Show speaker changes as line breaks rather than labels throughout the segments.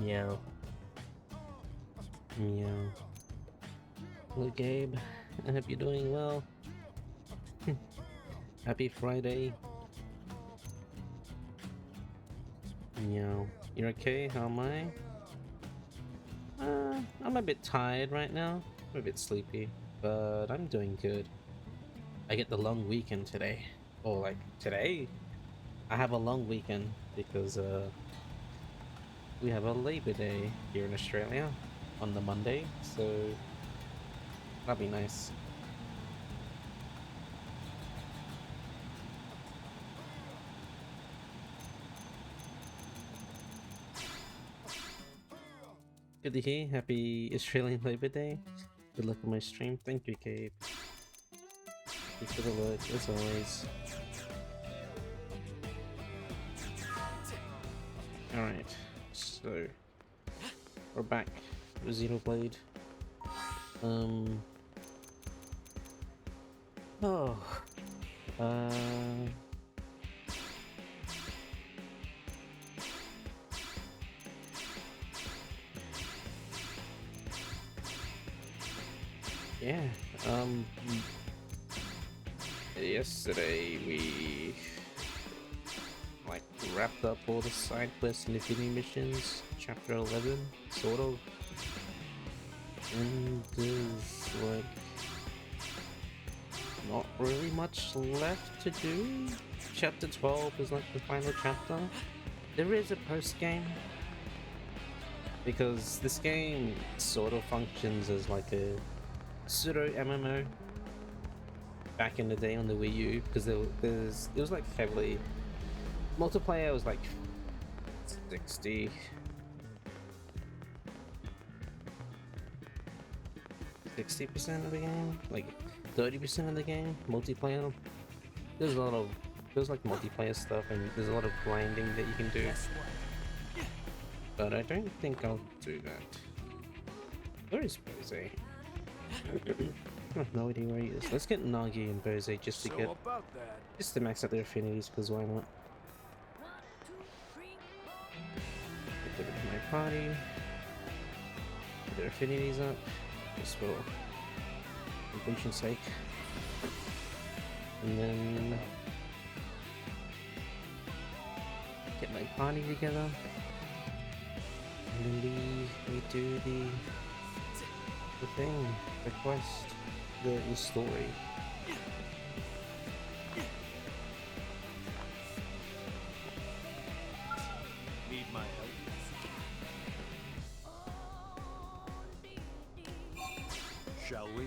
Meow. Meow. Hello, Gabe. I hope you're doing well. Happy Friday. Meow. You're okay? How am I? I'm a bit tired right now. I'm a bit sleepy, but I'm doing good. I get the long weekend today. Or like today, I have a long weekend because we have a Labor Day here in Australia on the Monday, so that'll be nice. Good to hear. Happy Australian Labor Day. Good luck on my stream. Thank you, Gabe. Thanks for the look, as always. Alright, so we're back with Xenoblade. Oh. Yeah, yesterday we like wrapped up all the side quests and Infinity missions, chapter 11, sort of. And there's like not really much left to do. Chapter 12 is like the final chapter. There is a post game because this game sort of functions as like a pseudo MMO back in the day on the Wii U, because it was like heavily multiplayer was like 60% of the game, like 30% of the game multiplayer. There's like multiplayer stuff, and there's a lot of grinding that you can do, but I don't think I'll do that. Where is Bose? I have no idea where he is. Let's get Nagi and Bose just to max out their affinities, because why not? Put it in my party. Put their affinities up, just for completion's sake. And then get my party together. And then we do the thing, the quest, the story.
Need my help? Shall we?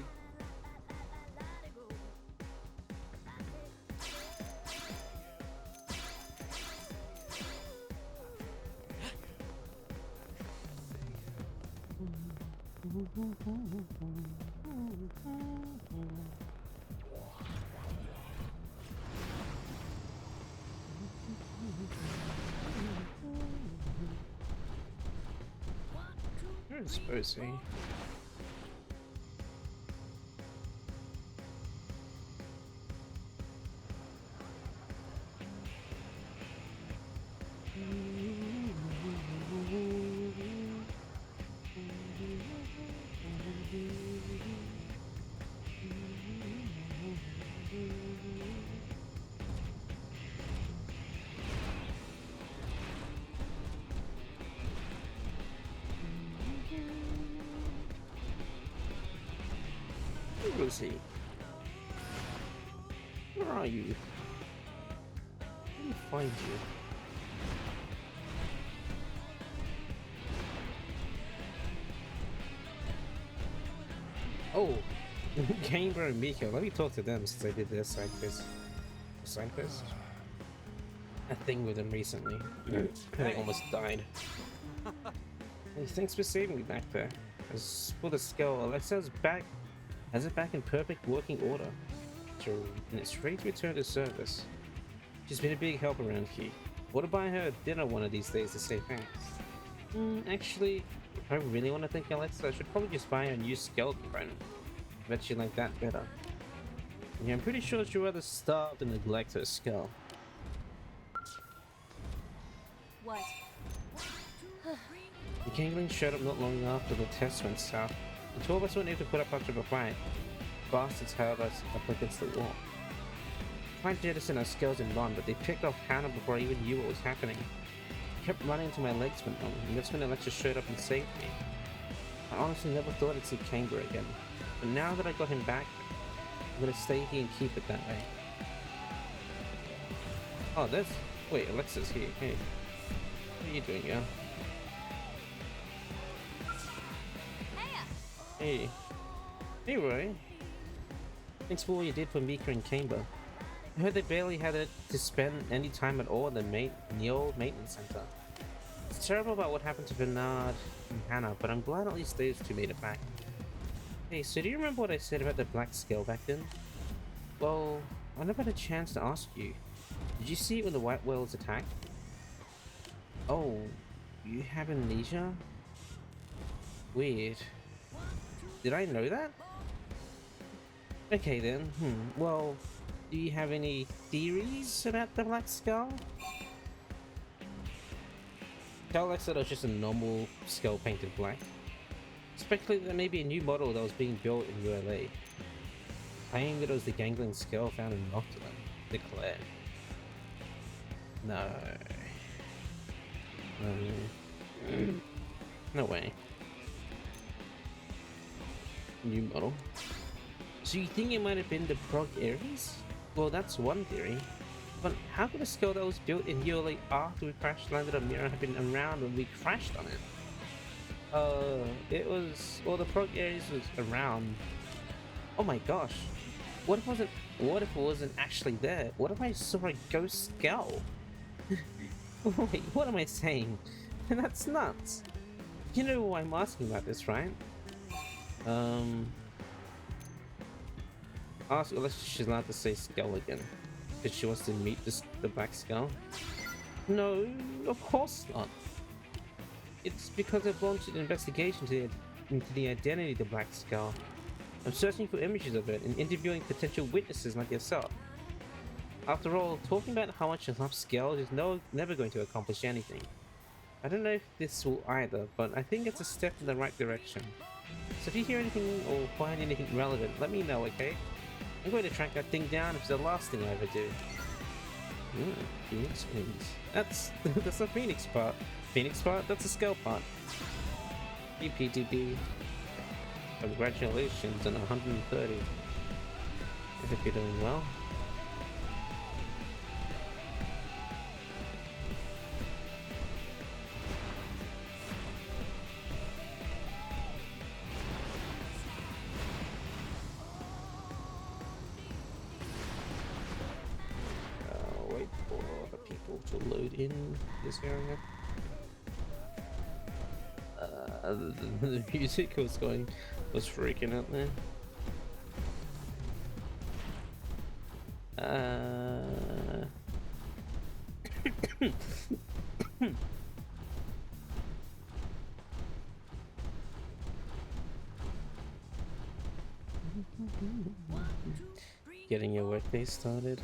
Where's Bose? Where is he? Where are you? Let me find you. Oh, Gamer and Miko. Let me talk to them since I did their side quest. Side quest? A thing with them recently. They almost died. Hey, thanks for saving me back there. As for the skull, Alexa's back. Has it back in perfect working order. And it's ready to return to service. She's been a big help around here. What to buy her dinner one of these days to say thanks? Actually, if I really want to thank Alexa, I should probably just buy her a new skeleton friend. I bet she'd like that better. Yeah, I'm pretty sure she'd rather starve than neglect her skull.
What?
The Gangling showed up not long after the test went south. The two of us weren't able to put up much of a fight. Bastards held us up against the wall. Tried to jettison our skills and run, but they picked off Hannah before I even knew what was happening. I kept running until my legs went numb, and that's when Alexa showed up and saved me. I honestly never thought I'd see Kangaroo again, but now that I got him back, I'm gonna stay here and keep it that way. Oh, there's... Wait, Alexa's here. Hey. What are you doing, girl? Hey. Hey, Roy. Thanks for all you did for Mika and Camber. I heard they barely had it to spend any time at all in the old maintenance center. It's terrible about what happened to Bernard and Hannah, but I'm glad at least those two made it back. Hey, so do you remember what I said about the black scale back then? Well, I never had a chance to ask you. Did you see it when the white whales attacked? Oh, you have amnesia? Weird. Did I know that? Okay then, well, do you have any theories about the black skull? Alex said it was just a normal skull painted black. Speculate that may be a new model that was being built in ULA. Claiming that it was the gangling skull found in Nocturne, declared. No. No way. New model. So you think it might have been the Prog Ares? Well, that's one theory. But how could a skull that was built in ULA after we crash landed on Mirror have been around when we crashed on it? It was... Well, the Prog Ares was around. Oh my gosh. What if it wasn't actually there? What if I saw a ghost skull? Wait, what am I saying? That's nuts. You know why I'm asking about this, right? Ask Alexa if she's allowed to say skull again. Because she wants to meet the black skull. No, of course not. It's because I've launched an investigation into the identity of the black skull. I'm searching for images of it and interviewing potential witnesses like yourself. After all, talking about how much I love skulls is never going to accomplish anything. I don't know if this will either, but I think it's a step in the right direction. So if you hear anything or find anything relevant, let me know, okay? I'm going to track that thing down if it's the last thing I ever do. Phoenix wings. That's the Phoenix part. Phoenix part? That's a skull part. PPTB. Congratulations on 130. I hope you're doing well. Wait for the people to load in this area. The music was freaking out there. Getting your workday started.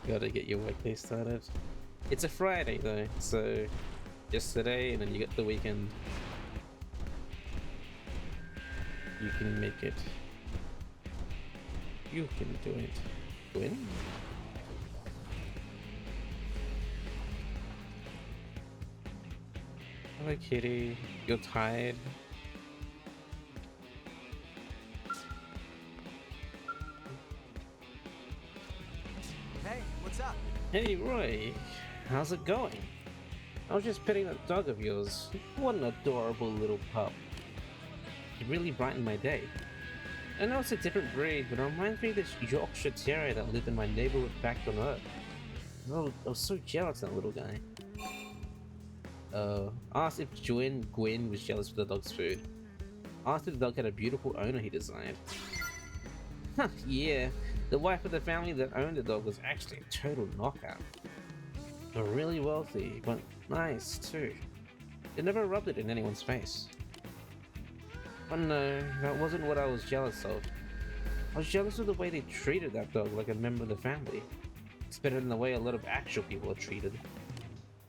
Gotta get your workday started. It's a Friday though, so just today, and then you get the weekend. You can make it. You can do it. Win? Hello, kitty. You're tired?
Hey, what's up?
Hey, Roy. How's it going? I was just petting that dog of yours. What an adorable little pup. It really brightened my day. I know it's a different breed, but it reminds me of this Yorkshire Terrier that lived in my neighborhood back on Earth. I was so jealous of that little guy. Asked if Gwen was jealous of the dog's food. Asked if the dog had a beautiful owner he designed. Huh, yeah, the wife of the family that owned the dog was actually a total knockout. Really wealthy, but nice too. It never rubbed it in anyone's face. But no, that wasn't what I was jealous of. I was jealous of the way they treated that dog like a member of the family. It's better than the way a lot of actual people are treated.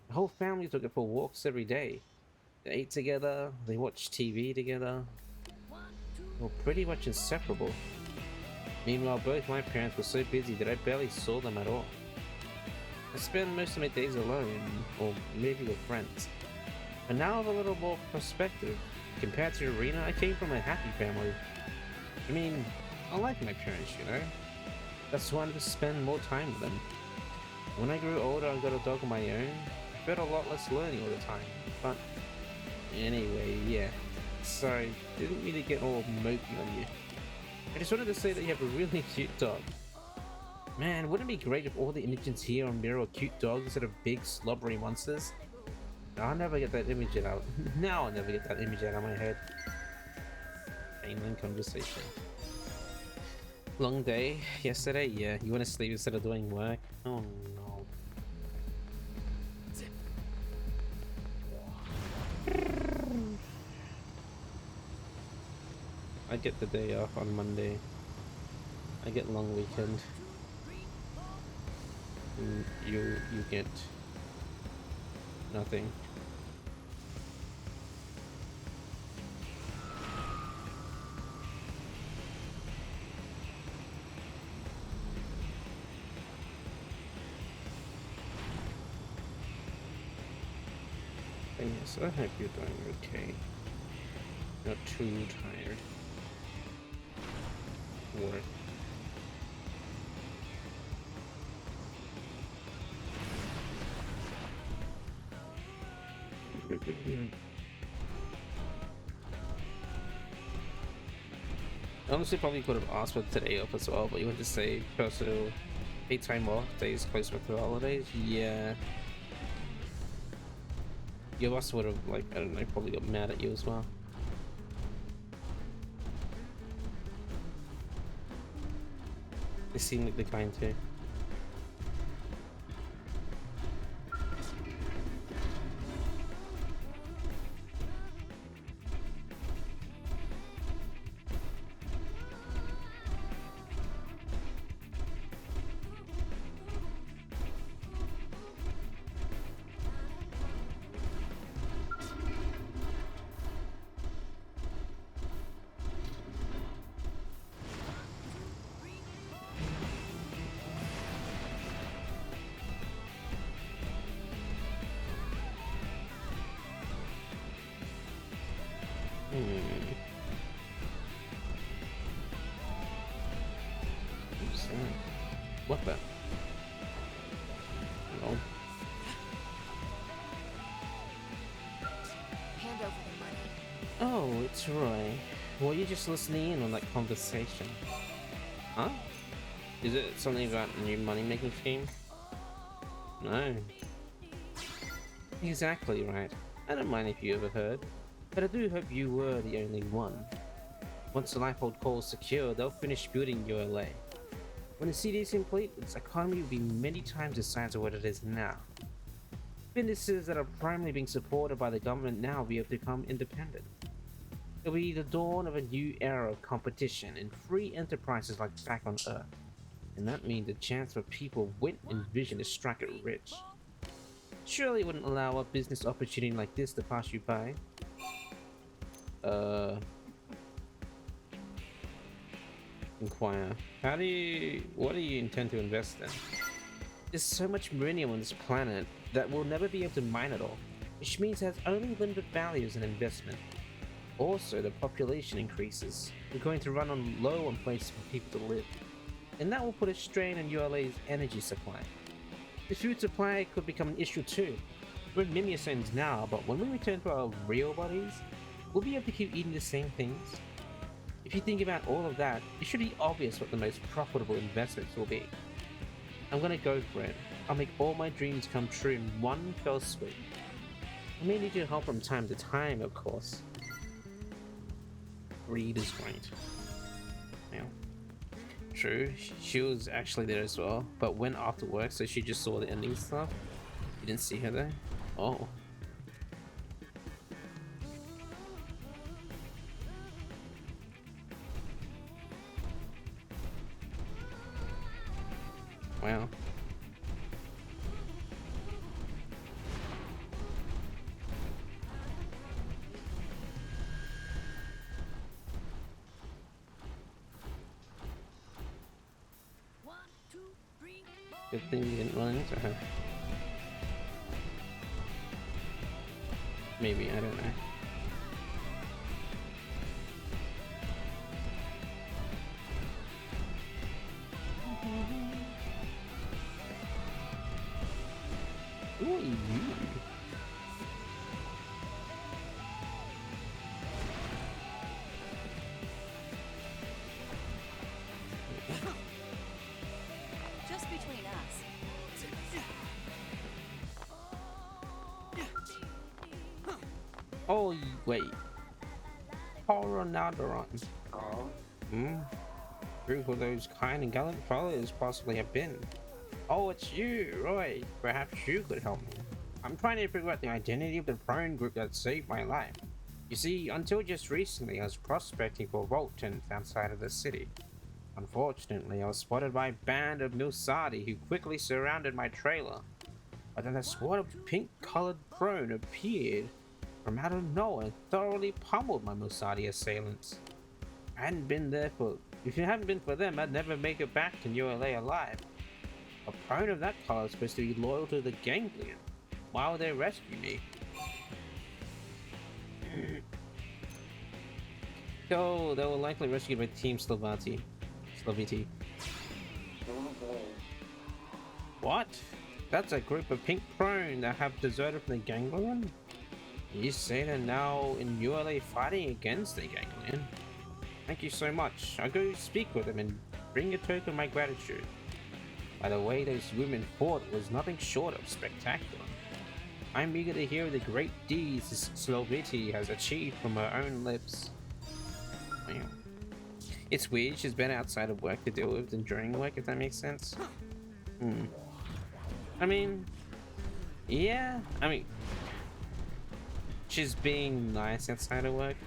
The whole family took it for walks every day, They ate together, they watched TV together. They were pretty much inseparable. Meanwhile, both my parents were so busy that I barely saw them at all. I spent most of my days alone, or maybe with friends. But now I have a little more perspective. Compared to Irina, I came from a happy family. I mean, I like my parents, you know? That's why I wanted to spend more time with them. When I grew older and got a dog of my own, I felt a lot less lonely all the time. But anyway, yeah. Sorry, didn't mean to get all mopey on you. I just wanted to say that you have a really cute dog. Man, wouldn't it be great if all the images here on Mirror were cute dogs instead of big slobbery monsters? I'll never get that image out. Now I'll never get that image out of my head. Mainland conversation. Long day yesterday? Yeah, you want to sleep instead of doing work? Oh no. I get the day off on Monday. I get long weekend. And you get nothing. Yes, I hope you're doing okay. Not too tired. Or honestly, probably could have asked for today off as well, but you want to say personal paid time off, days close with the holidays? Yeah. Your boss would have, like, I don't know, probably got mad at you as well. They seem like the kind too. What the? No.
Hand over the money.
Oh, it's Roy. Were you just listening in on that conversation? Huh? Is it something about a new money-making scheme? No. Exactly right. I don't mind if you overheard, but I do hope you were the only one. Once the Lifehold core is secure, they'll finish building ULA. When the CD is complete, its economy will be many times the size of what it is now. Businesses that are primarily being supported by the government now will be able to become independent. It'll be the dawn of a new era of competition and free enterprises like back on Earth. And that means a chance for people with vision to strike it rich. Surely it wouldn't allow a business opportunity like this to pass you by. Inquire. What do you intend to invest in? There's so much uranium on this planet that we'll never be able to mine it all, which means it has only limited value as an investment. Also, the population increases. We're going to run low on places for people to live, and that will put a strain on ULA's energy supply. The food supply could become an issue too. We're in Mimiasones now, but when we return to our real bodies, we'll be able to keep eating the same things. If you think about all of that, it should be obvious what the most profitable investments will be. I'm gonna go for it. I'll make all my dreams come true in one fell swoop. I may need your help from time to time, of course. Greed is great. Yeah. True, she was actually there as well, but went after work, so she just saw the ending stuff. You didn't see her there? Oh. Wow. Good thing we didn't run into her. Maybe, I don't know. Who are you?
Just between us.
Oh, wait. Coronadron. Hmm? Who could those kind and gallant followers possibly have been? Oh, it's you, Roy. Perhaps you could help me. I'm trying to figure out the identity of the prone group that saved my life. You see, until just recently, I was prospecting for Voltons outside of the city. Unfortunately, I was spotted by a band of Milsadi who quickly surrounded my trailer. But then a squad of pink-colored prone appeared from out of nowhere and thoroughly pummeled my Milsadi assailants. If it hadn't been for them, I'd never make it back to New LA alive. A prone of that color is supposed to be loyal to the Ganglion. Why would they rescue me? Oh, they were likely rescued by Team Slovati. What? That's a group of pink prone that have deserted from the Ganglion? You say they're now in ULA fighting against the Ganglion? Thank you so much. I'll go speak with them and bring a token of my gratitude. By the way those women fought was nothing short of spectacular. I'm eager to hear the great deeds Sloviti has achieved from her own lips. Wow. It's weird she's been outside of work to deal with than during work, if that makes sense. I mean, yeah, she's being nice outside of work.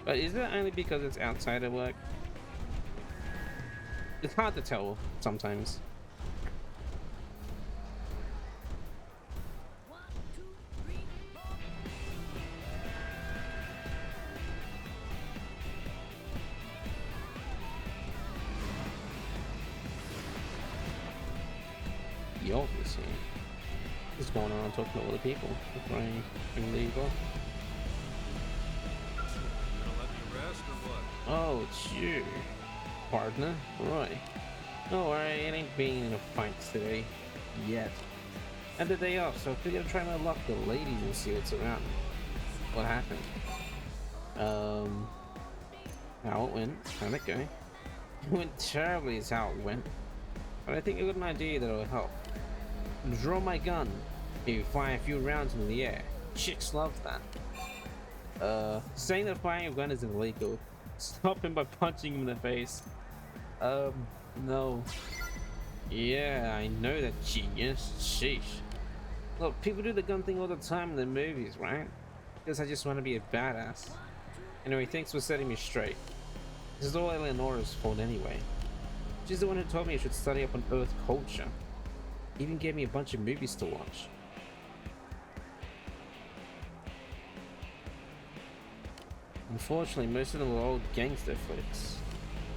But is it only because it's outside of work? It's hard to tell sometimes. Obviously, what's going on talking to all the people before I can leave off? Oh, it's you, partner. Roy. No worry, it ain't being in a fight today. Yet. And the day off, so I figured I'd try my luck with the ladies and see what's around. What happened? How it went. How'd it go? It went terribly is how it went. But I think I got an idea that'll help. Draw my gun. You fire a few rounds into the air. Chicks love that. Saying that firing a gun is illegal. Stop him by punching him in the face. No. Yeah, I know that, genius. Sheesh. Look, people do the gun thing all the time in the movies, right? Because I just want to be a badass. Anyway, thanks for setting me straight. This is all Eleonora's fault anyway. She's the one who told me I should study up on Earth culture. Even gave me a bunch of movies to watch. Unfortunately, most of them were old gangster flicks.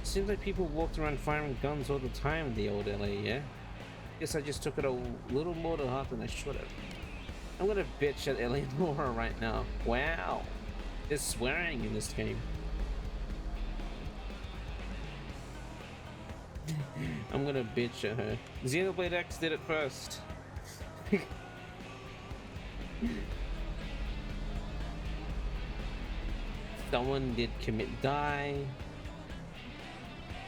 Seems like people walked around firing guns all the time in the old LA, yeah? Guess I just took it a little more to heart than I should have. I'm gonna bitch at Eleonora right now. Wow. There's swearing in this game. I'm gonna bitch at her. Xenoblade X did it first. Someone did die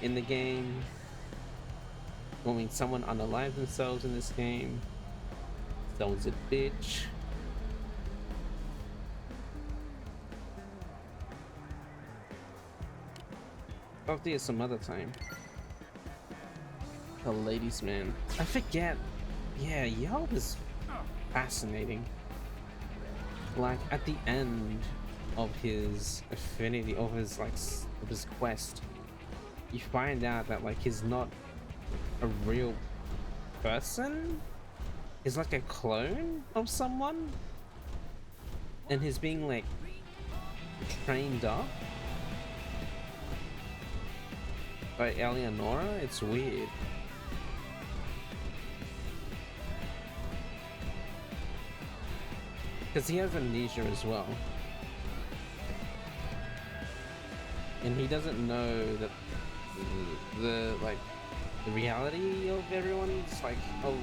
in the game. I mean, someone unalived themselves in this game. Someone's a bitch. I'll do it some other time. The ladies man. I forget. Yeah, Yelp is fascinating. Like at the end of his affinity, of his of his quest, you find out that like he's not a real person. is like a clone of someone, and he's being like trained up by Eleonora. It's weird. Because he has amnesia as well. And he doesn't know that the like the reality of everyone's like of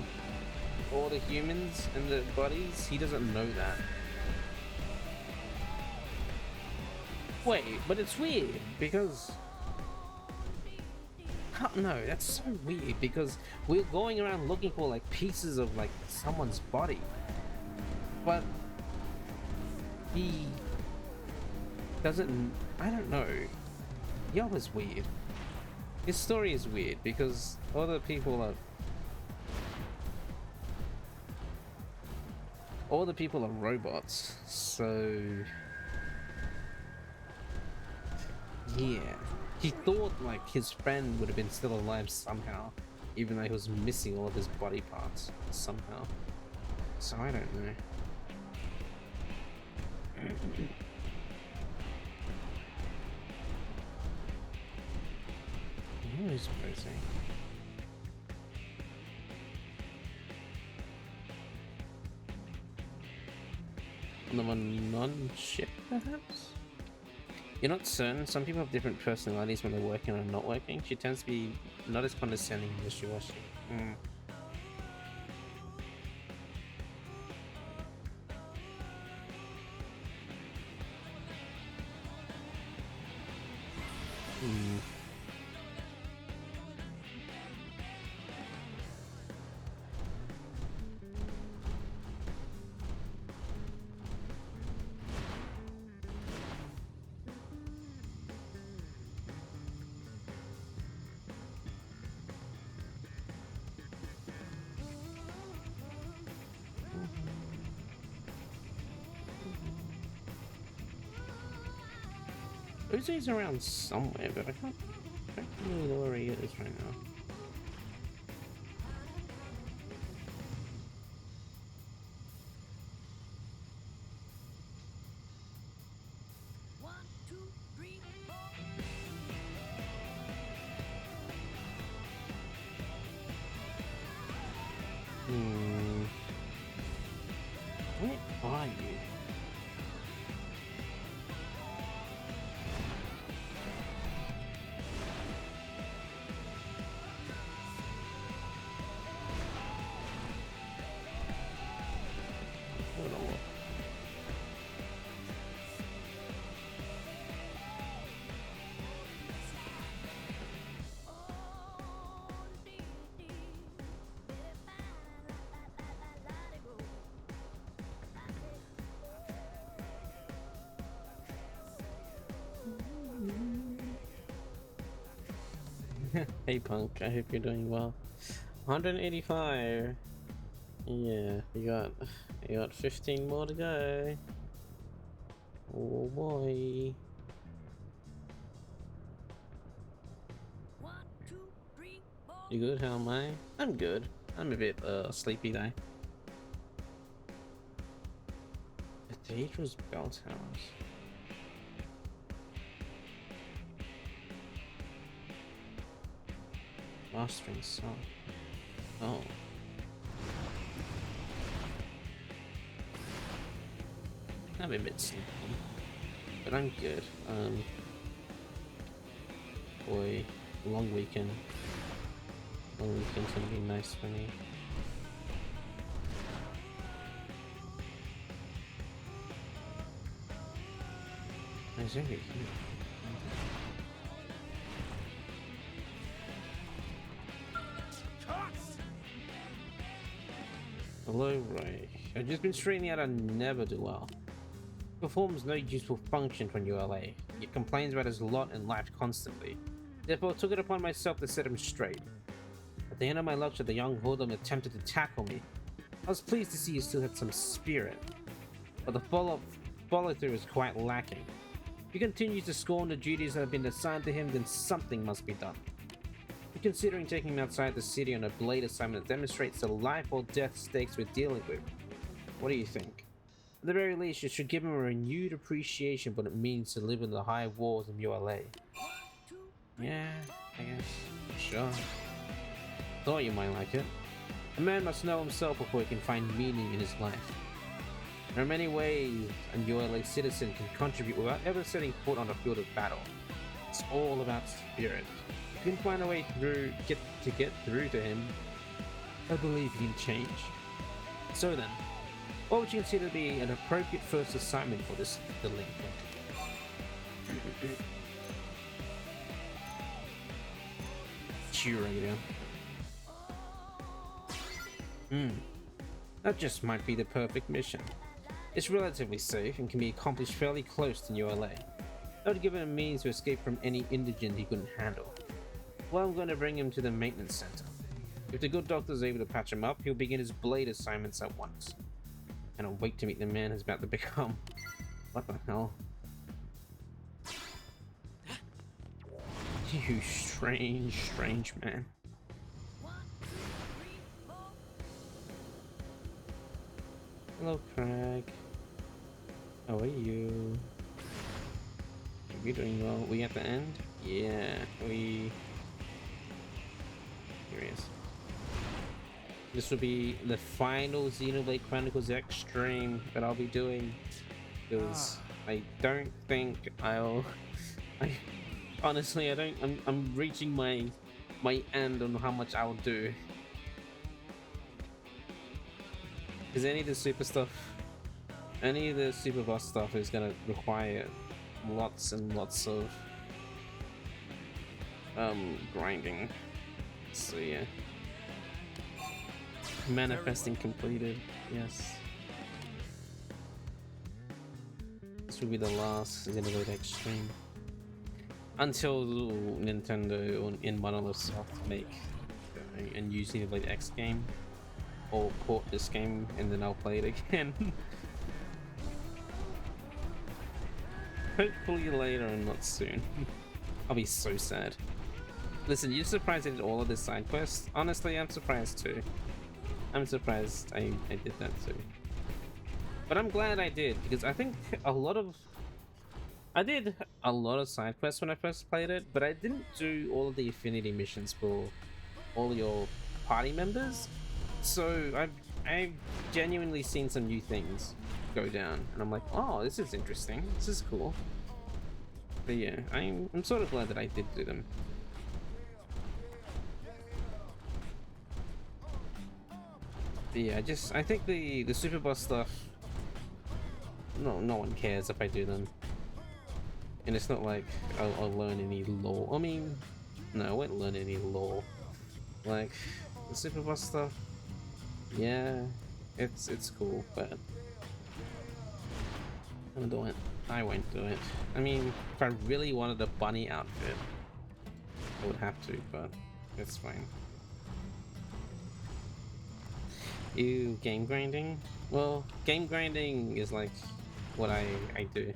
all the humans and the bodies. He doesn't know that. Wait, but it's weird because no, that's so weird because we're going around looking for like pieces of like someone's body, but he doesn't. I don't know. Yo is weird. His story is weird because all the people are robots. So yeah, he thought like his friend would have been still alive somehow, even though he was missing all of his body parts somehow. So I don't know. Who is crazy? On the one non-ship, perhaps? You're not certain. Some people have different personalities when they're working or not working. She tends to be not as condescending as she was. Mm. Mm. Uzi's around somewhere, but I don't really know where he is right now. Where are you? Hey Punk, I hope you're doing well. 185. Yeah, you got 15 more to go. Oh boy.
1, 2, 3, 4.
You good? How am I? I'm good. I'm a bit sleepy though. Cathedral's bell towers. Mastering song. Oh. I'm a bit sleepy, but I'm good. Boy, long weekend. Long weekend's gonna be nice for me. Is over here? Hello, Ray. I've just been straightening out a never-do-well. Performs no useful function from ULA. It complains about his lot and life constantly. Therefore, I took it upon myself to set him straight. At the end of my lecture, the young hoodlum attempted to tackle me. I was pleased to see he still had some spirit, but the follow-through is quite lacking. If he continues to scorn the duties that have been assigned to him, then something must be done. You're considering taking him outside the city on a blade assignment that demonstrates the life or death stakes we're dealing with. What do you think? At the very least, you should give him a renewed appreciation for what it means to live in the high walls of ULA. Yeah, I guess. Sure. Thought you might like it. A man must know himself before he can find meaning in his life. There are many ways a ULA citizen can contribute without ever setting foot on a field of battle. It's all about spirit. If you can find a way through, get through to him, I believe he can change. So then, what would you consider to be an appropriate first assignment for this delinquent? Cheer right now. That just might be the perfect mission. It's relatively safe and can be accomplished fairly close to ULA. That would give him a means to escape from any indigent he couldn't handle. Well, I'm going to bring him to the maintenance center. If the good doctor is able to patch him up, he'll begin his blade assignments at once. Cannot wait to meet the man who's about to become. What the hell? You strange man. Hello, Craig. How are you? Are we doing well? We at the end? Yeah, we... Here he is. This will be the final Xenoblade Chronicles X stream that I'll be doing. Because I don't think I'll... Honestly, I don't... I'm reaching my end on how much I'll do. Because any of the super boss stuff is gonna require lots and lots of grinding. So yeah. Manifesting completed, yes. This will be the last Xenoblade X stream. Until Nintendo and Monolith Soft make a new Xenoblade X game. Or port this game and then I'll play it again. Hopefully later and not soon. I'll be so sad. Listen, you're surprised I did all of this side quest? Honestly, I'm surprised too. I'm surprised I did that too. But I'm glad I did, because I think I did a lot of side quests when I first played it, but I didn't do all of the affinity missions for all your party members. So I've genuinely seen some new things go down, and I'm like, oh, this is interesting. This is cool. But yeah, I'm sort of glad that I did do them. But yeah, I think the super boss stuff. No one cares if I do them, and it's not like I'll learn any lore. I mean, no, I won't learn any lore. Like the super boss stuff. Yeah, it's cool, but I won't do it. I won't do it. I mean, if I really wanted a bunny outfit, I would have to, but it's fine. Ew, game grinding? Well, game grinding is like what I do.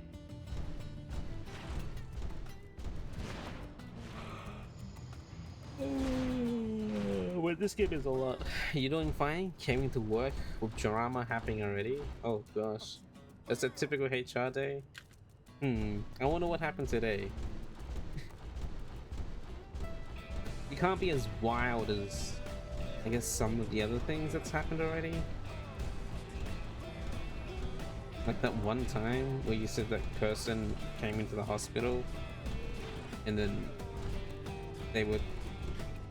Well, this game is a lot. You doing fine? Came into work with drama happening already? Oh gosh. That's a typical HR day? I wonder what happened today. You can't be as wild as, I guess, some of the other things that's happened already. Like that one time where you said that person came into the hospital and then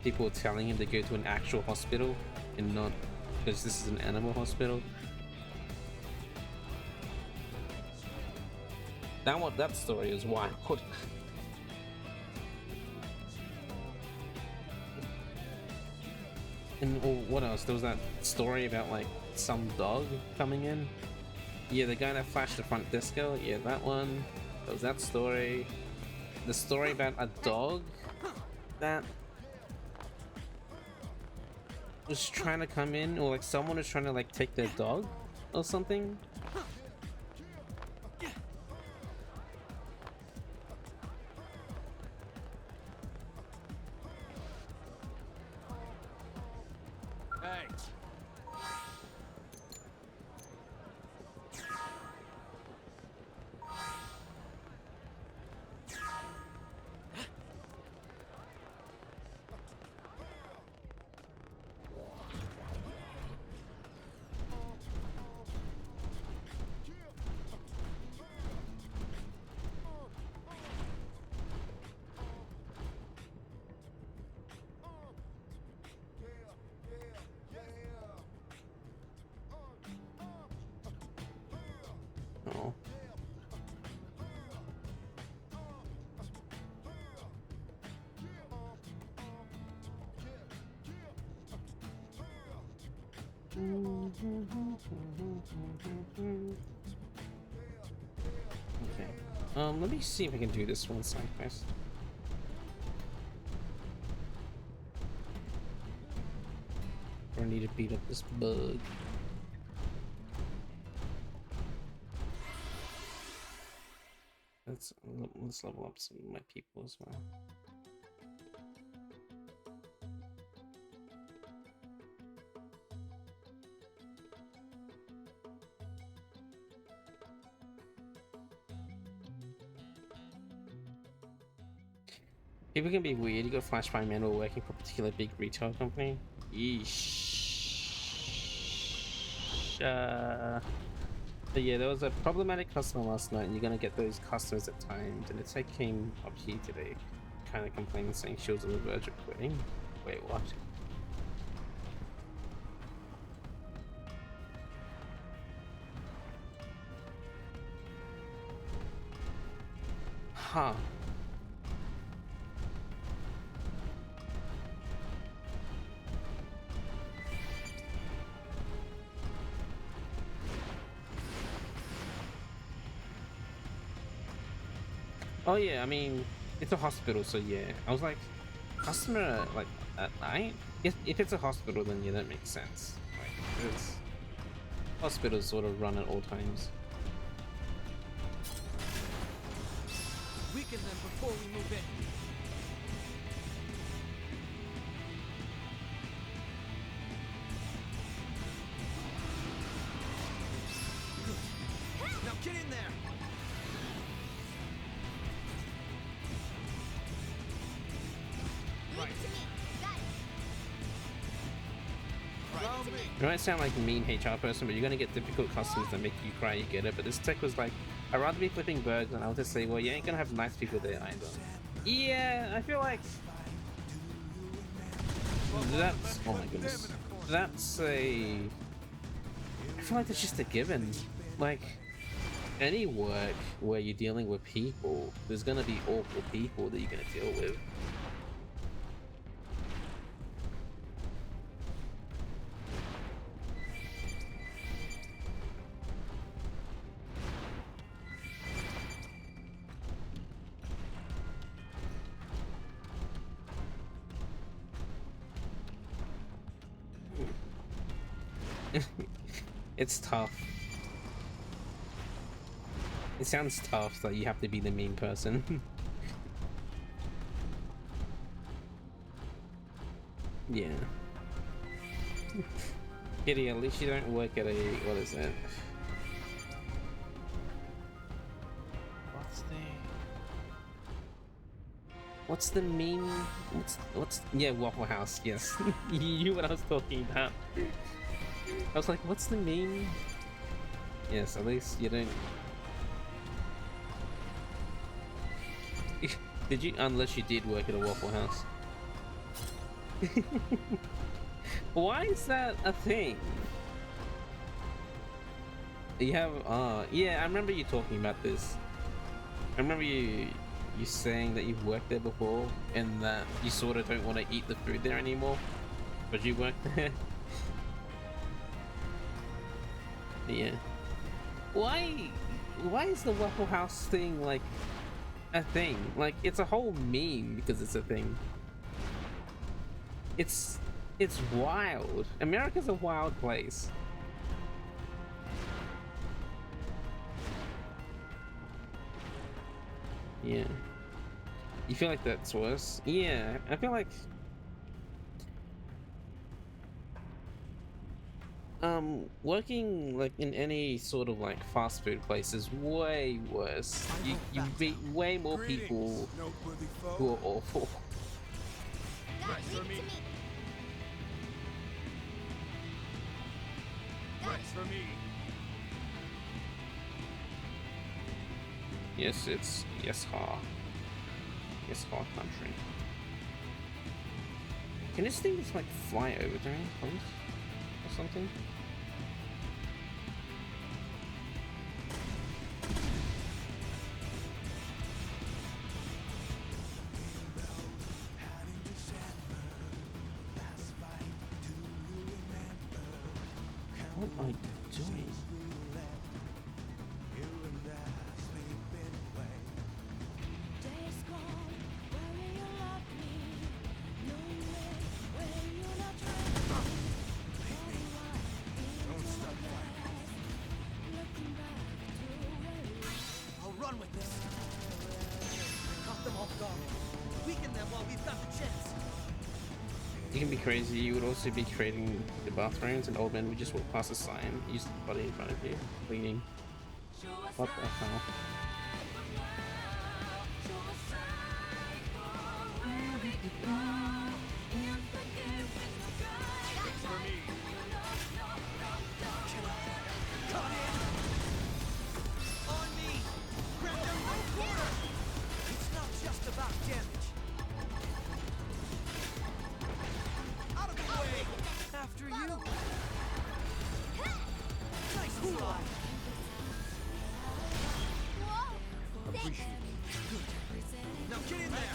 people were telling him to go to an actual hospital and not, because this is an animal hospital. That story is wild. And what else? There was that story about like some dog coming in. Yeah, the guy that flashed the front disco. Yeah, that one. There was that story. The story about a dog that was trying to come in, or like someone was trying to like take their dog or something.
way.
Oh. Okay. Let me see if I can do this one side quest. Or I need to beat up this bug. Let's level up some of my people as well. People can be weird. You got flashpoint men while working for a particular big retail company. Yeesh. But yeah, there was a problematic customer last night, and you're gonna get those customers at times. And the tech came up here today, kind of complaining, saying she was on the verge of quitting. Wait, what? Huh. Oh yeah, I mean, it's a hospital, so yeah. I was like, customer, like, at night? If it's a hospital, then yeah, that makes sense. Like, because hospitals sort of run at all times.
Weaken them before we move in. Now get in there. Right.
You might sound like a mean HR person, but you're gonna get difficult customers that make you cry, you get it. But this tech was like, I'd rather be flipping burgers, and I'll just say, well, you ain't gonna have nice people there either. Yeah, I feel like that's, oh my goodness, that's a, I feel like that's just a given. Like, any work where you're dealing with people, there's gonna be awful people that you're gonna deal with. It's tough. It sounds tough that you have to be the mean person. Yeah. Kitty, at least you don't work at a, what is it? What's the mean? Yeah, Waffle House, yes. You knew what I was talking about. I was like, what's the mean? Yes, at least you don't. Did you? Unless you did work at a Waffle House. Why is that a thing? You have, yeah, I remember you talking about this. I remember you saying that you've worked there before and that you sort of don't want to eat the food there anymore, but you work there. Yeah. Why is the Waffle House thing like a thing? Like, it's a whole meme because it's a thing. It's wild. America's a wild place. Yeah. You feel like that's worse? Yeah, I feel like working like in any sort of like fast food place is way worse. You meet way more people
Noteworthy
who
foe.
are awful.
Rex for me. Rex for me.
Yes, it's yes ha. Yes ha country. Can this thing just like fly over to me, please? Or something? What am I doing?
Days gone, where you love me, no way, where you not
Don't stop fighting.
looking back to where you
I'll run with this. Caught them off guard. Weaken them while we've got the chance.
You can be crazy. You would also be creating the bathrooms, and old men would just walk past the sign, use the body in front of you, bleeding. What the hell?
For me. Cut in. On me. Grab them no quarter. It's not just about damage. Out of the way. After you. Nice try. Appreciate it. Good. Now get in there.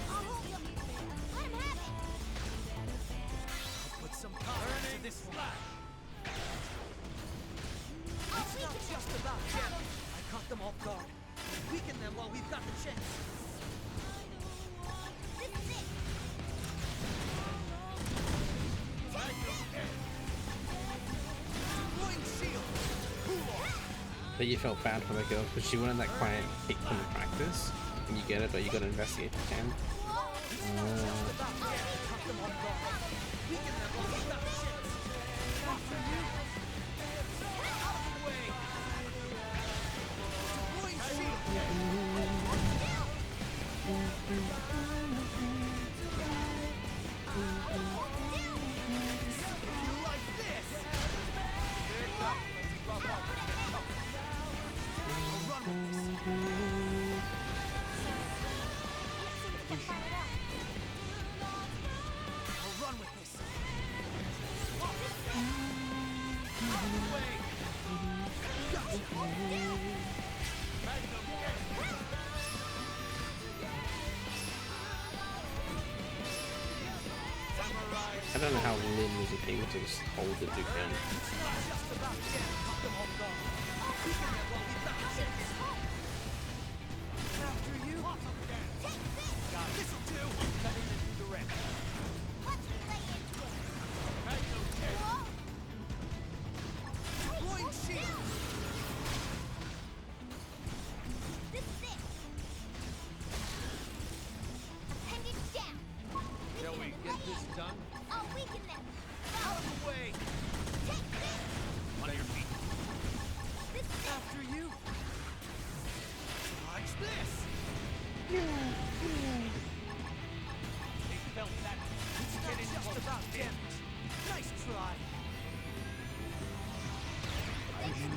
I'll put some confidence in this one. It's not just about damage. I caught them off guard. Weaken them while we've got the chance. Deploying shield.
But you felt bad for that girl because she wanted that quiet kick from the practice, and you get it, but you gotta investigate if you can. I don't know how Lynn was able to just hold it again.
Shall we get this done?
I'll weaken them.
Out of the way!
Take this.
On your feet.
This is
After you! Watch this! They felt that. It's not just about damage. Nice try!
I need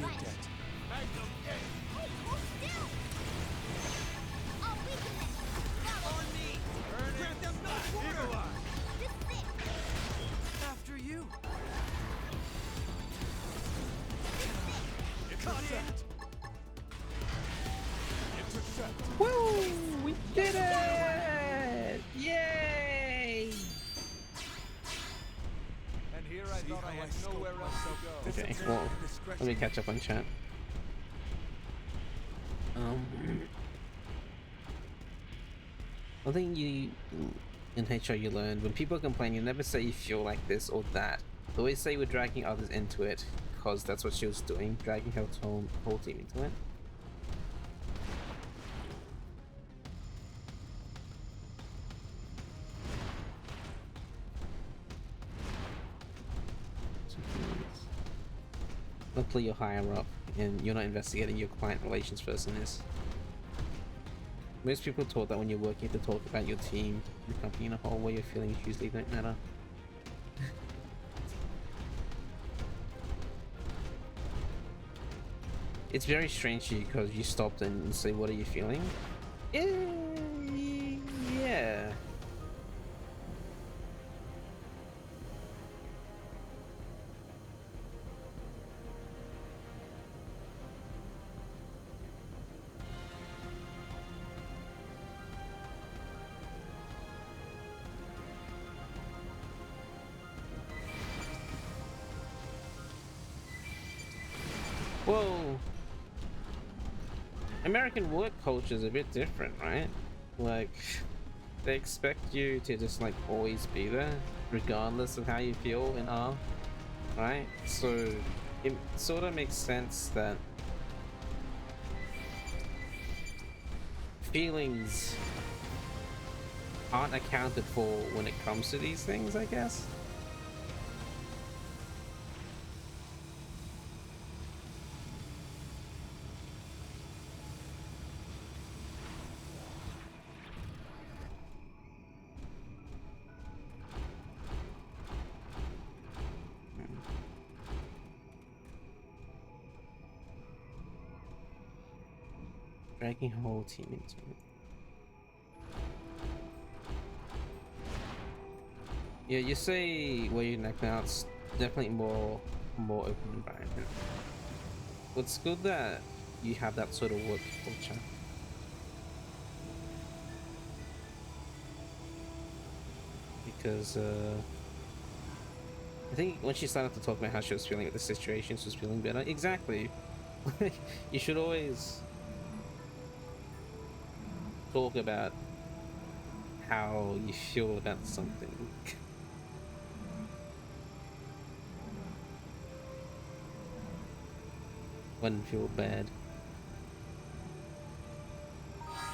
Magnum A!
Hey, hold still. I'll weaken them. Follow.
On me! Grab them no quarter!
This is it.
After you! Cut it! Intercept!
Woo! We did it! Yay!
And here I thought I had nowhere else to go.
Okay, well, let me catch up on chat. I think you in HR you learn when people complain, you never say you feel like this or that. You always say we're dragging others into it, because that's what she was doing, dragging her whole team into it. luckily you're higher up and you're not investigating, your client relations person is. Most people are taught that when you're working, you have to talk about your team, the company in a whole, where your feelings usually don't matter. It's very strange to you because you stopped and say, what are you feeling? Yeah. Well, American work culture is a bit different, right? Like, they expect you to just like always be there, regardless of how you feel and are, right? So it sort of makes sense that feelings aren't accounted for when it comes to these things, I guess. Dragging whole team into it. Yeah, you say where you're like now, it's definitely more open environment. It's good that you have that sort of work culture. Because I think when she started to talk about how she was feeling with the situation, she was feeling better. Exactly. You should always talk about how you feel about something. When you feel bad.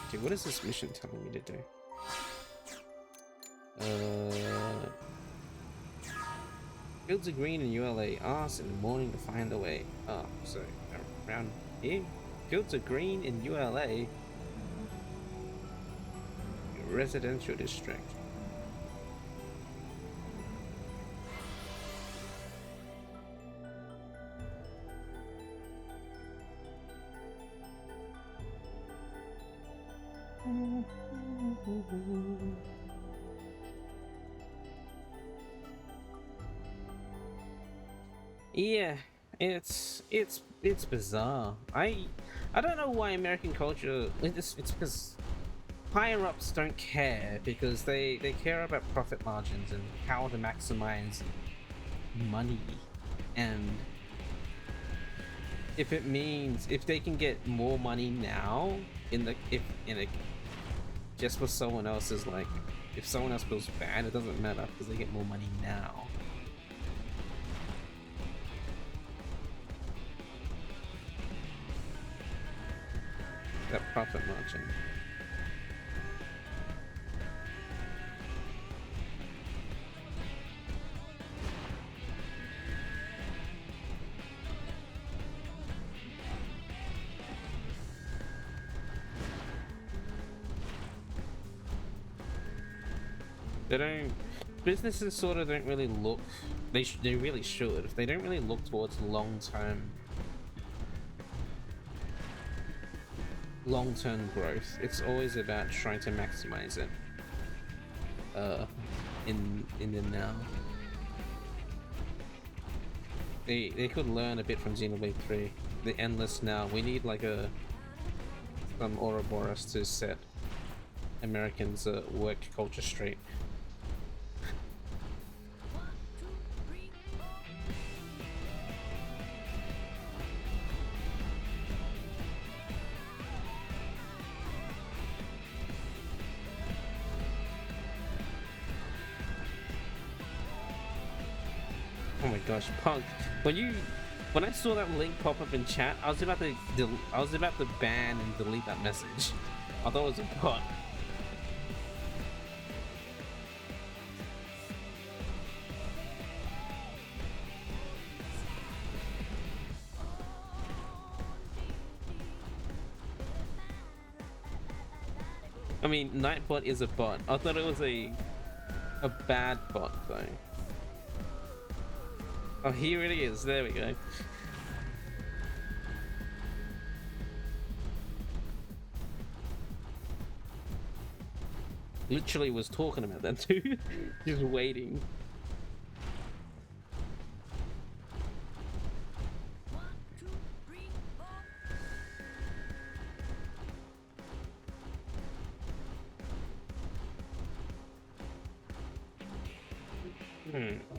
Okay, what is this mission telling me to do? Fields of green in ULA. Ask in the morning to find the way. Oh, so around here? Fields of green in ULA. Residential district. Yeah, it's bizarre. I don't know why American culture. It's because higher ups don't care because they care about profit margins and how to maximize money, and if it means if they can get more money now in a just for someone else's, like, if someone else feels bad, it doesn't matter because they get more money now. That profit margin. They don't. Businesses sort of don't really look. They really should. They don't really look towards long-term growth. It's always about trying to maximize it. In the now. They could learn a bit from Xenoblade 3. The endless now. We need like some Ouroboros to set Americans' work culture straight. Oh my gosh, Punk! When I saw that link pop up in chat, I was about to ban and delete that message. I thought it was a bot. I mean, Nightbot is a bot. I thought it was a bad bot though. Oh, here it is. There we go. Literally was talking about that too. Just waiting.
One, two, three, four.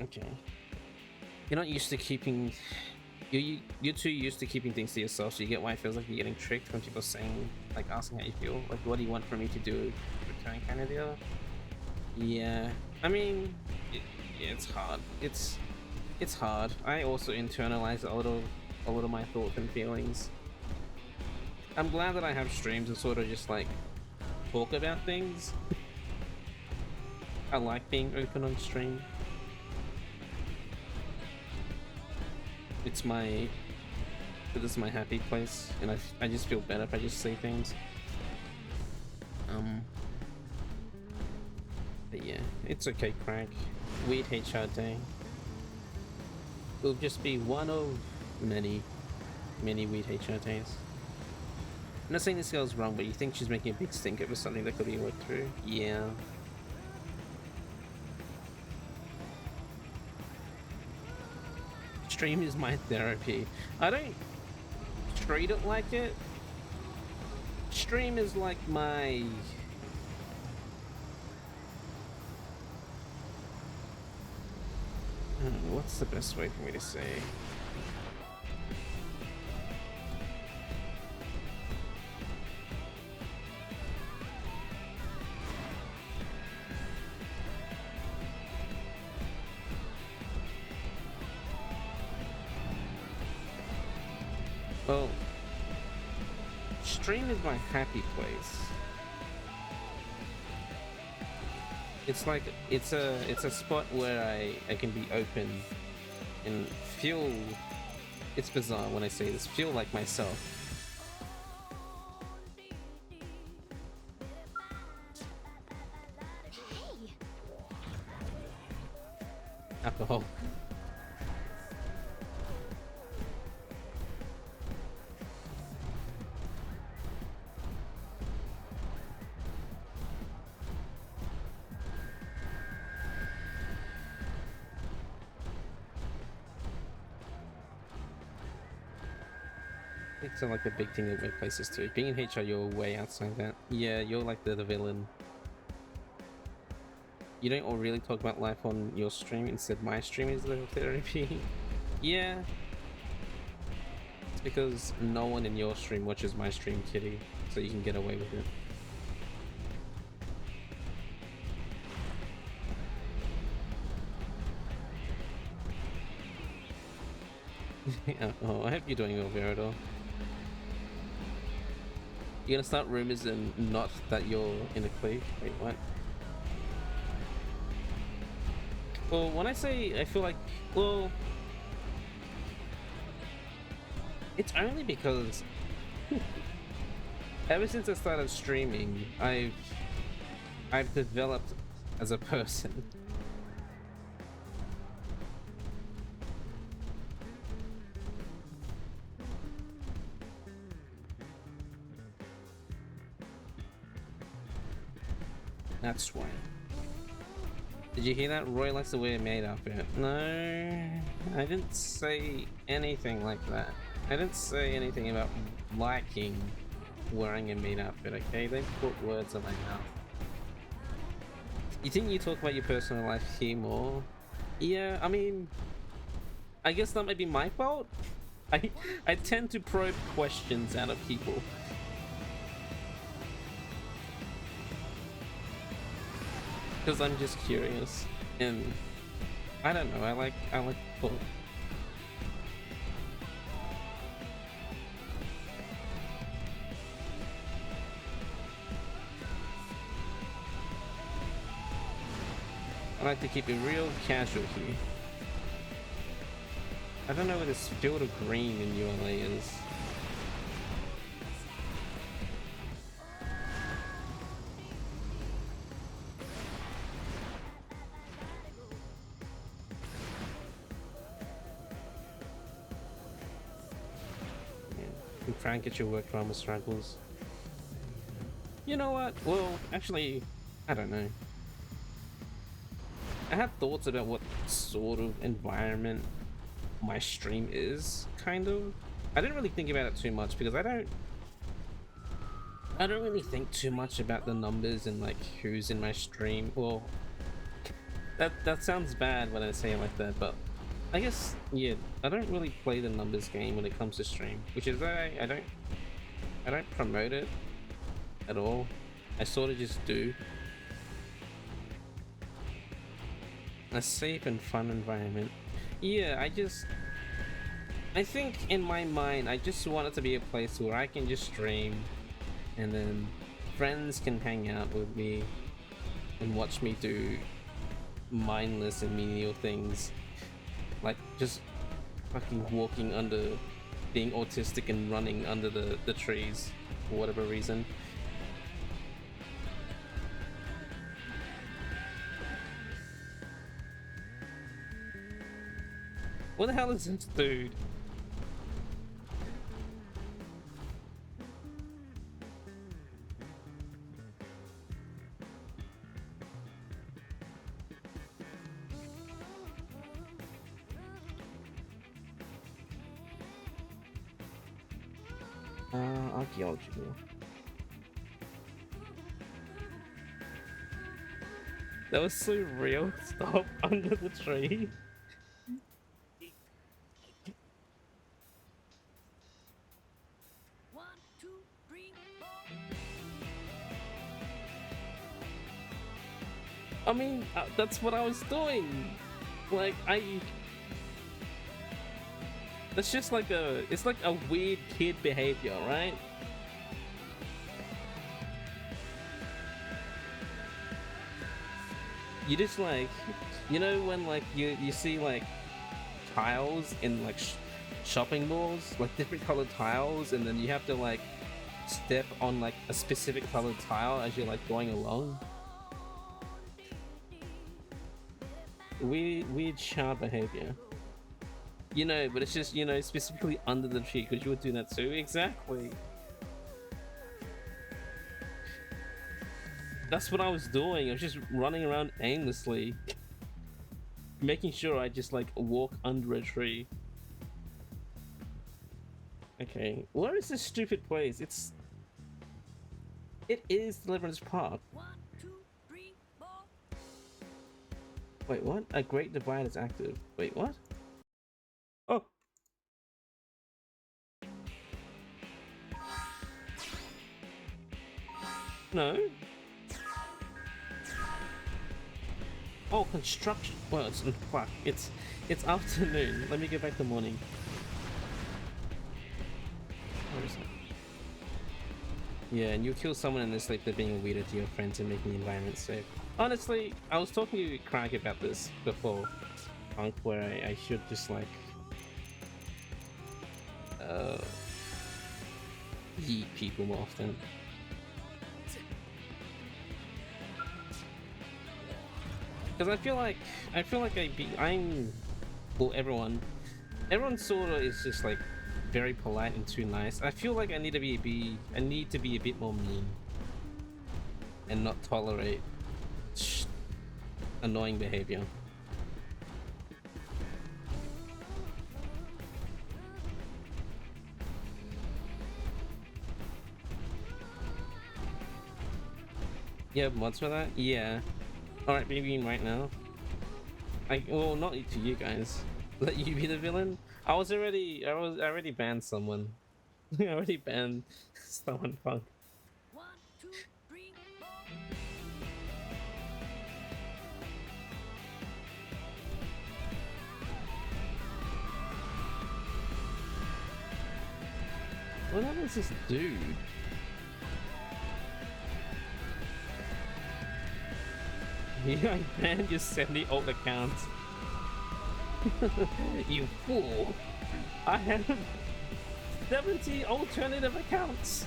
Okay. You're not used to keeping. You're too used to keeping things to yourself, so you get why it feels like you're getting tricked when people saying, like, asking how you feel. Like, what do you want from me to do? Return kind of deal. Yeah. I mean, yeah, it's hard. It's hard. I also internalize a lot of my thoughts and feelings. I'm glad that I have streams and sort of just like talk about things. I like being open on stream. This is my happy place, and I just feel better if I just say things. But yeah, it's okay, Craig. Weird HR day. It'll just be one of many weird HR days. I'm not saying this girl's wrong, but you think she's making a big stink over something that could be worked through? Yeah. Stream is my therapy. I don't treat it like it. Stream is like my... what's the best way for me to say? Well, stream is my happy place. It's like it's a spot where I can be open and feel, it's bizarre when I say this, feel like myself.
Hey,
Alcohol. It's like a big thing at workplaces too. Being in HR, you're way outside that. Yeah, you're like the villain. You don't all really talk about life on your stream. Instead, my stream is the therapy. Yeah. It's because no one in your stream watches my stream, Kitty, so you can get away with it. Oh, I hope you're doing well, Veridor. You're gonna start rumors and not that you're in a clique? Wait, what? Well, when I say I feel like, well, it's only because ever since I started streaming, I've developed as a person. That's why. Did you hear that? Roy likes the way it made outfit. No, I didn't say anything like that. I didn't say anything about liking wearing a maid outfit, okay? They put words in my mouth. You think you talk about your personal life here more? Yeah, I mean, I guess that might be my fault. I tend to probe questions out of people. Because I'm just curious, and I don't know. I like talk. I like to keep it real casual here. I don't know where this field of green in ULA is. try and get your work done with Chronicles. You know what? Well, actually, I don't know. I had thoughts about what sort of environment my stream is, kind of. I didn't really think about it too much because I don't really think too much about the numbers and like who's in my stream. Well, that sounds bad when I say it like that, but I guess yeah, I don't really play the numbers game when it comes to stream, which is why I don't promote it at all. I sort of just do. A safe and fun environment. Yeah, I think in my mind I just want it to be a place where I can just stream and then friends can hang out with me and watch me do mindless and menial things, like just fucking walking under, being autistic and running under the trees for whatever reason. What the hell is this dude? Archaeology. That was so real. Stop under the tree.
One, two, three, four.
I mean, that's what I was doing. Like, that's just like it's like a weird kid behavior, right? You just like, you know when like you see like tiles in like shopping malls, like different colored tiles, and then you have to like step on like a specific colored tile as you're like going along. Weird child behavior. You know, but it's just, you know, specifically under the tree, because you would do that too. Exactly. That's what I was doing. I was just running around aimlessly, making sure I just like walk under a tree. Okay, where is this stupid place? It is Deliverance Park.
One, two, three, four.
Wait, what? A Great Divide is active. Wait, what? Oh. No. Oh, construction. Well, it's fuck. It's afternoon. Let me go back to morning. Where is it? Yeah, and you kill someone in their sleep, they're being a weirdo to your friends and making the environment safe. Honestly, I was talking to Craig about this before, Punk, where I should just like yeet people more often. Because I feel like I'm well, everyone sort of is just like very polite and too nice. I feel like I need to be a bit more mean and not tolerate annoying behavior. Yeah, mods for that? Yeah. Alright, maybe right now. Well, not to you guys. Let you be the villain? I already banned someone. I already banned someone, Punk.
One, two, three, four.
What happens to this dude? Yeah, I banned your 70 alt accounts. You fool! I have 70 alternative accounts!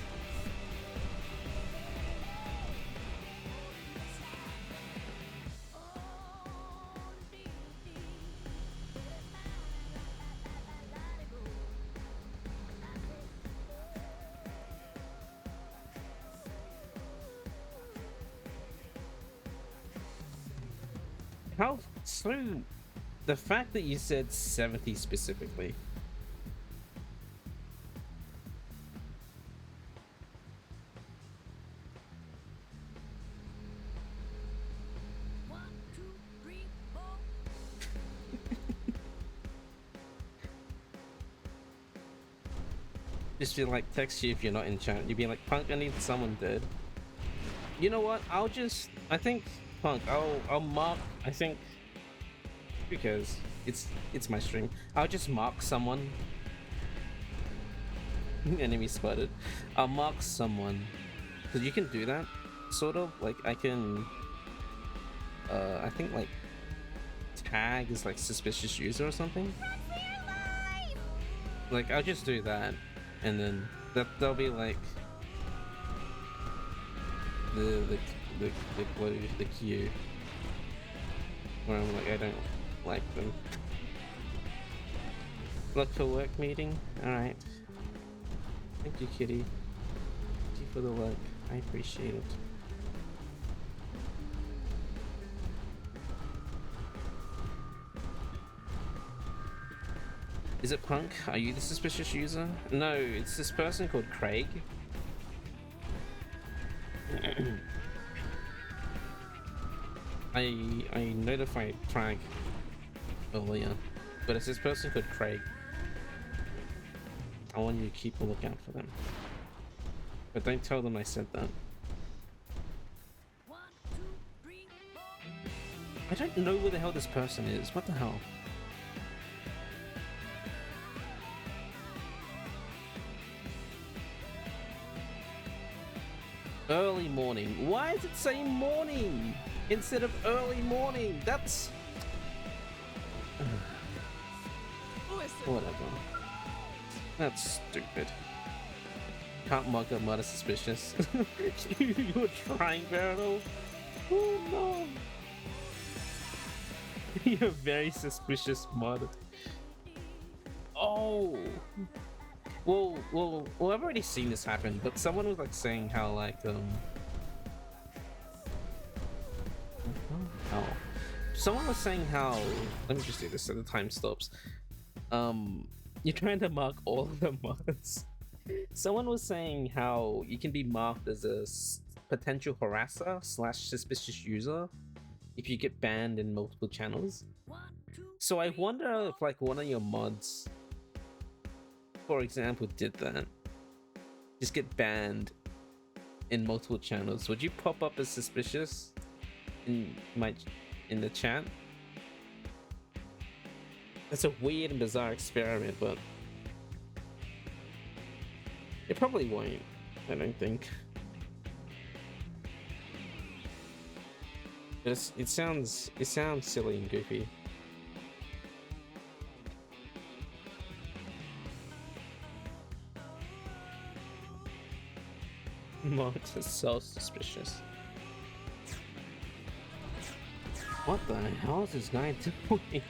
How so? The fact that you said 70 specifically.
One, two, three, four.
Just feel like text you if you're not in chat. You'd be like, Punk, I need someone dead. You know what? I think Punk. I'll mark. I think because it's my stream. I'll just mark someone. Enemy spotted. I'll mark someone. Cause you can do that, sort of. Like I can. I think like tag is like suspicious user or something. Like I'll just do that, and then that'll be like the clue, the cue where I'm like I don't like them. Look for work meeting. All right. Thank you, Kitty. Thank you for the work. I appreciate it. Is it Punk? Are you the suspicious user? No, it's this person called Craig. I notified Craig earlier, but it's this person called Craig. I want you to keep a lookout for them, but don't tell them I said that.
One, two, three, four.
I don't know where the hell this person is. What the hell? Early morning. Why is it saying morning instead of early morning? That's
Listen.
whatever. That's stupid. Can't mug a murder suspicious. You're trying, Baronal. Oh no. You're very suspicious mod. Oh. Well, I've already seen this happen, but someone was like saying how like oh, someone was saying how, let me just do this so the time stops. You're trying to mark all of the mods. Someone was saying how you can be marked as a potential harasser / suspicious user if you get banned in multiple channels.
One, two,
So I wonder if like one of your mods, for example, did that, just get banned in multiple channels, would you pop up as suspicious in the chat? That's a weird and bizarre experiment, but it probably won't. I don't think. But it sounds silly and goofy. Marks are so suspicious. What the hell is this guy doing?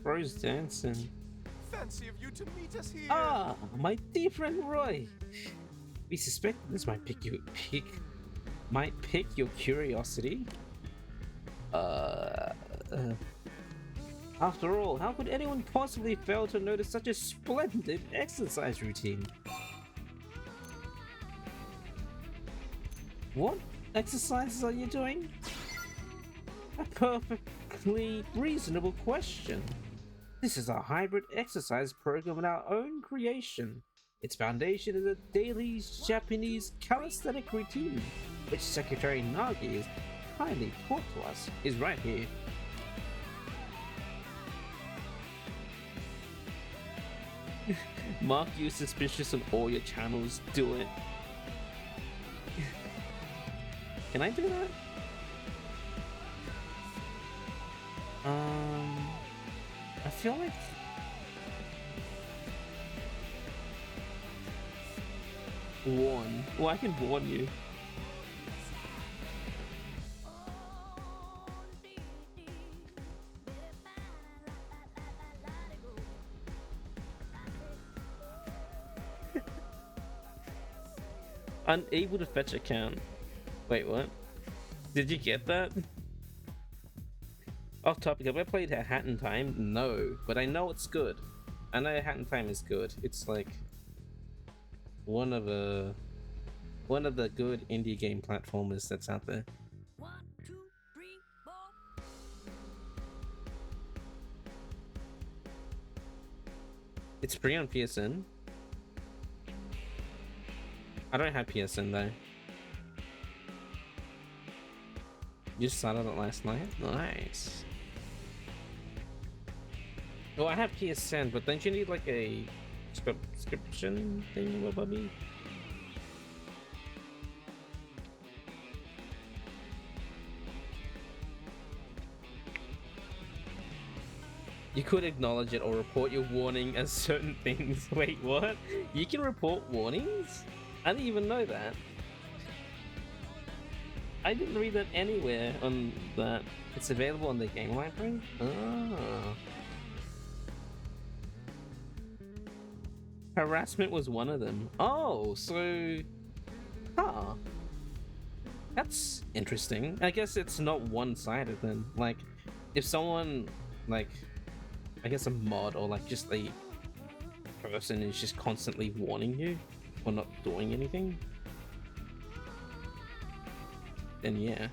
Bro's dancing.
Fancy of you to meet us here.
Ah, my dear friend Roy. We suspect this might pique your curiosity. After all, how could anyone possibly fail to notice such a splendid exercise routine? What exercises are you doing? A perfectly reasonable question. This is a hybrid exercise program of our own creation. Its foundation is a daily Japanese calisthenic routine, which Secretary Nagi has kindly taught to us, is right here. Mark you suspicious on all your channels, do it. Can I do that? I feel like warn. Well, I can warn you. Unable to fetch account. Wait, what? Did you get that? Off topic, have I played Hat in Time? No, but I know it's good. I know Hat in Time is good. It's like one of the good indie game platformers that's out there.
1, 2, 3, 4.
It's free on PSN. I don't have PSN though. You just started it last night? Nice. Well, I have PSN, but don't you need like a subscription thing, what about me? You could acknowledge it or report your warning as certain things. Wait, what? You can report warnings? I didn't even know that. I didn't read that anywhere on that. It's available on the game library? Oh. Harassment was one of them. Oh, so... Huh. That's interesting. I guess it's not one-sided then. Like, if someone, like, I guess a mod or like just a person is just constantly warning you or not doing anything, then yeah.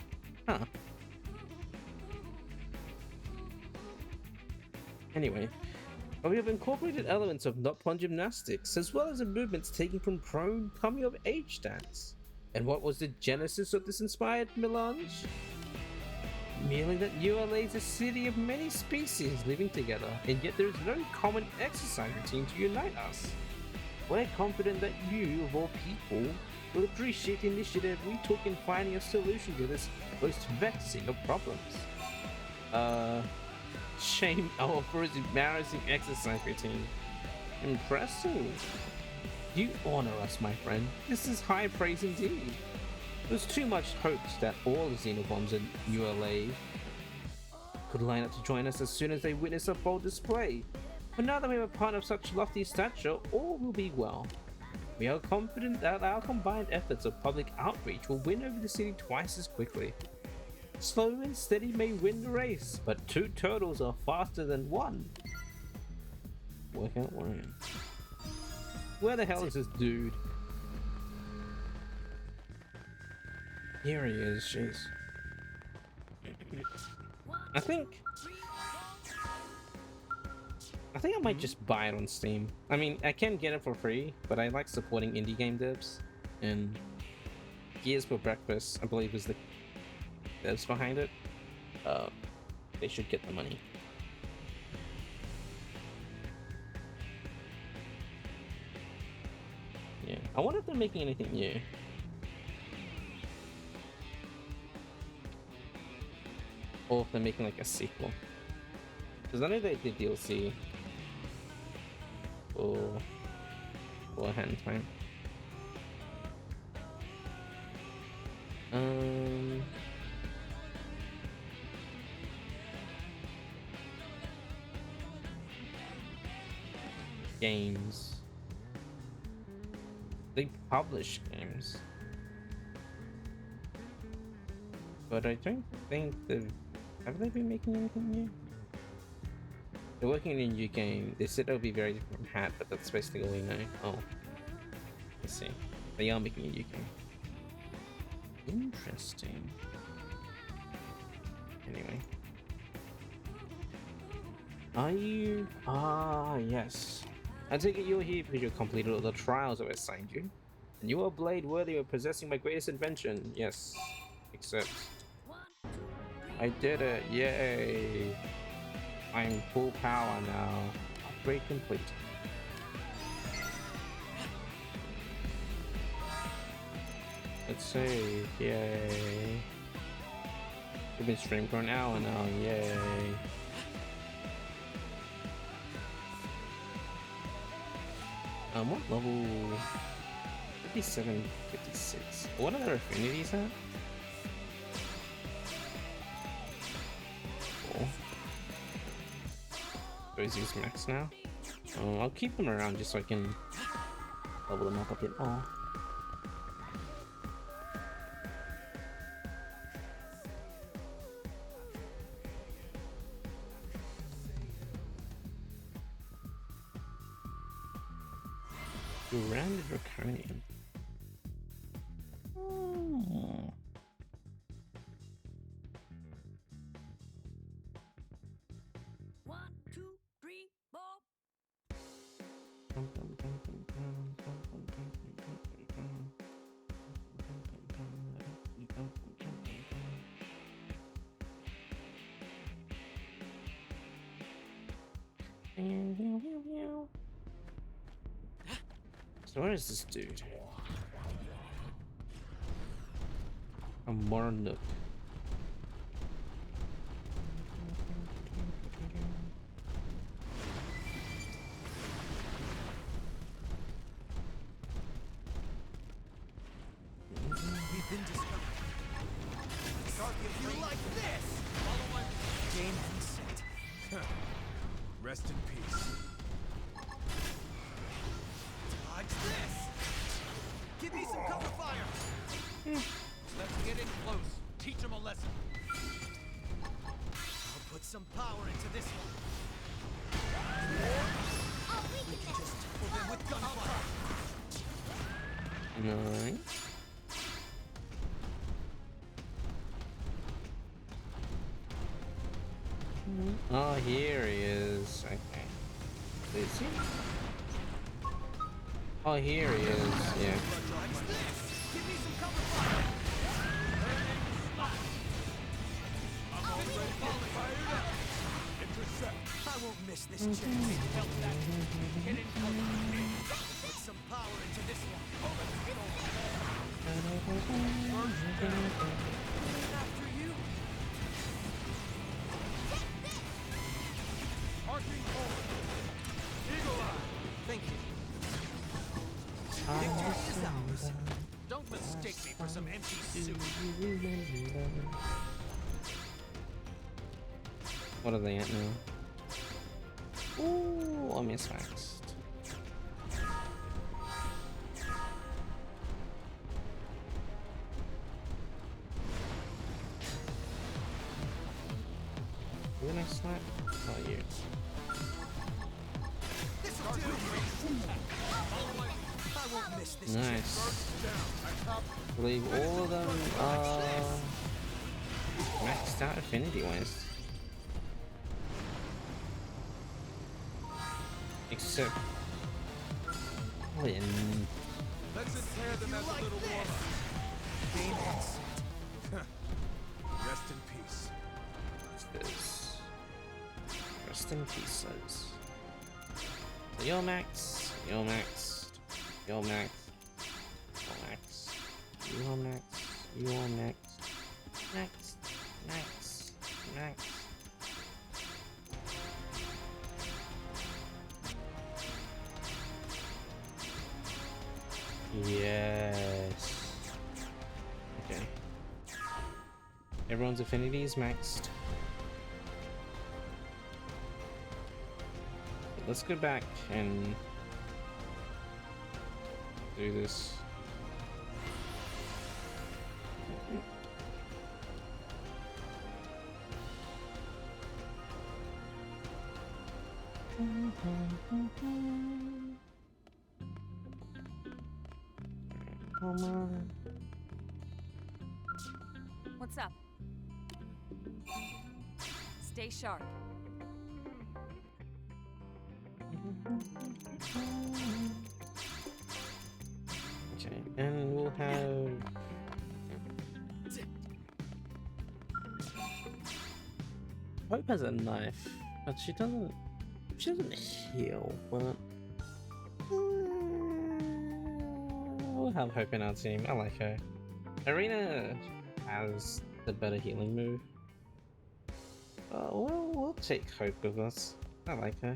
Huh. Anyway, we have incorporated elements of not-pun gymnastics as well as the movements taken from prone coming-of-age dance. And what was the genesis of this inspired melange? Merely that ULA is a city of many species living together, and yet there is no common exercise routine to unite us. We're confident that you, of all people, will appreciate the initiative we took in finding a solution to this most vexing of problems. Shame our first embarrassing exercise routine. Impressive. You honor us, my friend. This is high praise indeed. There's too much hopes that all the Xenobombs in ULA could line up to join us as soon as they witness a bold display. But now that we have a partner of such lofty stature, all will be well. We are confident that our combined efforts of public outreach will win over the city twice as quickly. Slow and steady may win the race, but 2 turtles are faster than 1. Work out one. Where the hell is this dude? Here he is, jeez. I think I might just buy it on Steam. I mean, I can get it for free, but I like supporting indie game devs. And Gears for Breakfast, I believe, is the devs behind it. They should get the money. Yeah, I wonder if they're making anything new. Or if they're making like a sequel. Because I know they did DLC for Hand Time. Games. They publish games. But I don't think they've... Have they been making anything new? They're working on a new game. They said it'll be very different from Hat, but that's basically all we know. Oh. Let's see. They are making a new game. Interesting. Anyway. Are you... Ah, yes. I take it you're here because you completed all the trials I've assigned you. And you are Blade worthy of possessing my greatest invention. Yes. Except... I did it, yay! I'm full power now. Upgrade complete. Let's see, yay! We've been streaming for an hour now, yay! What level? 57, 56. What are their affinities at? Those use max now. I'll keep them around just so I can level them up a bit more. Grounded Draconian. Oh.
One, two, three, four.
So where is this dude? A Marduk.
We've been discovered. You like this? Follow my game and set. Rest in peace. Dodge this! Give me some cover fire! Let's get in close. Teach them a lesson. I'll put some power into this one. We can just tackle them with gunfire.
Nice. Oh, here he is. Okay. Is he? Oh, here he is. Yeah.
Dodge this! Give me some cover fire! I'm already fired up! Intercept! I won't miss this chance. Help that! Get in cover! Put some power into this one! First down! After you! Arcing forward! Eagle eye! Thank you. Victory is ours. Don't mistake me for some empty suit.
What are they at now? Ooh, I mismaxed. When I slap? Oh, you.
This will do. I won't miss this chance.
Nice. I believe all of them are maxed out affinity wise. Except Lynn.
Let's tear them as a little warm up. Game and set. Rest in peace.
What's this? Rest in pieces. So you're maxed. You're maxed. You're maxed. You're maxed. You're maxed. Maxed. Maxed. Maxed. Yes. Okay. Everyone's affinity is maxed. Let's go back and do this. Come on.
What's up? Stay sharp.
Okay, and we'll have Hope has a knife, but she doesn't heal, but we'll have Hope in our team. I like her. Arena has the better healing move. We'll take Hope with us. I like her.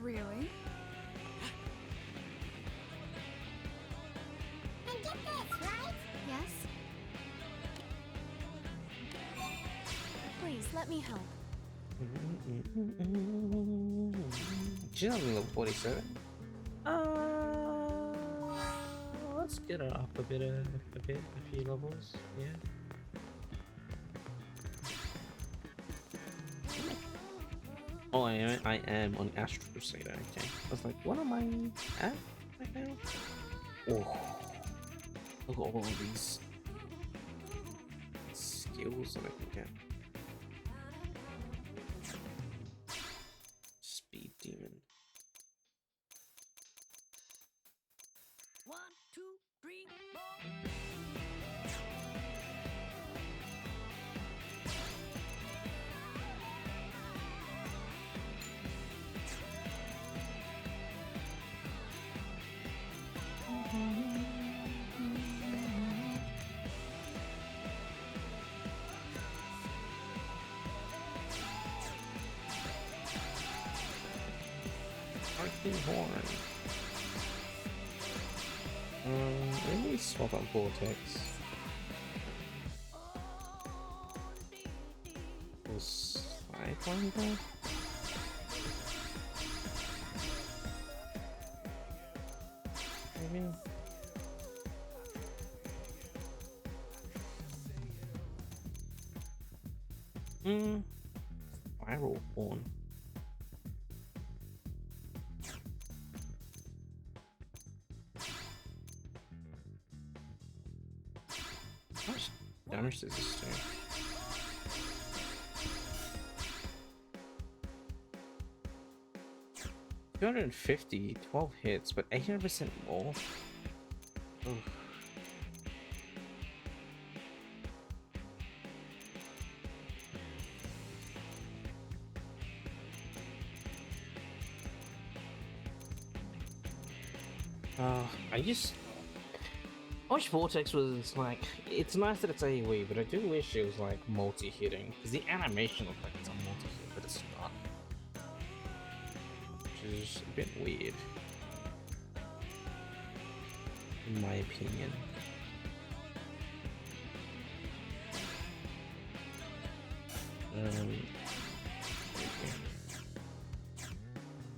Really?
And get this, right? Yes? Please, let me help.
She's only level 47. Let's get her up a few levels. Yeah. Oh, I am on Astro Crusader. Okay. I was like, what am I at right now? Oh, look at all of these skills that I can get. Speed Demon.
1, 2, 3, 4.
Arcane Horn. Let me swap out Vortex. Was Sidewinder? Maybe? Viral Horn. How much damage does this do? $250, 12 hits, but 800% more? Oof. I wish Vortex was like, it's nice that it's AoE, but I do wish it was like multi-hitting, because the animation looks like it's a multi-hit, but it's not. Which is a bit weird, in my opinion.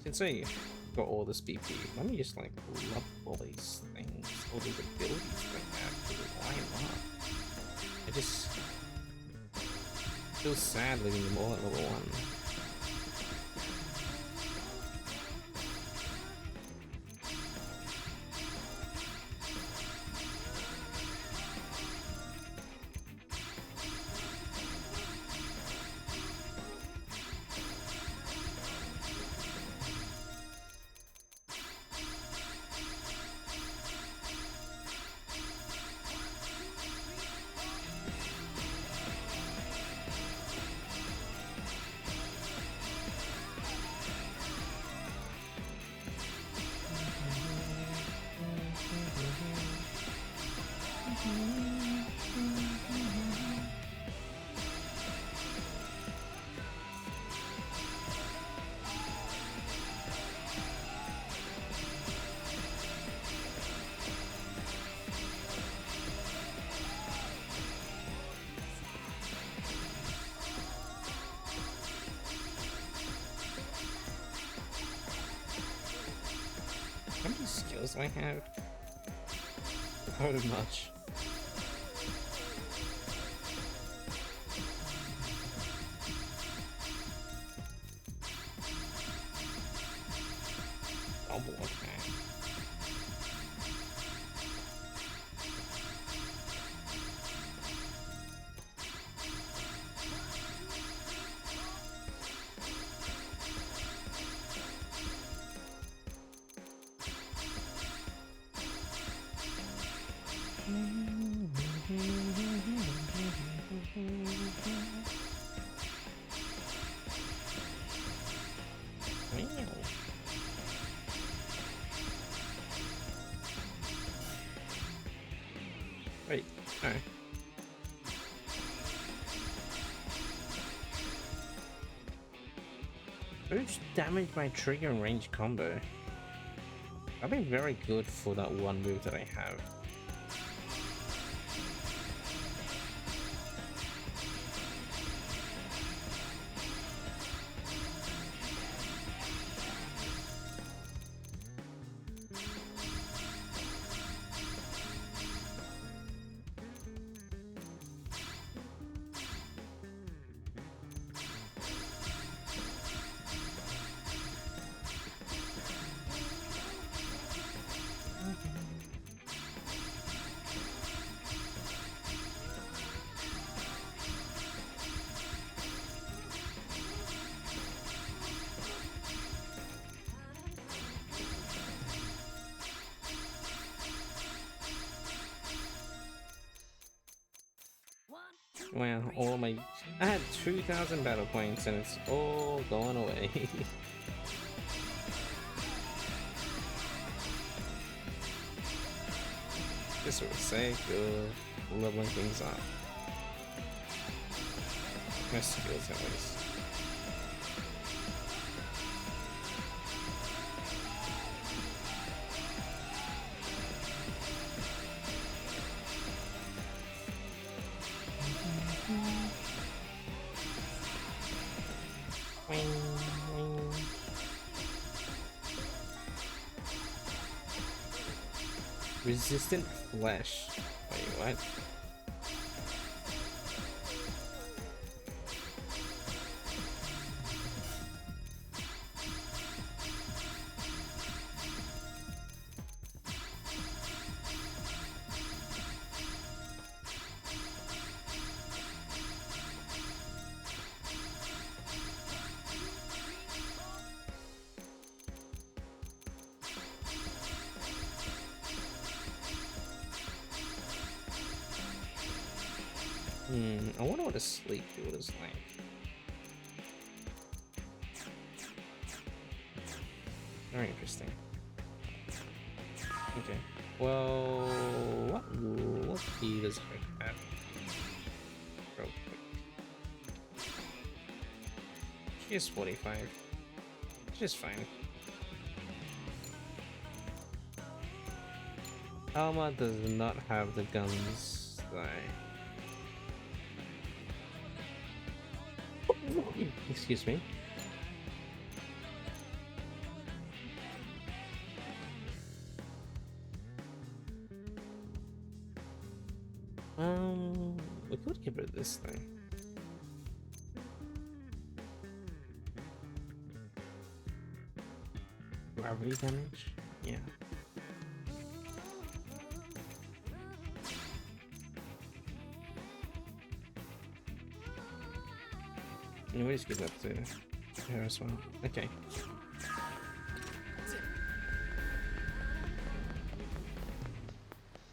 Since I got all this BP, let me just like love all these things, all these abilities like that. Why not? I just feel sad leaving them all at level 1. How many skills do I have? How much? Double, okay. Wait, no. Boost damage by trigger range combo. That'd be very good for that one move that I have. Wow, all my... I had 2,000 battle points and it's all going away. Just for the sake of leveling things up. My skills at least. Resistant flesh. Wait, what? I wonder what a sleep field is like. Very interesting. Okay. Well, what key does it have? Real quick. She is 45. She's fine. Alma does not have the guns that I... Excuse me. We could give her this thing. Gravity damage? Yeah. We just give that to her as well. Okay.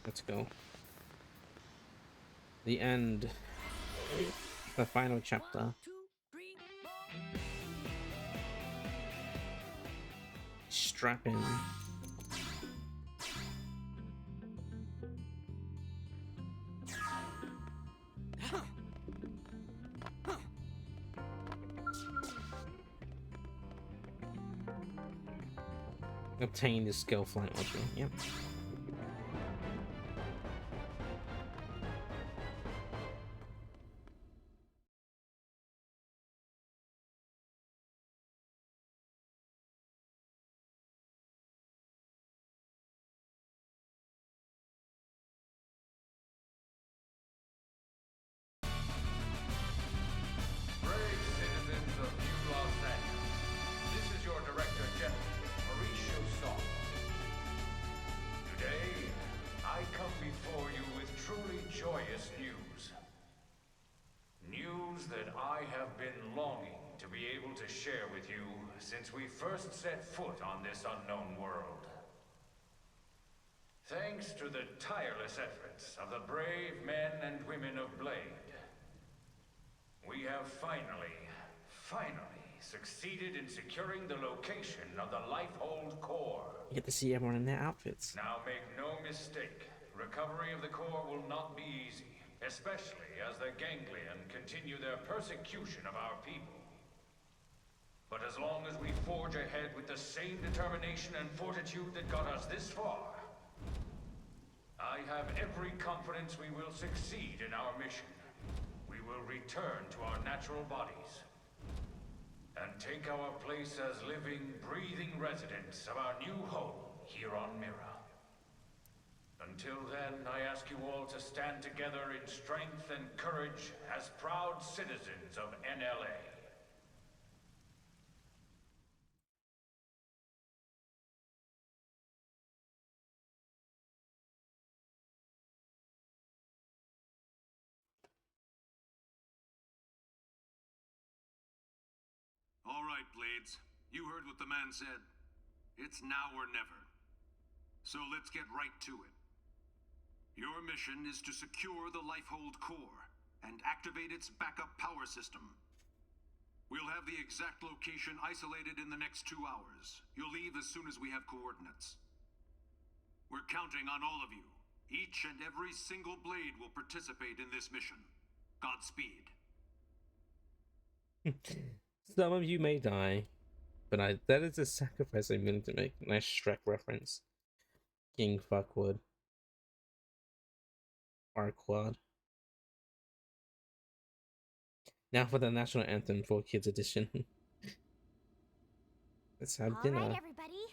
Let's go. The end. The final chapter. Strap in. Obtain the skill flight module. Yep.
Since we first set foot on this unknown world. Thanks to the tireless efforts of the brave men and women of Blade, we have finally succeeded in securing the location of the Lifehold Core.
You get to see everyone in their outfits.
Now make no mistake, recovery of the core will not be easy, especially as the Ganglion continue their persecution of our people. But as as long as we forge ahead with the same determination and fortitude that got us this far. I have every confidence we will succeed in our mission. We will return to our natural bodies and take our place as living, breathing residents of our new home here on Mira. Until then, I ask you all to stand together in strength and courage as proud citizens of NLA.
All right, Blades. You heard what the man said. It's now or never. So let's get right to it. Your mission is to secure the Lifehold core and activate its backup power system. We'll have the exact location isolated in the next 2 hours. You'll leave as soon as we have coordinates. We're counting on all of you. Each and every single Blade will participate in this mission. Godspeed.
Some of you may die, but that is a sacrifice I'm willing to make. Nice Shrek reference. King Fuckwood. Farquaad. Now for the national anthem for Kids Edition. Let's have dinner.
All right, everybody,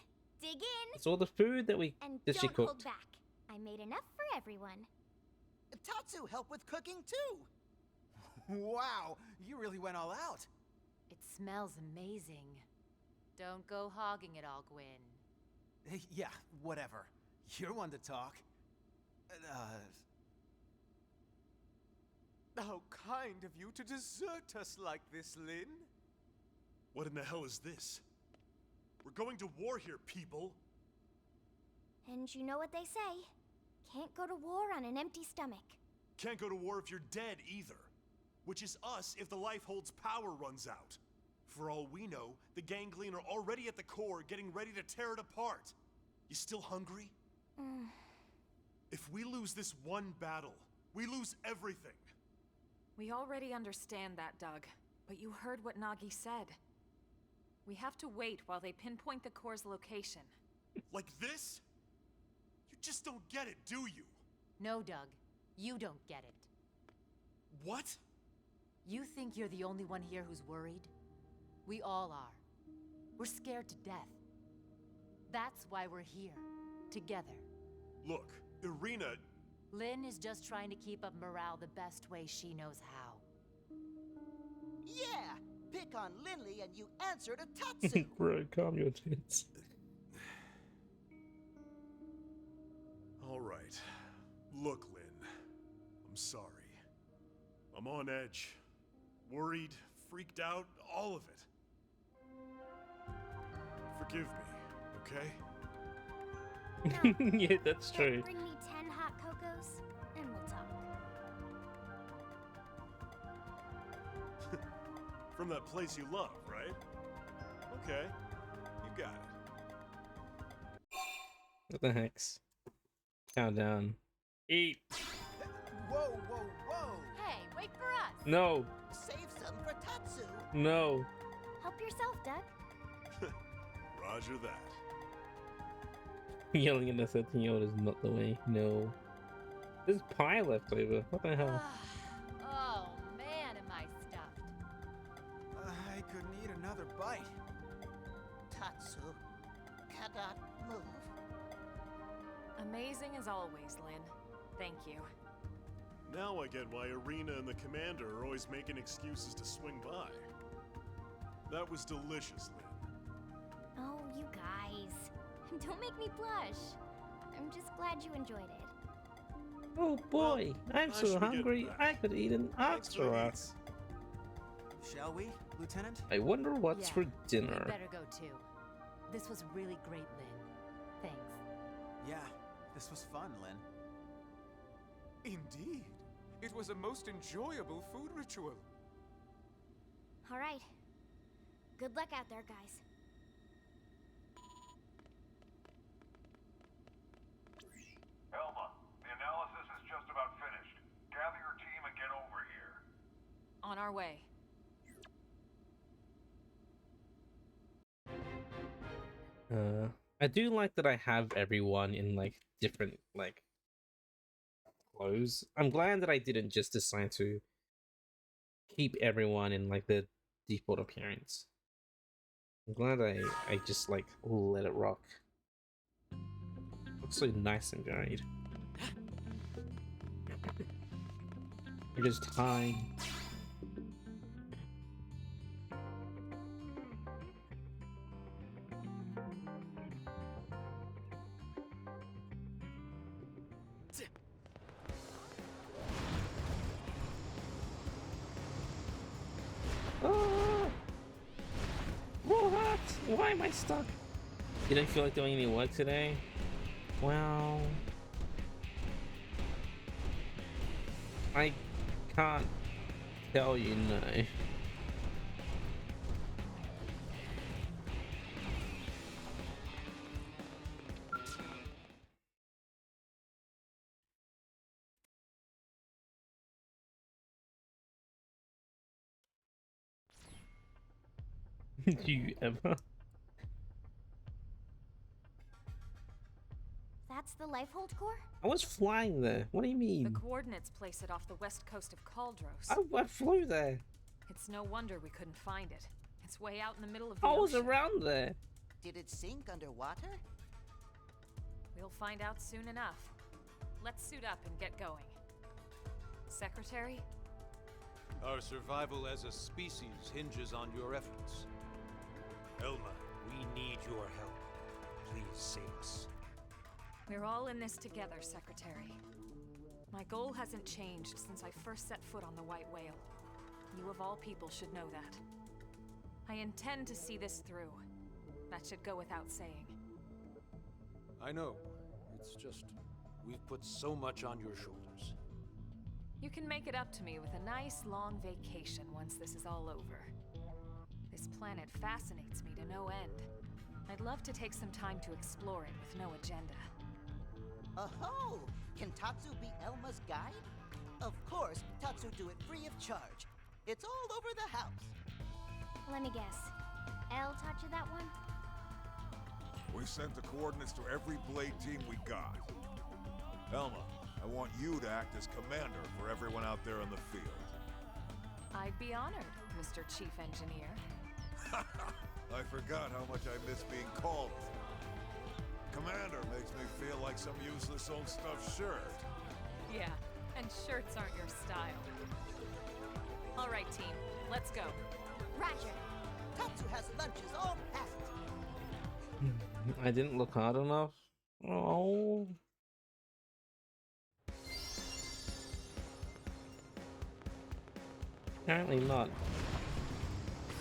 dig in
It's all the food that
and
she
don't
cooked.
hold back. I made enough for everyone.
Tatsu helped with cooking too. Wow, you really went all out.
It smells amazing. Don't go hogging it all, Gwyn.
Yeah, whatever. You're one to talk. How kind of you to desert us like this, Lynn.
What in the hell is this? We're going to war here, people!
And you know what they say. Can't go to war on an empty stomach.
Can't go to war if you're dead, either. Which is us if the Lifehold's power runs out. For all we know, the Ganglion are already at the core, getting ready to tear it apart. You still hungry? If we lose this one battle, we lose everything.
We already understand that, Doug. But you heard what Nagi said. We have to wait while they pinpoint the core's location.
Like this? You just don't get it, do you?
No, Doug. You don't get it.
What?
You think you're the only one here who's worried? We all are. We're scared to death. That's why we're here. Together.
Look, Irina...
Lynn is just trying to keep up morale the best way she knows how.
Yeah! Pick on Lindley and you answer to Tatsu!
Bro, calm your tits.
Alright. Look, Lynn. I'm sorry. I'm on edge. Worried, freaked out, all of it. Forgive me, okay?
Yeah, that's true.
Bring me 10 hot cocos, and we'll talk.
From that place you love, right? Okay. You got it.
What the heck's? Countdown. Eat.
Whoa, whoa, whoa!
Hey, wait for us!
No.
Save some for Tatsu!
No.
Help yourself, Doug.
Roger that.
Yelling at a 13-year-old is not the way. No. There's pie left over. What the hell?
Oh, man, am I stuffed.
I could need another bite.
Tatsu cannot move.
Amazing as always, Lynn. Thank you.
Now I get why Irina and the commander are always making excuses to swing by. That was delicious, Lynn.
Oh, you guys. Don't make me blush. I'm just glad you enjoyed it.
Oh boy, I'm
I
so
should be getting
hungry
back.
I could eat an
Thanks for the
oxtail.
eats.
Shall we, Lieutenant?
I wonder what's
Yeah,
for
We
dinner.
better go too. This was really great, Lynn. Thanks.
Yeah, this was fun, Lynn.
Indeed. It was a most enjoyable food ritual.
All right. Good luck out there, guys.
Elma, the analysis is just about finished. Gather your team and get over here.
On our way.
I do like that I have everyone in like different like clothes. I'm glad that I didn't just decide to keep everyone in like the default appearance. I'm glad I just like let it rock. Looks so nice and varied. You're just time. Ah! What? Why am I stuck? You don't feel like doing any work today? Well, I can't tell you no. Do you ever?
That's the Lifehold core?
I was flying there. What do you
The
mean?
coordinates place it off the west coast of Caldros.
I flew there.
It's no wonder we couldn't find it. It's way out in the middle of the
I was
ocean.
around there.
Did it sink underwater?
We'll find out soon enough. Let's suit up and get going. Secretary?
Our survival as a species hinges on your efforts. Elma, we need your help. Please save us.
We're all in this together, Secretary. My goal hasn't changed since I first set foot on the White Whale. You of all people should know that. I intend to see this through. That should go without saying.
I know. It's just, we've put so much on your shoulders.
You can make it up to me with a nice long vacation once this is all over. This planet fascinates me to no end. I'd love to take some time to explore it with no agenda.
Oh, can Tatsu be Elma's guide? Of course, Tatsu do it free of charge. It's all over the house.
Let me guess. Elle taught you that one?
We sent the coordinates to every Blade team we got. Elma, I want you to act as commander for everyone out there in the field.
I'd be honored, Mr. Chief Engineer.
I forgot how much I miss being called. Commander makes me feel like some useless old stuffed shirt.
Yeah, and shirts aren't your style. All right, team, let's go.
Roger.
Tatsu has lunches all packed.
I didn't look hard enough. Oh. Apparently not.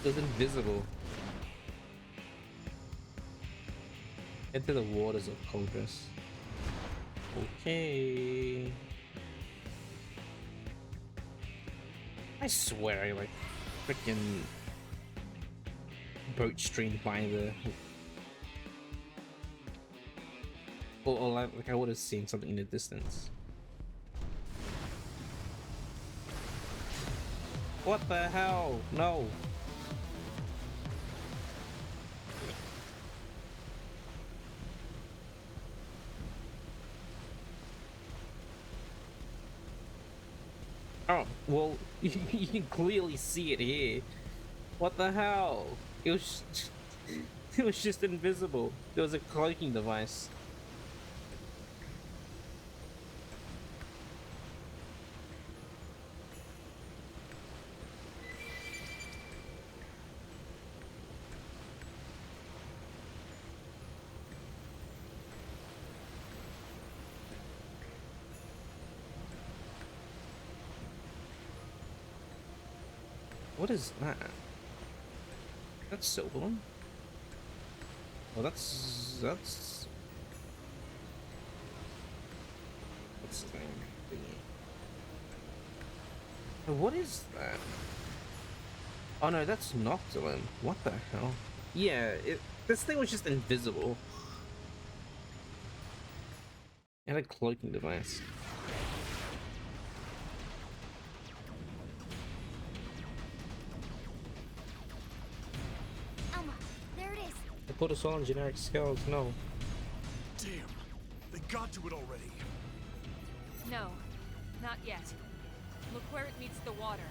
It was invisible. Into the waters of Caldros. Okay. I swear I like freaking boat streamed by the or like I would have seen something in the distance. What the hell? No. Oh, well, you can clearly see it here. What the hell? It was it was just invisible. There was a cloaking device. What is that? That's silver. Oh, that's what's the thing? Oh, what is that? Oh no, that's Noctilum. What the hell? Yeah, this thing was just invisible. And a cloaking device. They put us all on generic skills, no.
Damn, they got to it already.
No, not yet. Look where it meets the water.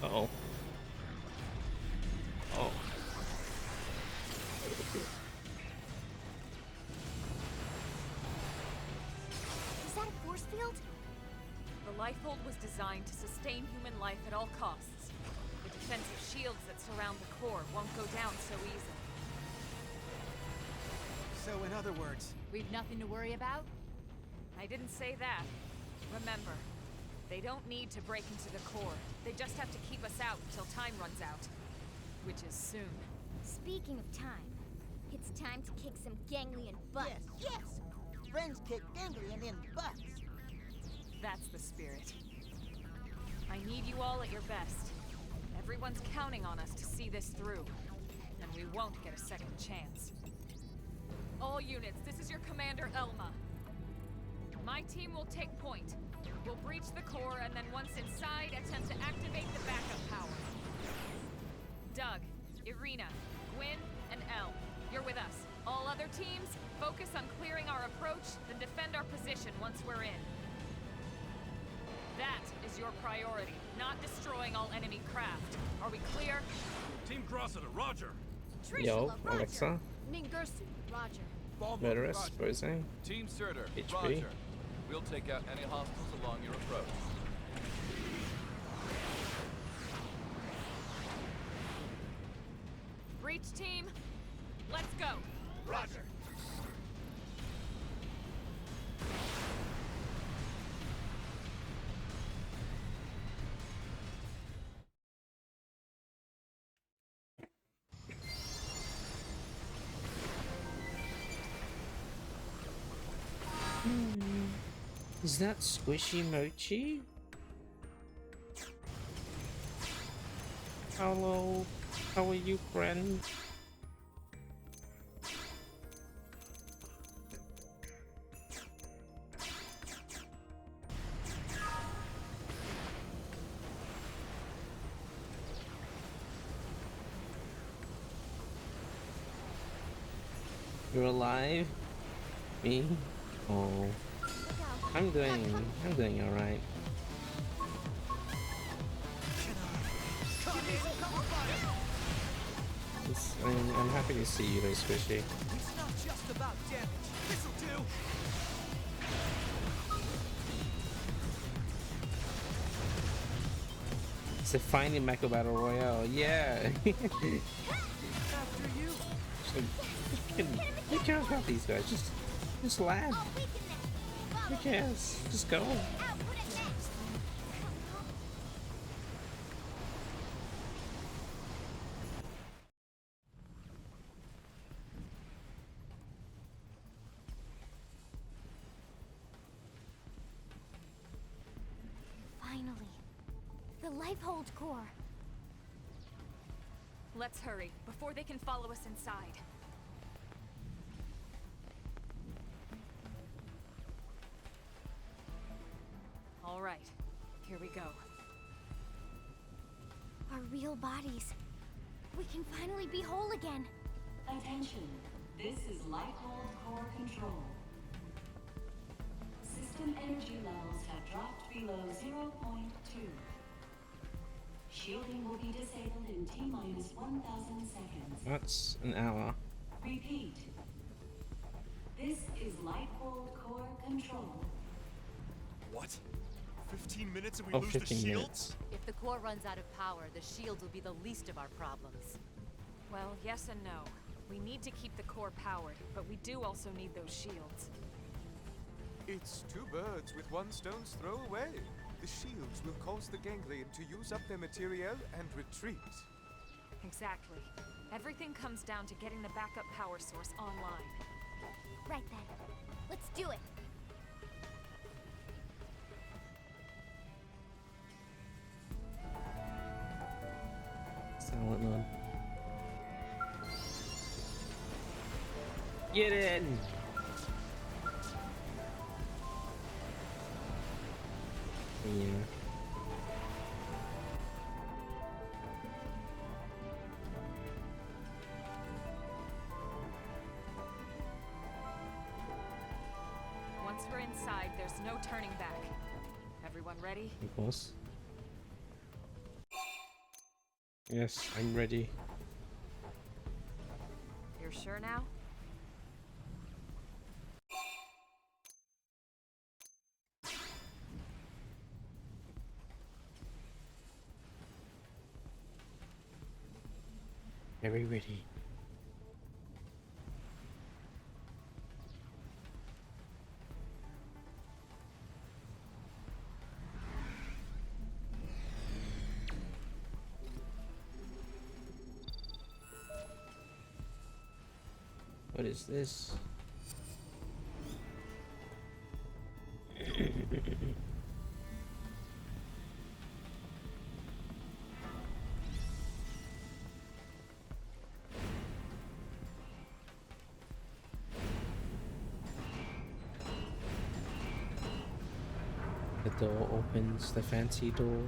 Uh-oh. Oh.
Is that a force field?
The Lifehold was designed to sustain human life at all costs. The defensive shields that surround the core won't go down so easily.
So in other words,
We've nothing to worry about?
I didn't say that. Remember, they don't need to break into the core. They just have to keep us out until time runs out. Which is soon.
Speaking of time, it's time to kick some ganglion butt.
Yes, yes! Friends kick ganglion in butts.
That's the spirit. I need you all at your best. Everyone's counting on us to see this through. And we won't get a second chance. All units, this is your commander, Elma. My team will take point. We'll breach the core, and then once inside, attempt to activate the backup power. Doug, Irina, Gwyn, and Elle, you're with us. All other teams, focus on clearing our approach, then defend our position once we're in. That is your priority, not destroying all enemy craft. Are we clear?
Team Crossita, roger!
Yo,
Trishula, Roger.
Alexa.
Mingursu, Roger.
Murderous, Posing.
Team Surtur,
HP.
roger. We'll take out any hostiles along your approach.
Breach team, let's go.
Roger!
Is that Squishy Mochi? Hello, how are you, friend? You're alive? Me? Oh. I'm doing alright. I'm happy to see you though, Squishy.
it's not just about damage. This'll do.
It's a finally Mecha Battle Royale, yeah!
After you.
Who cares about these guys? Just laugh. Who cares? Just go.
Finally. The Lifehold core.
Let's hurry, before they can follow us inside. All right, here we go.
Our real bodies. We can finally be whole again.
Attention, this is Lifehold Core Control. System energy levels have dropped below 0.2. Shielding will be disabled in T-minus 1,000 seconds.
That's an hour.
Repeat. This is Lifehold Core Control.
What? 15 minutes and we
Oh,
lose the
15
shields?
minutes.
If the core runs out of power, the shields will be the least of our problems.
Well, yes and no. We need to keep the core powered, but we do also need those shields.
It's two birds with one stone's throw away. The shields will cause the ganglion to use up their materiel and retreat.
Exactly. Everything comes down to getting the backup power source online.
Right then. Let's do it.
Silent mode. Get in! Yeah.
there's no turning back. Everyone ready?
Of course. Yes, I'm ready.
You're sure now?
Very ready. What is this? The door opens, the fancy door.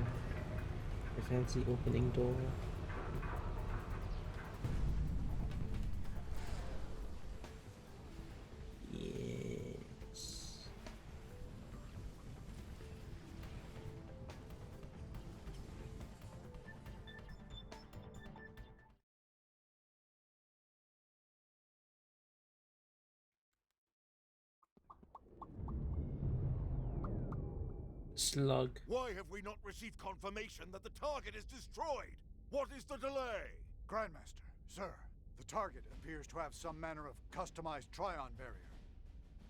The fancy opening door. Yes. Slug.
Why have we not received confirmation that the target is destroyed? What is the delay?
Grandmaster, sir, the target appears to have some manner of customized Trion barrier.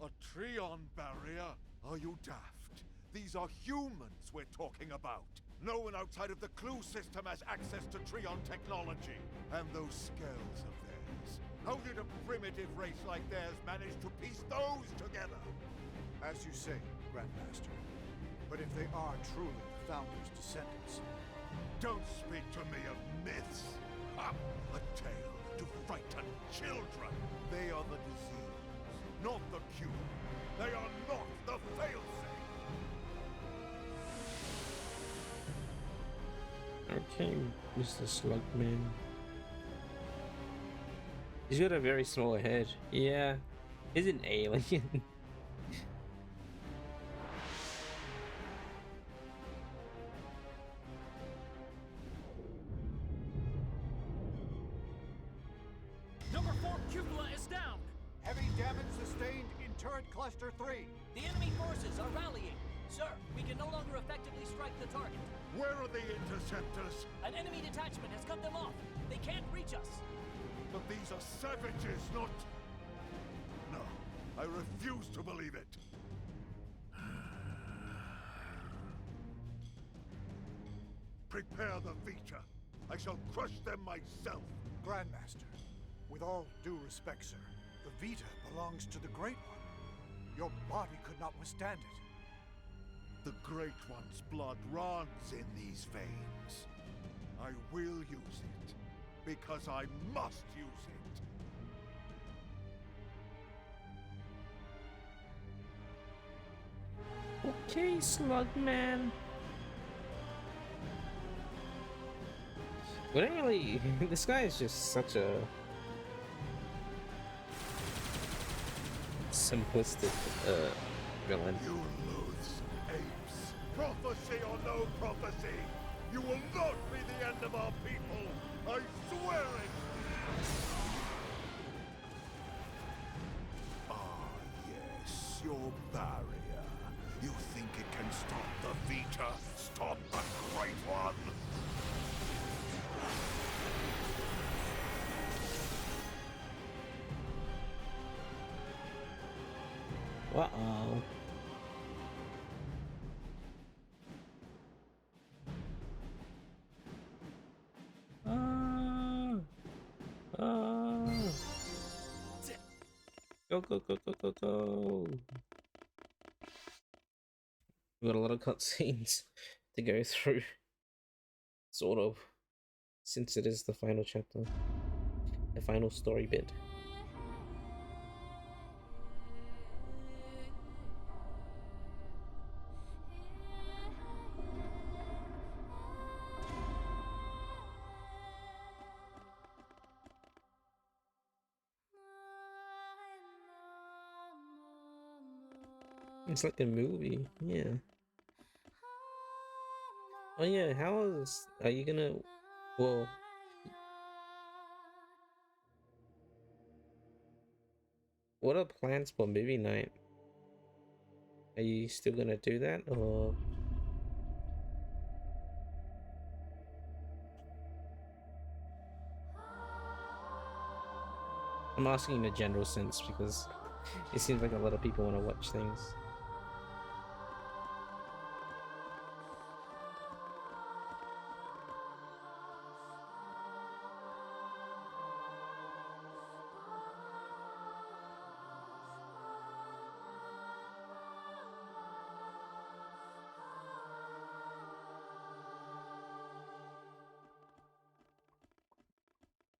A Trion barrier? Are you daft? These are humans we're talking about. No one outside of the clue system has access to Trion technology. And those scales of theirs. How did a primitive race like theirs manage to piece those together?
As you say, Grandmaster. But if they are truly the Founder's descendants...
Don't speak to me of myths. Ha! A tale to frighten children. They are the disease, not the cure. They are not the failsafe.
Okay, Mr. Slugman. He's got a very small head. Yeah, he's an alien.
Number 4 cupola is down.
Heavy damage sustained in turret cluster 3.
The enemy forces are rallying. Sir, we can no longer effectively strike the target.
Where are the interceptors?
An enemy detachment has cut them off. They can't reach us.
But these are savages, not... No, I refuse to believe it. Prepare the Vita. I shall crush them myself.
Grandmaster, with all due respect, sir, the Vita belongs to the Great One. Your body could not withstand it.
The Great One's blood runs in these veins. I will use it, because I must use it.
Okay, Slugman. But really, this guy is just such a simplistic villain.
You loathsome apes! Prophecy or no prophecy, you will not be the end of our people! I swear it! Ah, yes, your barrier. You think it can stop the Vita? Stop the Great One?
Uh-oh. Go, go, go, go, go, go. We've got a lot of cutscenes to go through. Sort of. Since it is the final chapter. The final story bit. It's like a movie, yeah. Oh yeah, are you gonna, well, what are plans for movie night? Are you still gonna do that, or? I'm asking in a general sense because it seems like a lot of people want to watch things.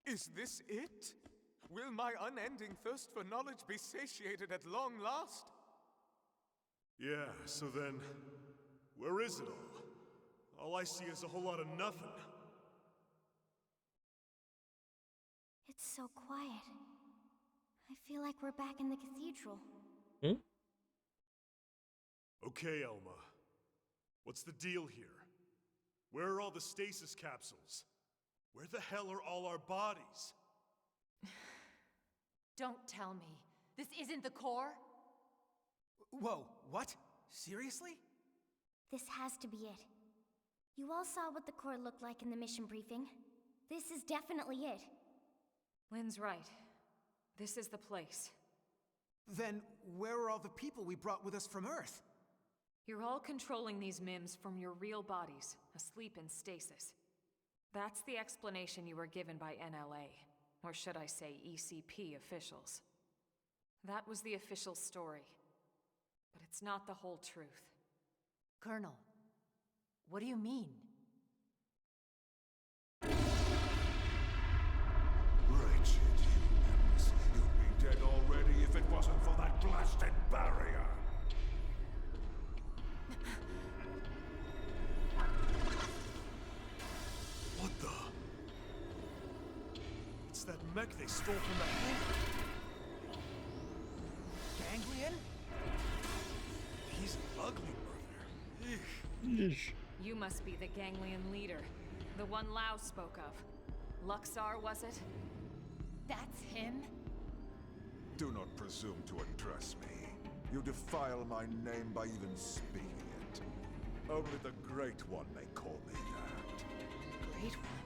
Is this it? Will my unending thirst for knowledge be satiated at long last?
Yeah, so then, where is it all? All I see is a whole lot of nothing.
It's so quiet. I feel like we're back in the cathedral.
Hmm?
Okay, Elma. What's the deal here? Where are all the stasis capsules? Where the hell are all our bodies?
Don't tell me. This isn't the core?
Whoa, what? Seriously?
This has to be it. You all saw what the core looked like in the mission briefing. This is definitely it.
Lynn's right. This is the place.
Then where are all the people we brought with us from Earth?
You're all controlling these MIMs from your real bodies, asleep in stasis. That's the explanation you were given by NLA, or should I say ECP officials. That was the official story. But it's not the whole truth.
Colonel, what do you mean?
Wretched humans. You'd be dead already if it wasn't for that blasted barrier.
What the? It's that mech they stole from the hangar.
Ganglion?
He's ugly, brother. Eesh.
You must be the Ganglion leader. The one Lao spoke of. Luxar, was it?
That's him?
Do not presume to address me. You defile my name by even speaking it. Only the Great One may call me that.
Great One?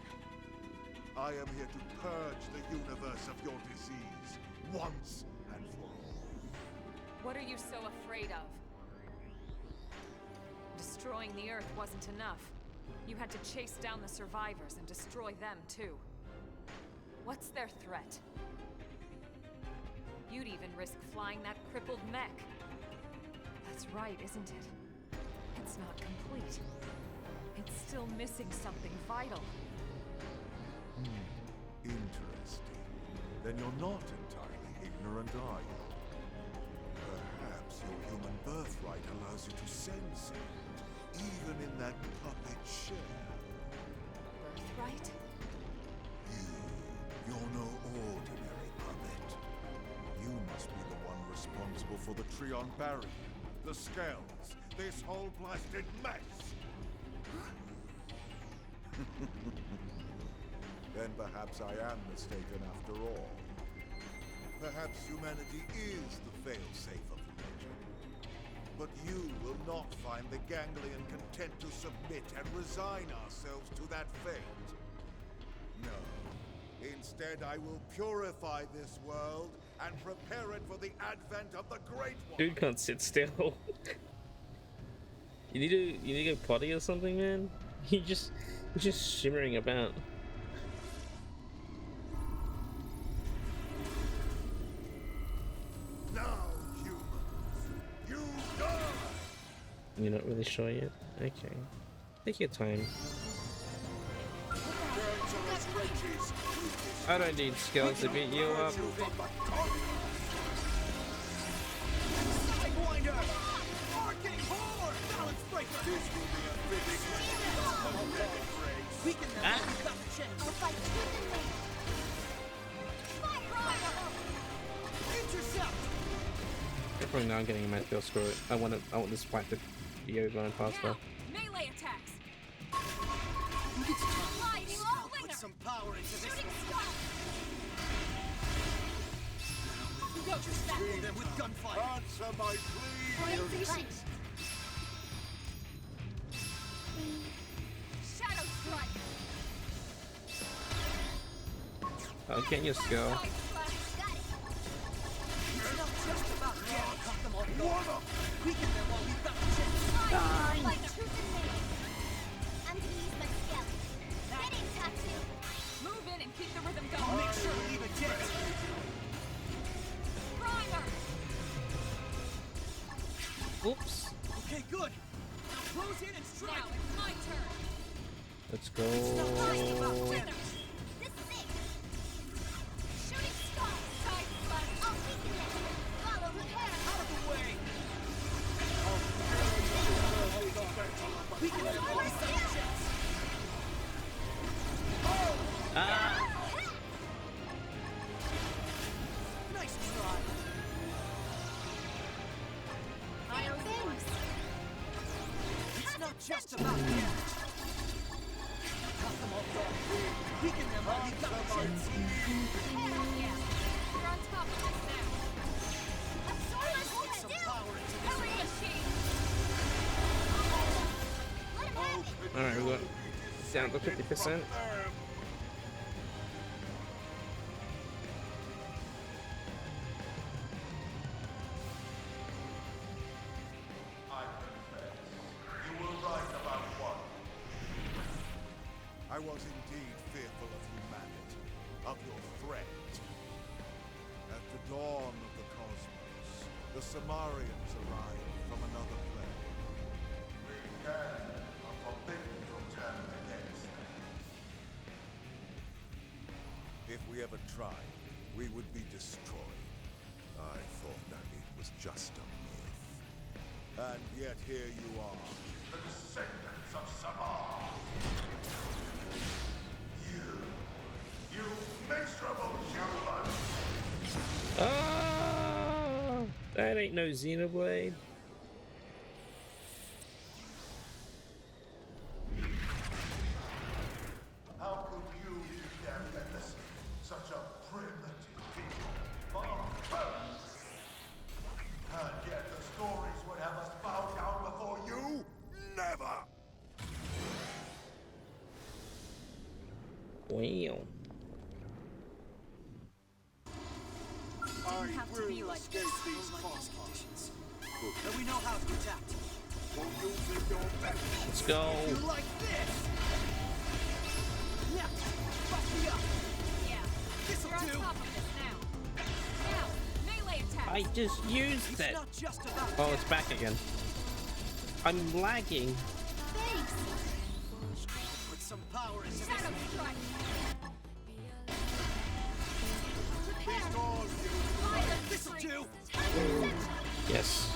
I am here to purge the universe of your disease, once and for all.
What are you so afraid of? Destroying the Earth wasn't enough. You had to chase down the survivors and destroy them, too. What's their threat? You'd even risk flying that crippled mech. That's right, isn't it? It's not complete. It's still missing something vital.
Interesting. Then you're not entirely ignorant, are you? Perhaps your human birthright allows you to sense it, even in that puppet shell.
Birthright?
You're no ordinary puppet. You must be the one responsible for the Trion barrier, the scales, this whole blasted mess! Then perhaps I am mistaken after all. Perhaps humanity is the failsafe of religion. But you will not find the Ganglion content to submit and resign ourselves to that fate. No. Instead, I will purify this world and prepare it for the advent of the Great One.
Dude can't sit still. You need to go potty or something, man. He's just shimmering about.
Now, humans, you die!
You're not really sure yet? Okay. Take your time. I don't need skills to beat you up.
We can never become a chance.
Look like
Intercept!
definitely now getting a match feel screw it. I want this fight to be over and faster.
Now, melee attacks.
Put some power into this one. Just fool them with gunfire.
Answer my plea!
Shadow strike.
Get your skill.
It's not just about cut them off. Weaken them while we've got the chance.
Like truth and nail. I'm gonna use my skill. Get in, Tatsu.
Move in and keep the rhythm
I'll
going.
make sure to leave a dent.
Primer.
Oops.
Okay, good. Now close in and strike.
Now it's my turn.
Let's go.
This is it. Shooting star.
Side slash.
I'll weaken them. Follow repair.
Out of the way. Weaken them while we've got the chance.
Ah!
Nice try. It's not just about damage. Cut them off guard. Weaken them while we've got the chance.
Yeah. You're on top of this now.
Put some power into this
Hurry,
one.
machine.
Let him have it.
Alright, we got down to 50%.
I confess, you were right about one. I was indeed fearful of humanity, of your threat. At the dawn of the cosmos, the Samarians arrived from another plane. We are forbidden to turn against them. If we ever tried, we would be destroyed. I thought that it was just a myth. And yet here you are, the descendants of Samar. You miserable human!
Ah! That ain't no Xenoblade.
How could you be their medicine? Such a primitive people. And yet the stories would have us bow down before you? Never!
Wow.
Didn't have to be like this. Conditions. But we know how to adapt.
Let's go.
You like this? Now, fuck me up.
Yeah.
This'll
You're on
do.
top of this now. Now, melee attacks.
I just used
It's
it.
not just about
Oh, it's back again. I'm lagging.
Thanks.
put some power into this.
Shadow strike.
This'll do.
Yes.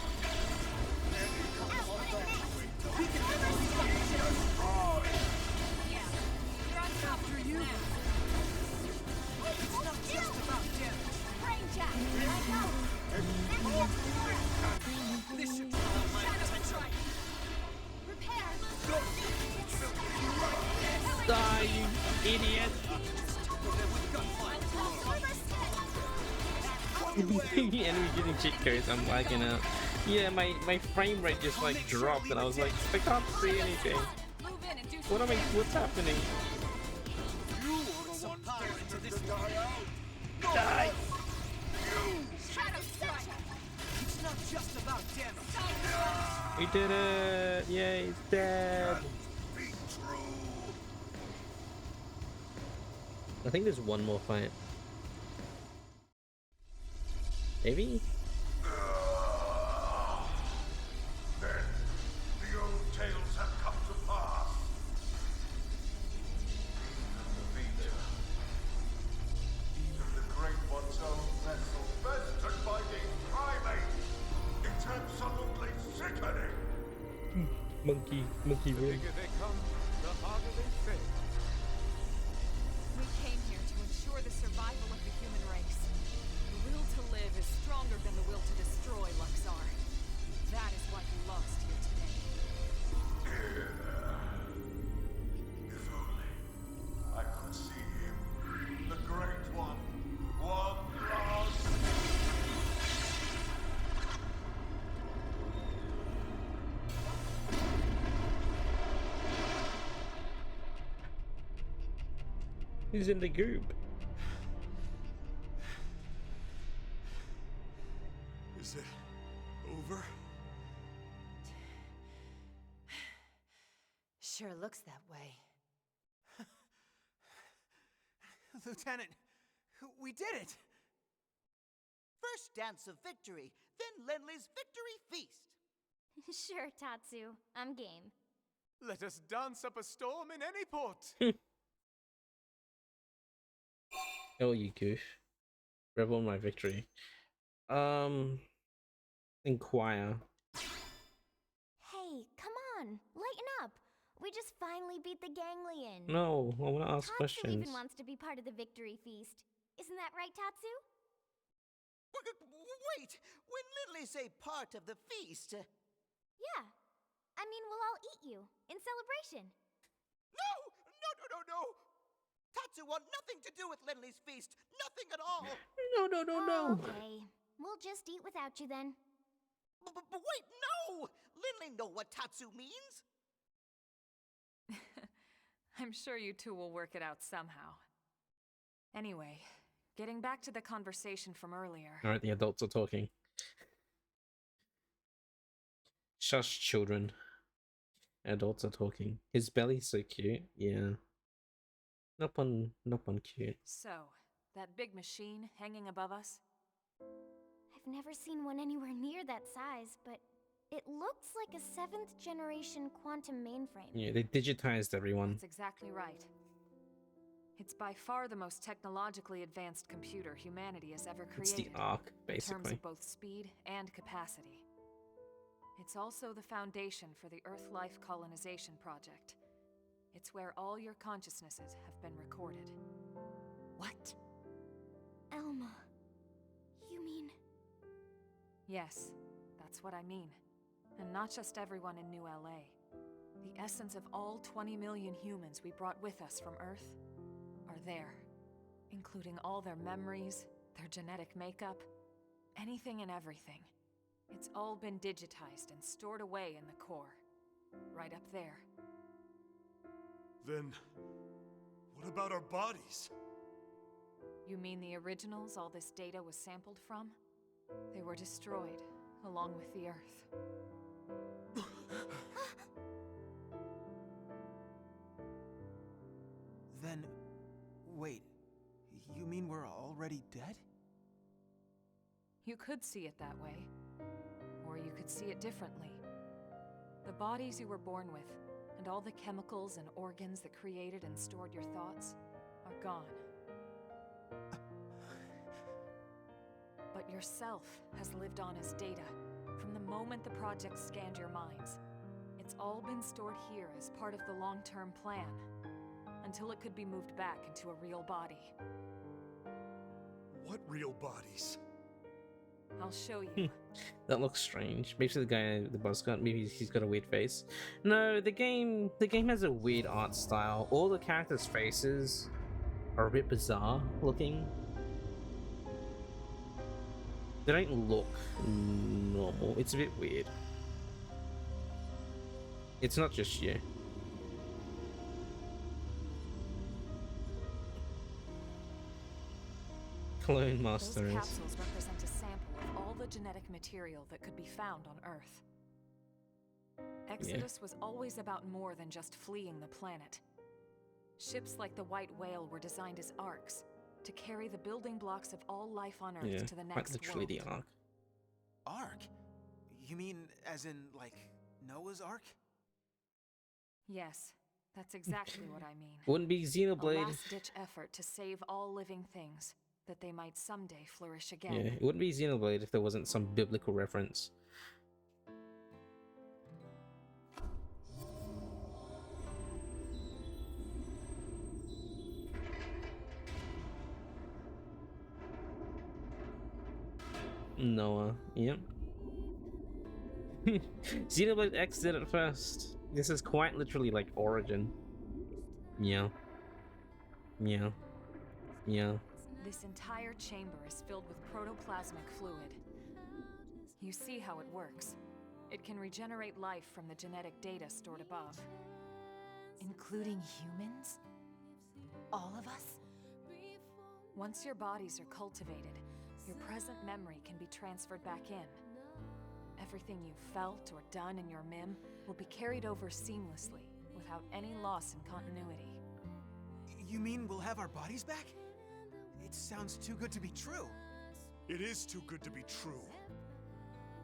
Yeah. You're on top of this now.
It's not just about damage.
Brain jack.
This should draw my attention.
Repair.
Die, you idiot. The enemy getting cheat codes, I'm lagging out. Yeah, my frame rate just like dropped and I was like, I can't see anything.
Move in and do
What's happening?
Put some power into this one.
Die!
Shadow strike.
It's not just about damage.
We did it! Yay, he's dead! I think there's one more fight. Maybe?
Then the old tales have come to pass. Even the Great One's own vessel, bested by these primates. It's absolutely sickening.
Monkey
The
wig.
bigger they come, the harder they fare.
We came here to ensure the survival of the human race. The will to live is stronger than the will to destroy, Luxar.
He's in the group.
Is it over?
Sure looks that way.
Lieutenant, we did it!
First dance of victory, then Lenley's victory feast.
Sure, Tatsu. I'm game.
Let us dance up a storm in any port.
Oh, you goof. Revel in my victory. Inquire.
Hey, come on, lighten up. We just finally beat the ganglion.
No, I want to ask
Tatsu
questions.
even wants to be part of the victory feast. Isn't that right, Tatsu?
Wait! When Lindley say part of the feast...
Yeah. I mean, we'll all eat you, in celebration.
No! No! Tatsu want nothing to do with Lindley's feast. Nothing at all.
No.
Okay. We'll just eat without you then.
But wait, no! Lindley know what Tatsu means.
I'm sure you two will work it out somehow. Anyway, getting back to the conversation from earlier.
Alright, the adults are talking. Shush, children. Adults are talking. His belly's so cute. Yeah. Not pun cute.
So, that big machine hanging above us?
I've never seen one anywhere near that size, but it looks like a 7th generation quantum mainframe.
Yeah, they digitized everyone.
That's exactly right. It's by far the most technologically advanced computer humanity has ever created.
It's the Ark, basically.
In terms of both speed and capacity. It's also the foundation for the Earth Life Colonization Project. It's where all your consciousnesses have been recorded.
What?
Elma. You mean...
Yes, that's what I mean. And not just everyone in New LA. The essence of all 20 million humans we brought with us from Earth are there. Including all their memories, their genetic makeup, anything and everything. It's all been digitized and stored away in the core. Right up there.
Then, what about our bodies?
You mean the originals all this data was sampled from? They were destroyed, along with the Earth.
Then, wait, you mean we're already dead?
You could see it that way. Or you could see it differently. The bodies you were born with, and all the chemicals and organs that created and stored your thoughts, are gone. But yourself has lived on as data, from the moment the project scanned your minds. It's all been stored here as part of the long-term plan, until it could be moved back into a real body.
What real bodies?
I'll show you.
That looks strange. Maybe the guy, the buzz cut, maybe he's got a weird face. No, the game has a weird art style. All the characters' faces are a bit bizarre looking. They don't look normal. It's a bit weird. It's not just you. Clone Masters.
Those capsules represent a sample of all the genetic material that could be found on Earth. Exodus was always about more than just fleeing the planet. Ships like the White Whale were designed as arks, to carry the building blocks of all life on Earth to the next
quite literally
world.
the Ark.
Ark? You mean as in, like, Noah's Ark?
Yes, that's exactly what I mean.
Wouldn't be
A
Xenoblade.
last-ditch effort to save all living things, that they might someday flourish again.
Yeah, it wouldn't be Xenoblade if there wasn't some biblical reference. Noah, yep. Xenoblade X did it first. This is quite literally like Origin. Yeah. Yeah. Yeah.
This entire chamber is filled with protoplasmic fluid. You see how it works. It can regenerate life from the genetic data stored above.
Including humans? All of us?
Once your bodies are cultivated, your present memory can be transferred back in. Everything you've felt or done in your MIM will be carried over seamlessly, without any loss in continuity.
You mean we'll have our bodies back? It sounds too good to be true.
It is too good to be true.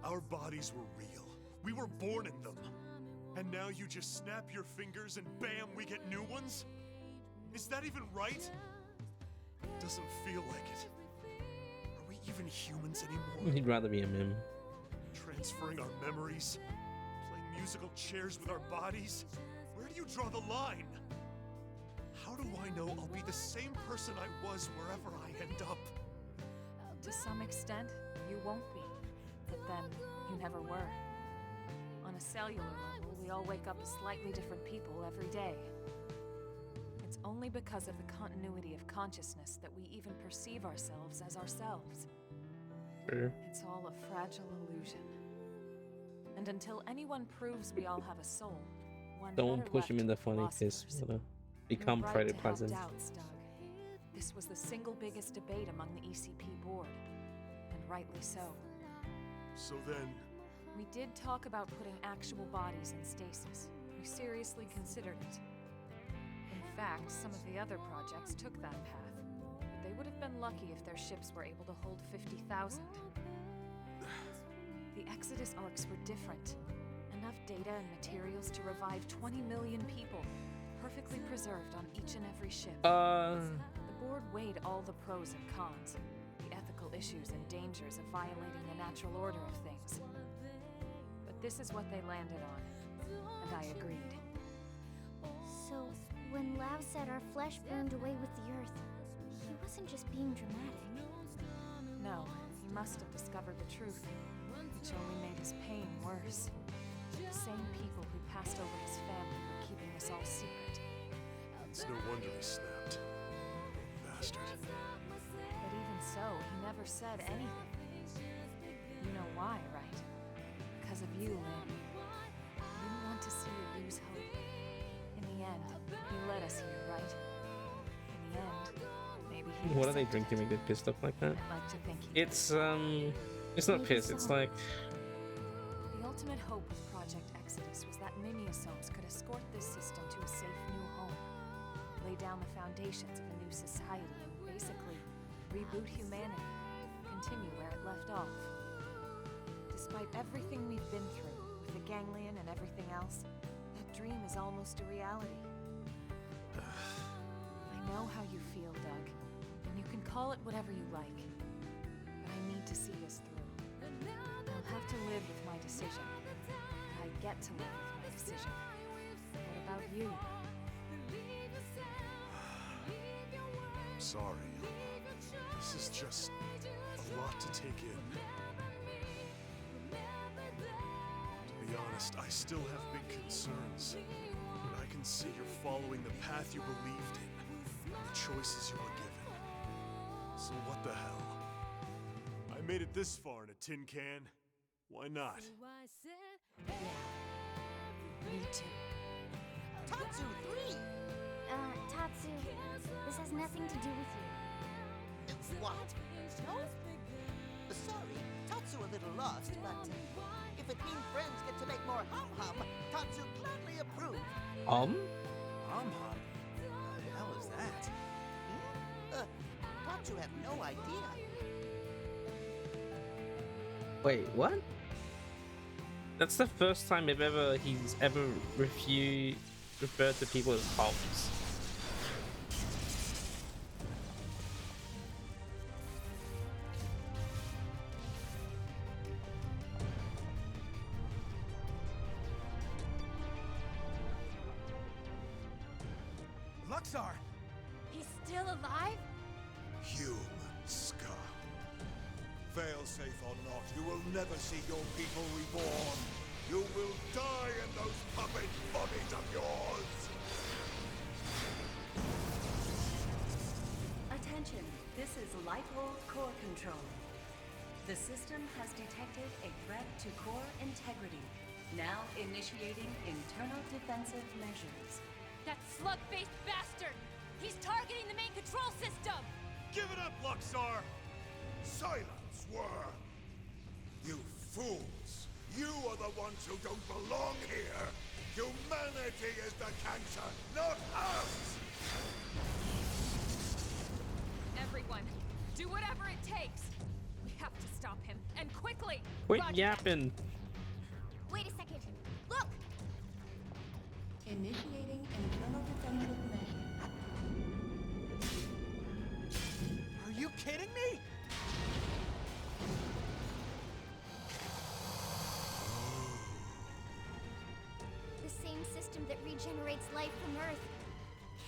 Our bodies were real. We were born in them. And now you just snap your fingers and bam, we get new ones? Is that even right? Doesn't feel like it. Are we even humans anymore?
He'd rather be a meme.
Transferring our memories? Playing musical chairs with our bodies? Where do you draw the line? How do I know I'll be the same person I was wherever I end up?
To some extent, you won't be. But then, you never were. On a cellular level, we all wake up as slightly different people every day. It's only because of the continuity of consciousness that we even perceive ourselves as ourselves.
Sure.
It's all a fragile illusion. And until anyone proves we all have a soul, one
Don't
better
push him
left
in the
to
funny
philosophers.
piss. Become
You're right to have
protoplasm.
doubts, Doug. This was the single biggest debate among the ECP board, and rightly so.
So then...
We did talk about putting actual bodies in stasis. We seriously considered it. In fact, some of the other projects took that path. They would have been lucky if their ships were able to hold 50,000. The Exodus arcs were different. Enough data and materials to revive 20 million people, perfectly preserved on each and every ship. The board weighed all the pros and cons, the ethical issues and dangers of violating the natural order of things. But this is what they landed on, and I agreed.
So, when Lao said our flesh burned away with the earth, he wasn't just being dramatic.
No, he must have discovered the truth, which only made his pain worse. The same people who passed over his family were keeping this all secret.
It's no wonder he snapped. Bastard.
But even so, he never said anything. You know why, right? Because of you, Lynn. He didn't want to see you lose hope. In the end, he led us here, right? In the end, maybe he
What are they
accepted.
drinking to get pissed off like that?
I'd like to think he
It's not piss, it's like...
The ultimate hope of Project Exodus was that Mimiosomes could escort this system to a safe new home, lay down the foundations of a new society, and basically reboot humanity, continue where it left off. Despite everything we've been through, with the ganglion and everything else, that dream is almost a reality. I know how you feel, Doug, and you can call it whatever you like, but I need to see us through. I'll have to live with my decision, but I get to live with my decision. What about you?
I'm sorry. This is just a lot to take in. To be honest, I still have big concerns. But I can see you're following the path you believed in, the choices you were given. So what the hell? I made it this far in a tin can. Why not?
Me too.
Tatsu 3!
Tatsu, this has nothing to do with you.
What? No? Sorry, Tatsu a little lost, but if it means friends get to make more hum-hum, Tatsu gladly approve.
Hum-hum? What the hell is that?
Tatsu have no idea.
Wait, what? That's the first time he's ever referred to people as homs.
Luxar!
He's still alive?
Human scum. Failsafe or not, you will never see your people reborn. You will die in those puppet bodies of yours.
Attention, this is Lighthold Core Control. The system has detected a threat to core integrity. Now initiating internal defensive measures.
That slug-faced bastard! He's targeting the main control system!
Give it up, Luxor!
Silence, worm! You fools! You are the ones who don't belong here! Humanity is the cancer, not us!
Everyone, do whatever it takes. We have to stop him, and quickly.
Quit yapping.
Wait a second. Look!
Initiating internal defensive measure.
Are you kidding me?
The same system that regenerates life from Earth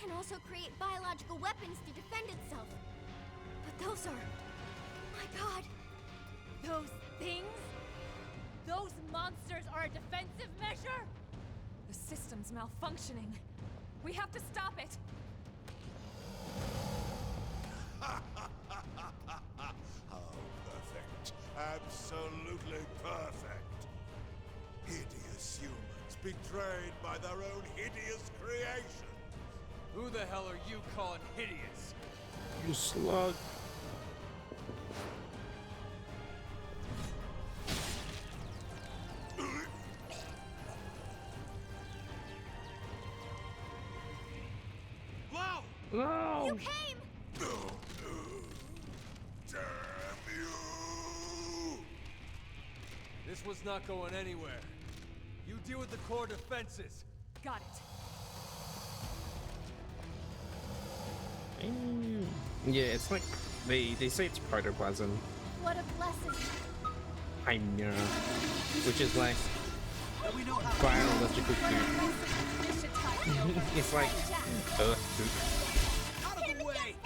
can also create biological weapons to defend itself. But those are... my god!
Those things? Those monsters are a defensive measure?
The system's malfunctioning. We have to stop it.
Oh, perfect. Absolutely perfect. Hideous humans betrayed by their own hideous creation.
Who the hell are you calling hideous?
You slug. No!
You came!
Damn you!
This was not going anywhere. You deal with the core defenses.
Got it.
Yeah, it's like they say it's protoplasm.
What a blessing.
I know. Which is like
We know how
biological food.
This should tide me over.
It's like earth food.
out of the way!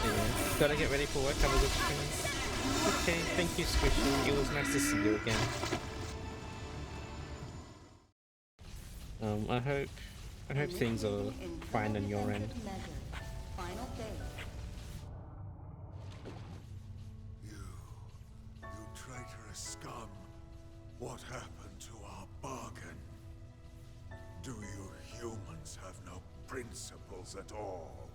Yeah. Gotta get ready for work, have a good stream. Okay, thank you, Squishy. It was nice to see you again. I hope things are fine on your end.
Final phase.
You traitorous scum. What happened to our bargain? Do you humans have no principles at all?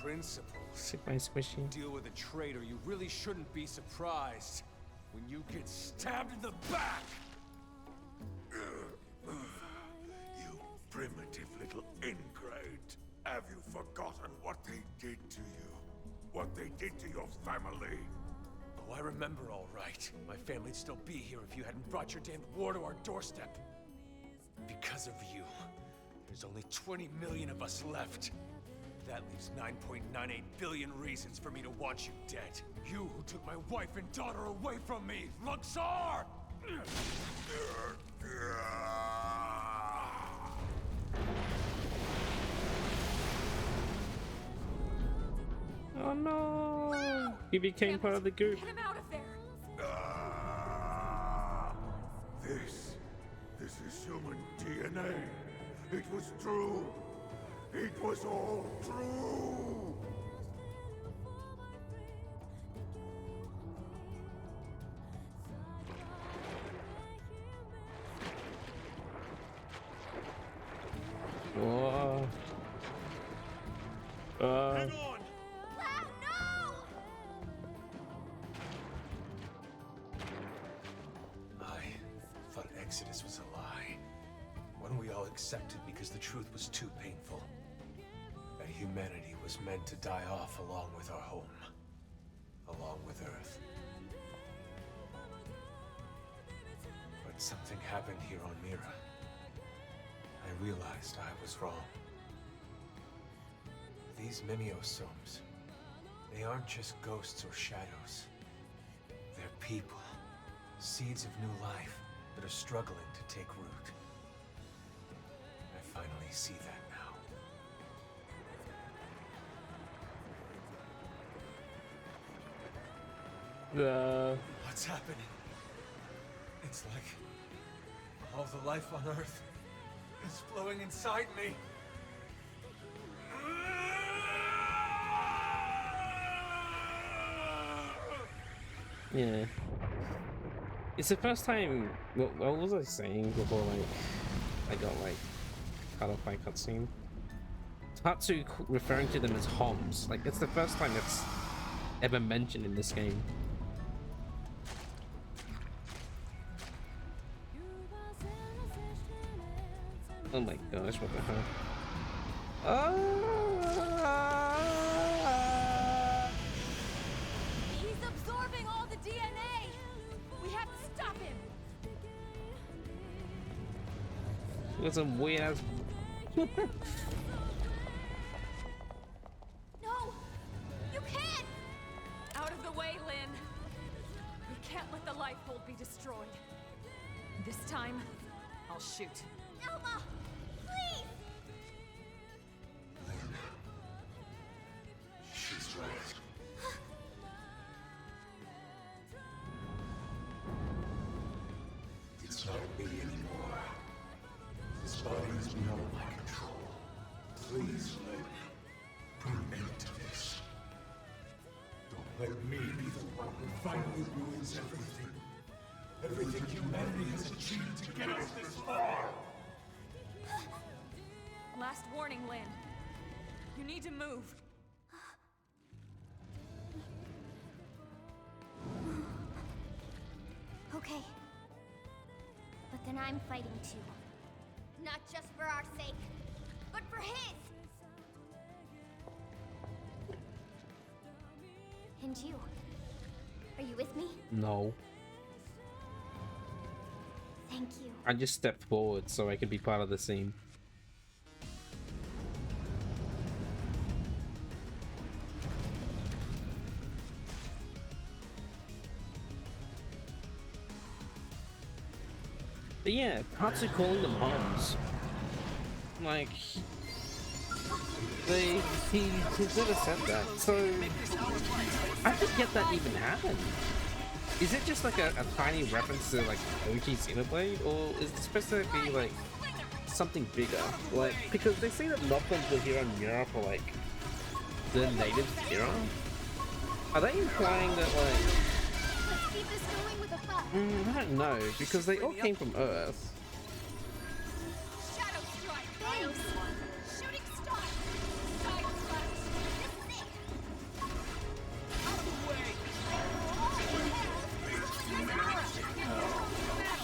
Principles?
Sit by Squishy.
Deal with a traitor, you really shouldn't be surprised when you get stabbed in the back!
You primitive little ingrate. Have you forgotten what they did to you? What they did to your family?
Oh, I remember all right. My family'd still be here if you hadn't brought your damned war to our doorstep. Because of you, there's only 20 million of us left. That leaves 9.98 billion reasons for me to want you dead. You who took my wife and daughter away from me, Luxor!
Oh no! He became part of the group.
Get him out of there.
This is human DNA. It was true. It was all true.
Whoa.
Hang on!
Wow, no!
I thought Exodus was a lie. One we all accepted because the truth was too painful. That humanity was meant to die off along with our home. Along with Earth. But something happened here on Mira. I realized I was wrong. These mimeosomes, they aren't just ghosts or shadows. They're people, seeds of new life that are struggling to take root. I finally see that now. What's happening? It's like all the life on Earth is flowing inside me.
Yeah. It's the first time. What was I saying before? Like, I got like cut off by cutscene. Tatsu referring to them as homs. Like, it's the first time it's ever mentioned in this game. Oh my gosh, what the hell?
He's absorbing all the DNA! We have to stop him!
Got some weird ass.
No! You can't! Out of the way, Lynn! We can't let the Lifehold be destroyed. This time, I'll shoot.
Elma! Please!
She's right. It's not me anymore. This body is beyond my control. Please, Lynn, put an end to this. Don't let me be the one who finally ruins everything. Everything humanity has achieved to get us this far.
Last warning, Lynn. You need to move.
Okay. But then I'm fighting too. Not just for our sake, but for his! And you? Are you with me?
No.
Thank you.
I just stepped forward so I could be part of the scene. But yeah, Tatsu calling them homs. Like, he never said that. So, I forget that even happened. Is it just like a tiny reference to like OG Xenoblade, or is it supposed to be like something bigger? Like, because they say that Nopals were here in Europe for like the native era. Are they implying that like?
Let's keep this going with a fight.
I don't know, because they all came from Earth.
Shadow strike. Thanks. Shooting star. Side thrust. This is it. Out of the way.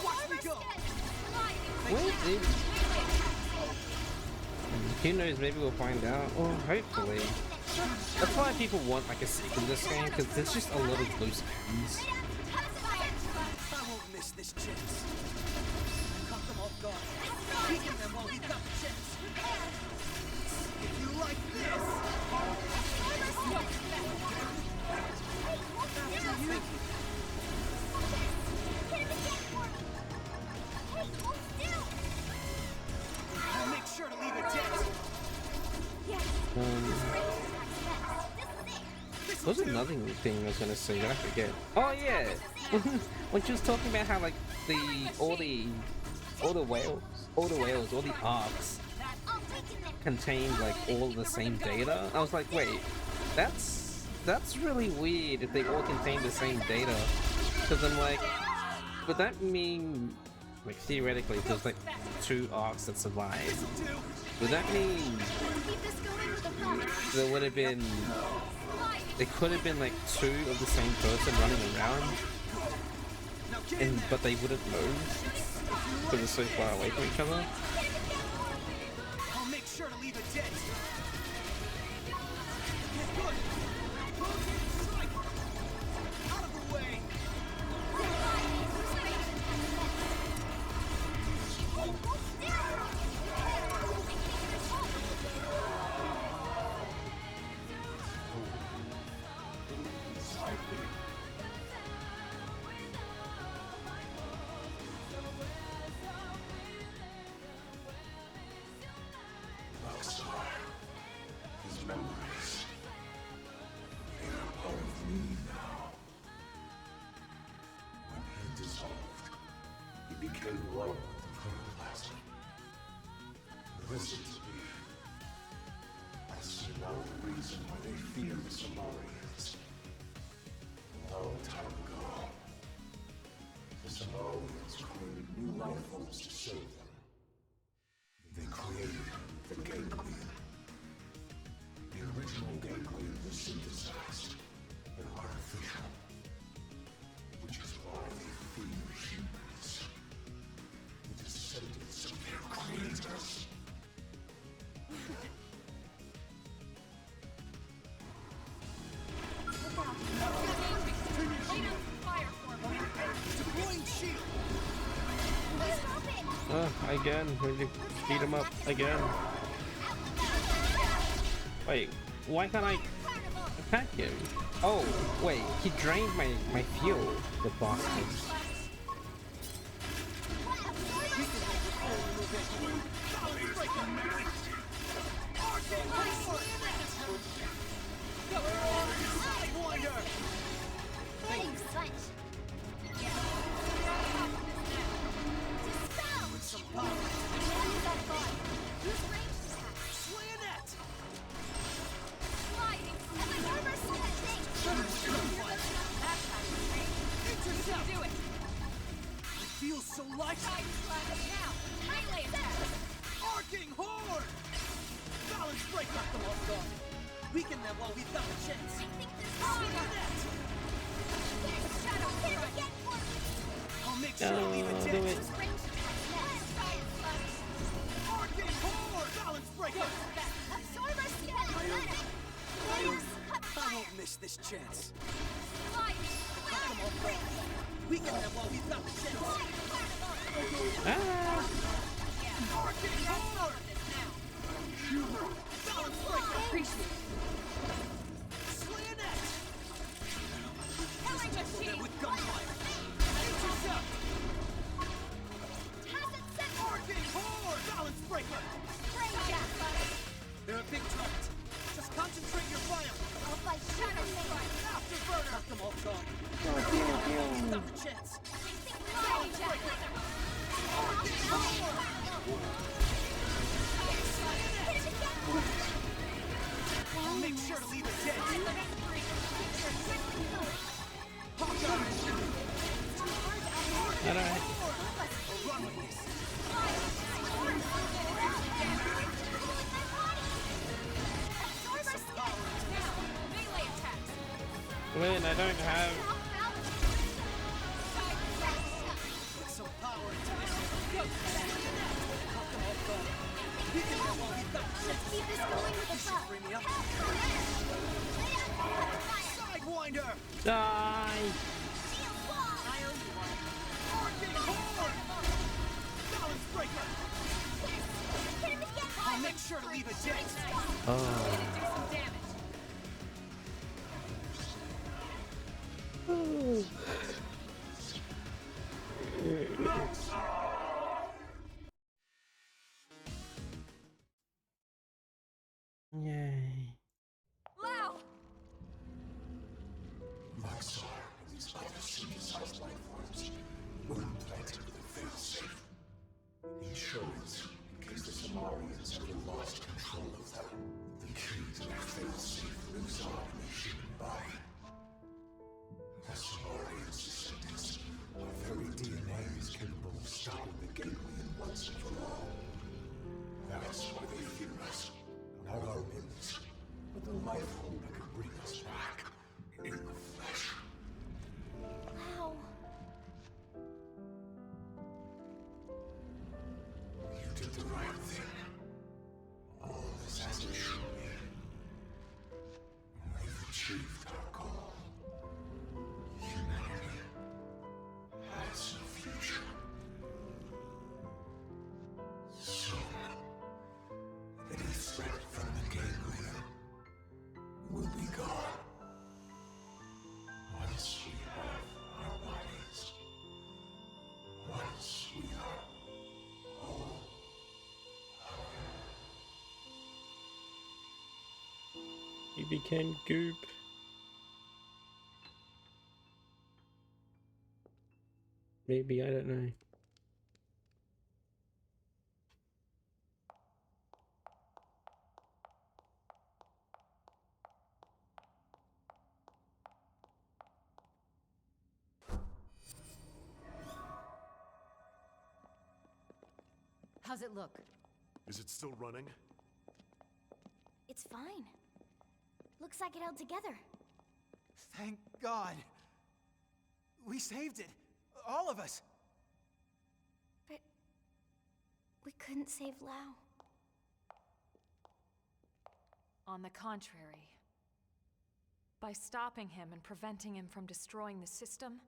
Watch me go.
Where did? Who knows? Maybe we'll find out, or hopefully. That's why people want like a sequel to this game, because there's just a lot of loose ends.
I won't miss this chance. Caught them off guard. Beating them while we've got the chance. If you like this. I'll make sure to leave it dead.
What was another thing I was gonna say that I forget? Oh yeah, when she was talking about how like all the whales, all the arcs contained like all the same data. I was like, wait, that's really weird if they all contain the same data. Because I'm like, would that mean like theoretically if there's like 2 arcs that survive? Would that mean there would have been? There could have been like 2 of the same person running around, but they wouldn't know because they're so far away from each other.
I'll make sure to leave it dead. Out of the way.
His memories. They are part of me now. When he dissolved, he became one with the protoplasm. This is me. That's now the reason why they fear the Samarians. A long time ago, the Samarians created new life forms to serve them. They created the Ganglion.
again. We need to beat him up again. Wait, why can't I attack him? Oh, wait, he drained my fuel, the bastard.
Feels so light. Now, melee attack. Arcing horde. Balance break. Knock them off guard. Weaken them while we've got the chance. I think this is net. Shadow strike. I'll make sure to leave a
Do
ditch.
it.
Arcing horde. Balance break.
Absorber skin.
I won't miss this chance. Knock them off guard. Weaken them while we've got the chance. Arcing horde. Balance break. Appreciate it. With gunfire. Intercept. Arcing horde. Balance breaker. They're a big target. Just concentrate your fire.
I'll fight Shadow Strike.
Afterburner. Knock them off guard. We've got the chance. Balance breaker. Arcing horde. I'll make sure to leave a dead.
Alright. Lynn, I don't have...
Put some power into this. Knock them off guard. We can go while we've got the chance.
Keep this going with the buff.
Bring me up. Sidewinder.
Die!
Arcing horde. Balance breaker. I'll make sure to leave a dent.
Oh. Yay.
Lao!
Maxar and these other synthesized life forms were implanted with a failsafe. Insurance, in case the Samarians ever lost control of them. The key to their failsafe lives on in the human body. The Samarians' descendants, our very DNA is capable of stopping the Ganglion once and for all. That's why they fear us. Not our winds, but the life hold that could bring us back in the flesh.
Wow.
You did the right thing. All this has to show me. We've achieved our goal. Humanity has a future. Soon, any threat from the Ganglion will be gone. Once we have our bodies. Once we are whole.
He became goop. Maybe, I don't know.
How's it look?
Is it still running?
It's fine. Looks like it held together.
Thank God. We saved it. All of us.
But we couldn't save Lao.
On the contrary. By stopping him and preventing him from destroying the system,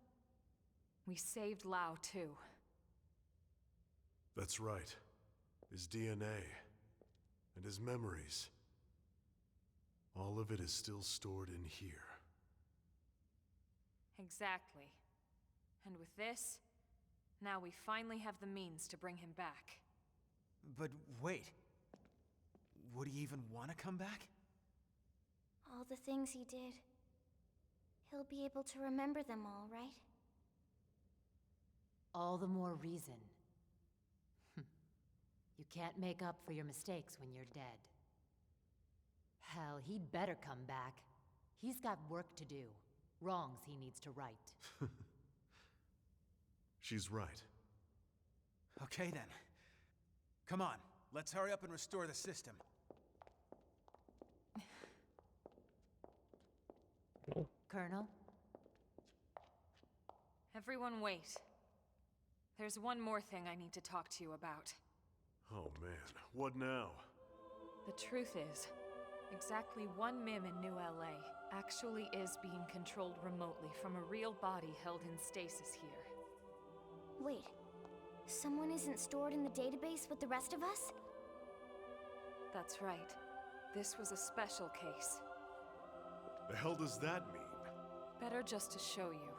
we saved Lao too.
That's right. His DNA. And his memories. All of it is still stored in here.
Exactly. And with this, now we finally have the means to bring him back.
But wait. Would he even want to come back?
All the things he did. He'll be able to remember them all, right?
All the more reason. You can't make up for your mistakes when you're dead. Hell, he'd better come back. He's got work to do. Wrongs he needs to right.
She's right.
Okay then. Come on, let's hurry up and restore the system.
Colonel?
Everyone wait. There's one more thing I need to talk to you about.
Oh man, what now?
The truth is, exactly one MIM in New LA actually is being controlled remotely from a real body held in stasis here.
Wait, someone isn't stored in the database with the rest of us?
That's right. This was a special case.
The hell does that mean?
Better just to show you.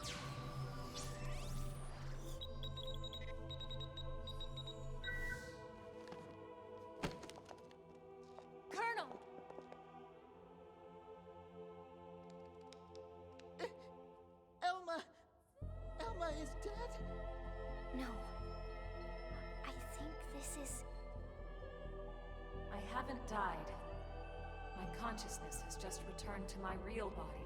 Colonel!
Elma is dead?
No. I think this is...
I haven't died. My consciousness has just returned to my real body.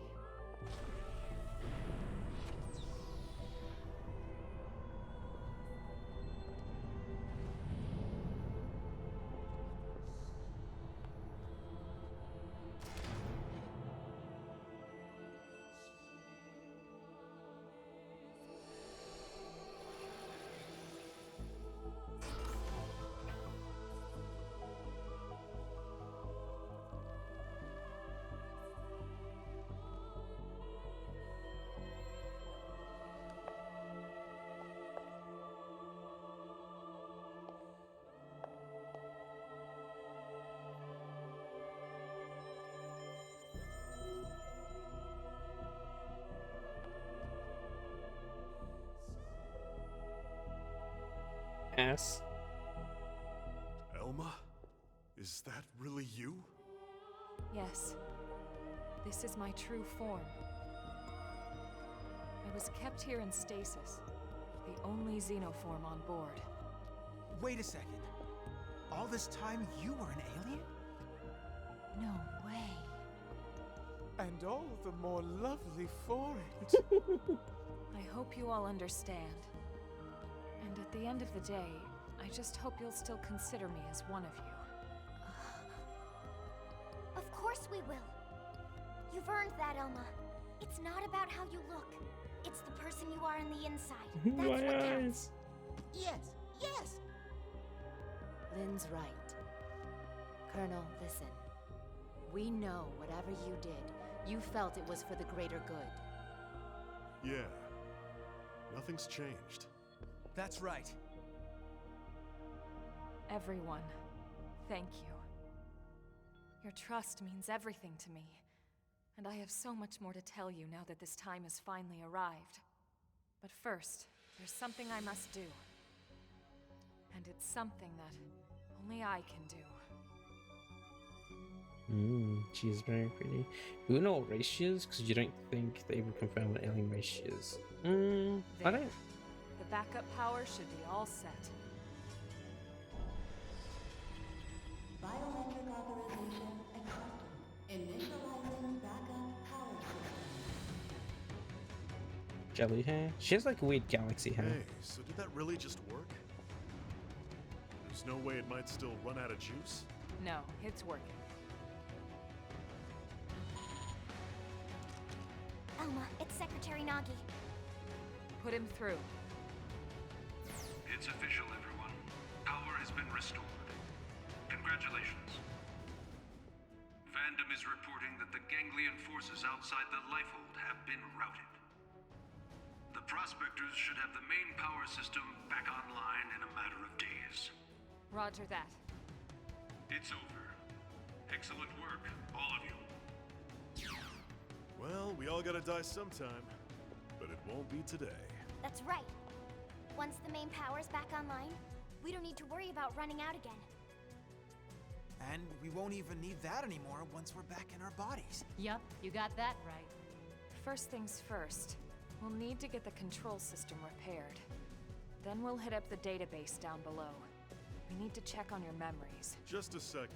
Ass.
Elma? Is that really you?
Yes. This is my true form. I was kept here in stasis, the only xenoform on board.
Wait a second. All this time you were an alien?
No way.
And all the more lovely for it.
I hope you all understand. And at the end of the day, I just hope you'll still consider me as one of you.
Of course we will. You've earned that, Elma. It's not about how you look. It's the person you are on the inside. That's what counts.
Yes, yes!
Lynn's right. Colonel, listen. We know whatever you did, you felt it was for the greater good.
Yeah. Nothing's changed.
That's right.
Everyone, thank you. Your trust means everything to me, and I have so much more to tell you now that this time has finally arrived. But first, there's something I must do. And it's something that only I can do.
She's very pretty. Do you know what race she is? Because you don't think they would confirm what alien race she is. I don't.
The backup power should be all set.
Biometric authorization accepted. Initializing backup power system.
Jelly hair? She has like weird galaxy hair.
Hey, so did that really just work? There's no way it might still run out of juice?
No, it's working.
Elma, it's Secretary Nagi.
Put him through.
It's official, everyone. Power has been restored. Congratulations. Fandom is reporting that the ganglion forces outside the Lifehold have been routed. The Prospectors should have the main power system back online in a matter of days.
Roger that.
It's over. Excellent work, all of you.
Well, we all gotta die sometime, but it won't be today.
That's right. Once the main power's back online, we don't need to worry about running out again.
And we won't even need that anymore once we're back in our bodies.
Yup, you got that right.
First things first, we'll need to get the control system repaired. Then we'll hit up the database down below. We need to check on your memories.
Just a second.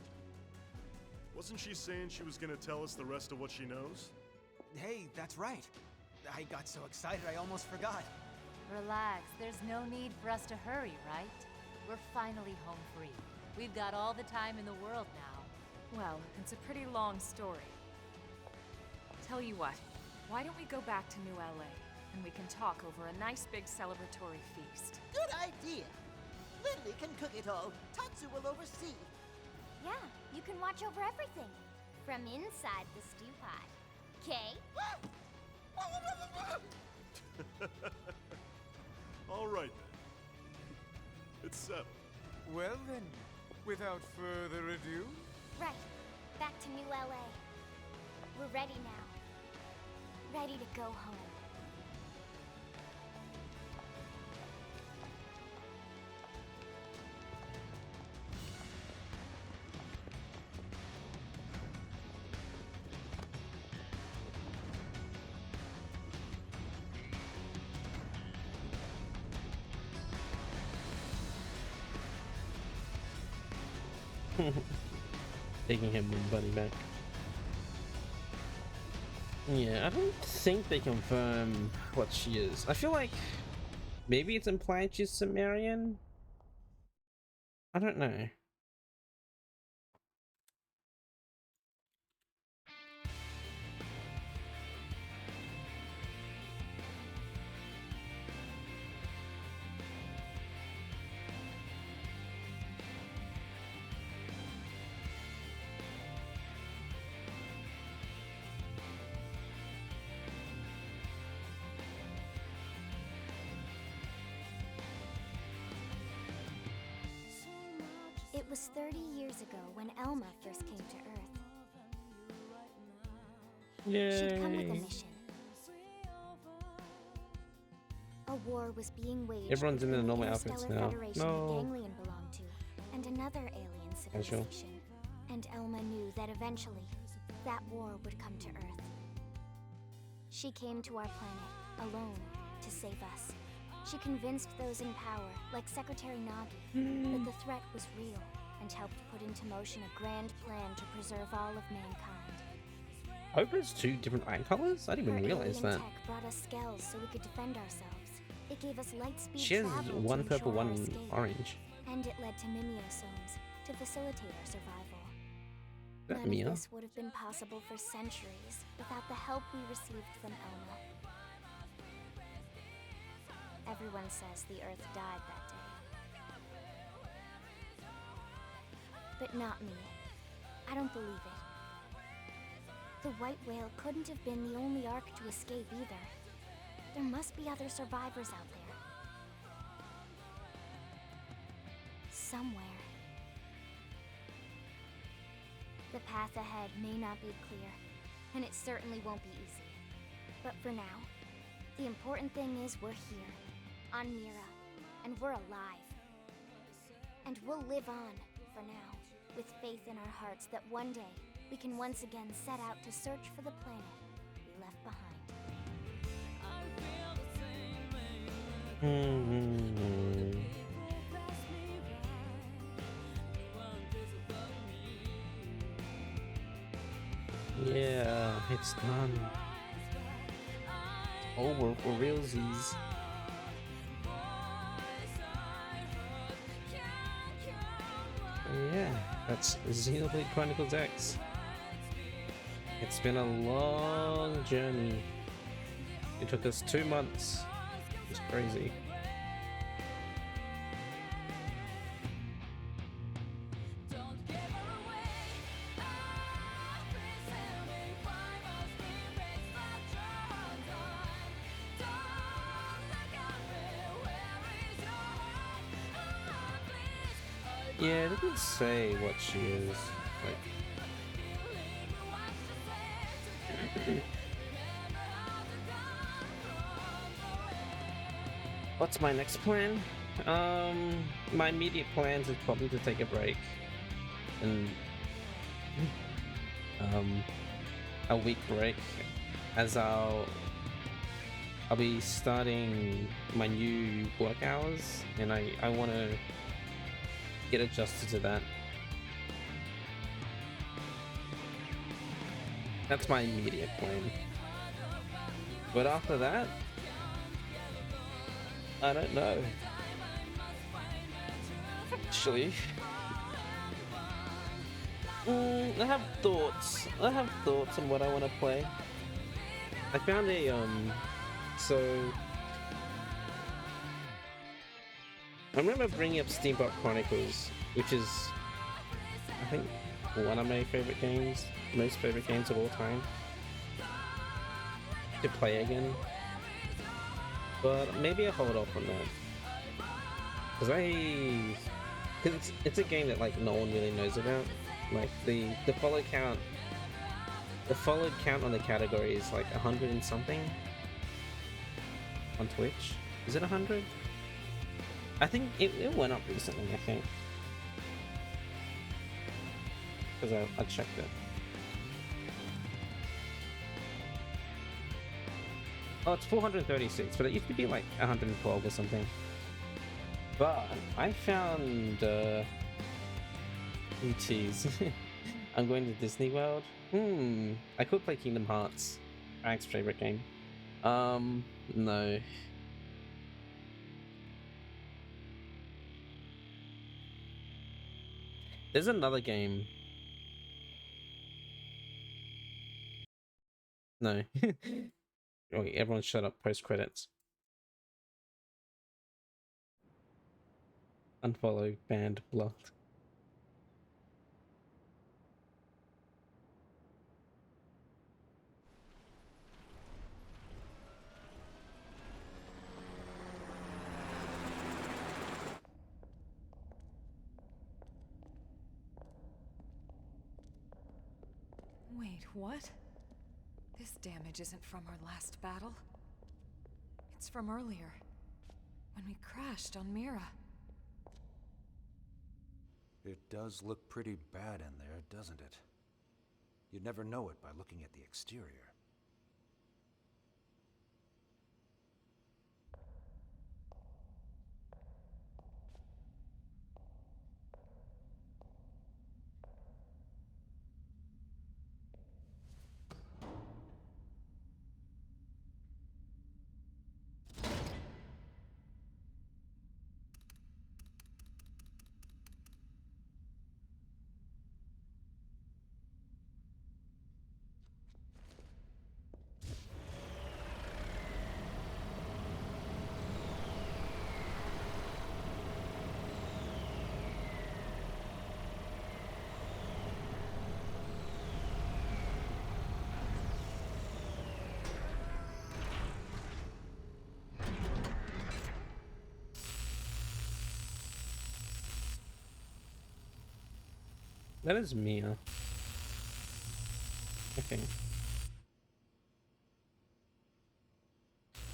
Wasn't she saying she was gonna tell us the rest of what she knows?
Hey, that's right. I got so excited I almost forgot.
Relax, there's no need for us to hurry, right? We're finally home free. We've got all the time in the world now.
Well, it's a pretty long story. Tell you what, why don't we go back to New LA, and we can talk over a nice big celebratory feast.
Good idea. Lily can cook it all. Tatsu will oversee.
Yeah, you can watch over everything. From inside the stew pot. Okay?
All right then. It's settled.
Well then, without further ado...
Right. Back to New LA. We're ready now. Ready to go home.
Taking him and Bunny back. Yeah, I don't think they confirm what she is. I feel like maybe it's implied she's Sumerian. I don't know.
It was 30 years ago when Elma first came to Earth. She'd come with a mission. A war was being waged
Everyone's in their
between the
normal outfits
Interstellar
now.
Federation
No.
the Ganglion belonged to, and another alien civilization. And Elma knew that eventually, that war would come to Earth. She came to our planet, alone, to save us. She convinced those in power, like Secretary Nagi, that the threat was real, and helped put into motion a grand plan to preserve all of mankind.
Hope has two different eye colors? I didn't even realize
Alien
that.
tech brought us scales so we could defend ourselves. It gave us light speed
She has
travel
one
to
purple,
ensure our
one
escape.
orange.
And it led to mimeosomes to facilitate our survival.
That
None
Mia?
of this would have been possible for centuries without the help we received from Elma. Everyone says the Earth died that day. But not me. I don't believe it. The white whale couldn't have been the only Ark to escape either. There must be other survivors out there. Somewhere. The path ahead may not be clear, and it certainly won't be easy. But for now, the important thing is we're here, on Mira, and we're alive. And we'll live on, for now, with faith in our hearts that one day we can once again set out to search for the planet we left behind.
Yeah, it's done. Over for realsies. Yeah, that's Xenoblade Chronicles X. It's been a long journey. It took us 2 months. It's crazy. Yeah, it doesn't say what she is. Like, what's my next plan? My immediate plans is probably to take a break and a week break, as I'll be starting my new work hours, and I want to get adjusted to that. That's my immediate plan. But after that, I don't know. Actually, I have thoughts. I have thoughts on what I want to play. I found a so I remember bringing up Steampunk Chronicles, which is, I think, one of my favorite games, most favorite games of all time, to play again. But maybe I'll hold off on that, because it's a game that like no one really knows about. Like the followed count on the category is like 100 and something on Twitch. Is it 100? I think it went up recently, I think, because I checked it. Oh, it's 436, but it used to be like 112 or something. But I found geez. I'm going to Disney World. I could play Kingdom Hearts, Frank's favorite game. No. There's another game. No. Wait, everyone shut up. Post credits. Unfollow, banned, blocked.
Wait, what? This damage isn't from our last battle. It's from earlier, when we crashed on Mira.
It does look pretty bad in there, doesn't it? You'd never know it by looking at the exterior.
That is Mia. Okay.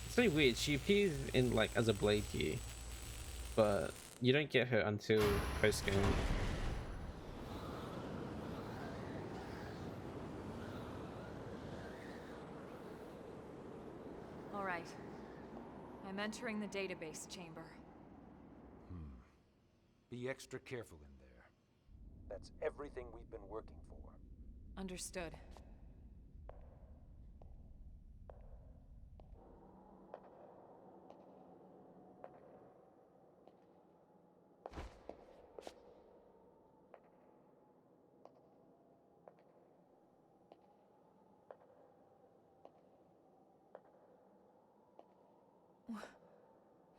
It's really weird. She appears in like as a blade here, but you don't get her until post game.
All right. I'm entering the database chamber.
Be extra careful in there. That's everything we've been working for.
Understood.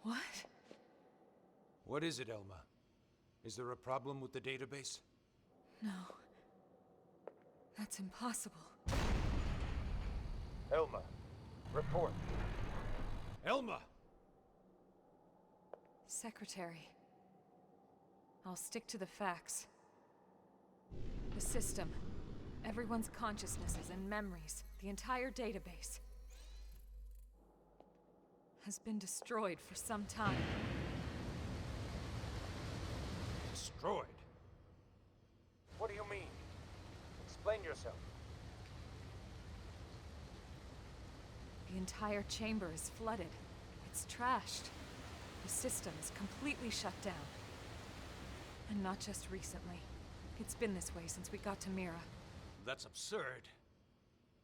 What?
What is it, Elma? Is there a problem with the database?
No. That's impossible.
Elma, report. Elma!
Secretary. I'll stick to the facts. The system, everyone's consciousnesses and memories, the entire database, has been destroyed for some time.
Destroyed? What do you mean? Explain yourself.
The entire chamber is flooded. It's trashed. The system is completely shut down. And not just recently. It's been this way since we got to Mira.
That's absurd.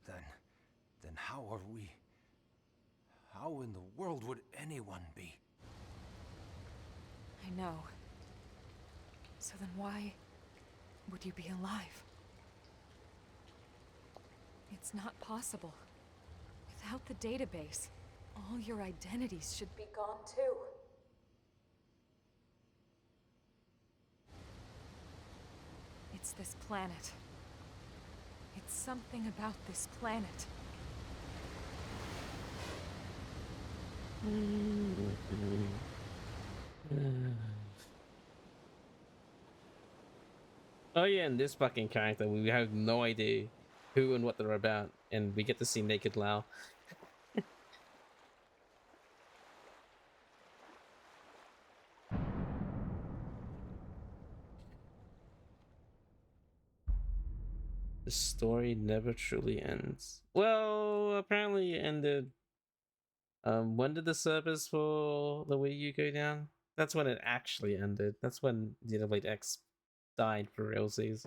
Then how are we... How in the world would anyone be?
I know. So then why would you be alive? It's not possible. Without the database, all your identities should be gone too. It's this planet. It's something about this planet.
Oh yeah, and this fucking character, we have no idea who and what they're about, and we get to see Naked Lao. The story never truly ends. Well, apparently it ended. When did the servers for the Wii U go down? That's when it actually ended. That's when Xenoblade X died for realsies.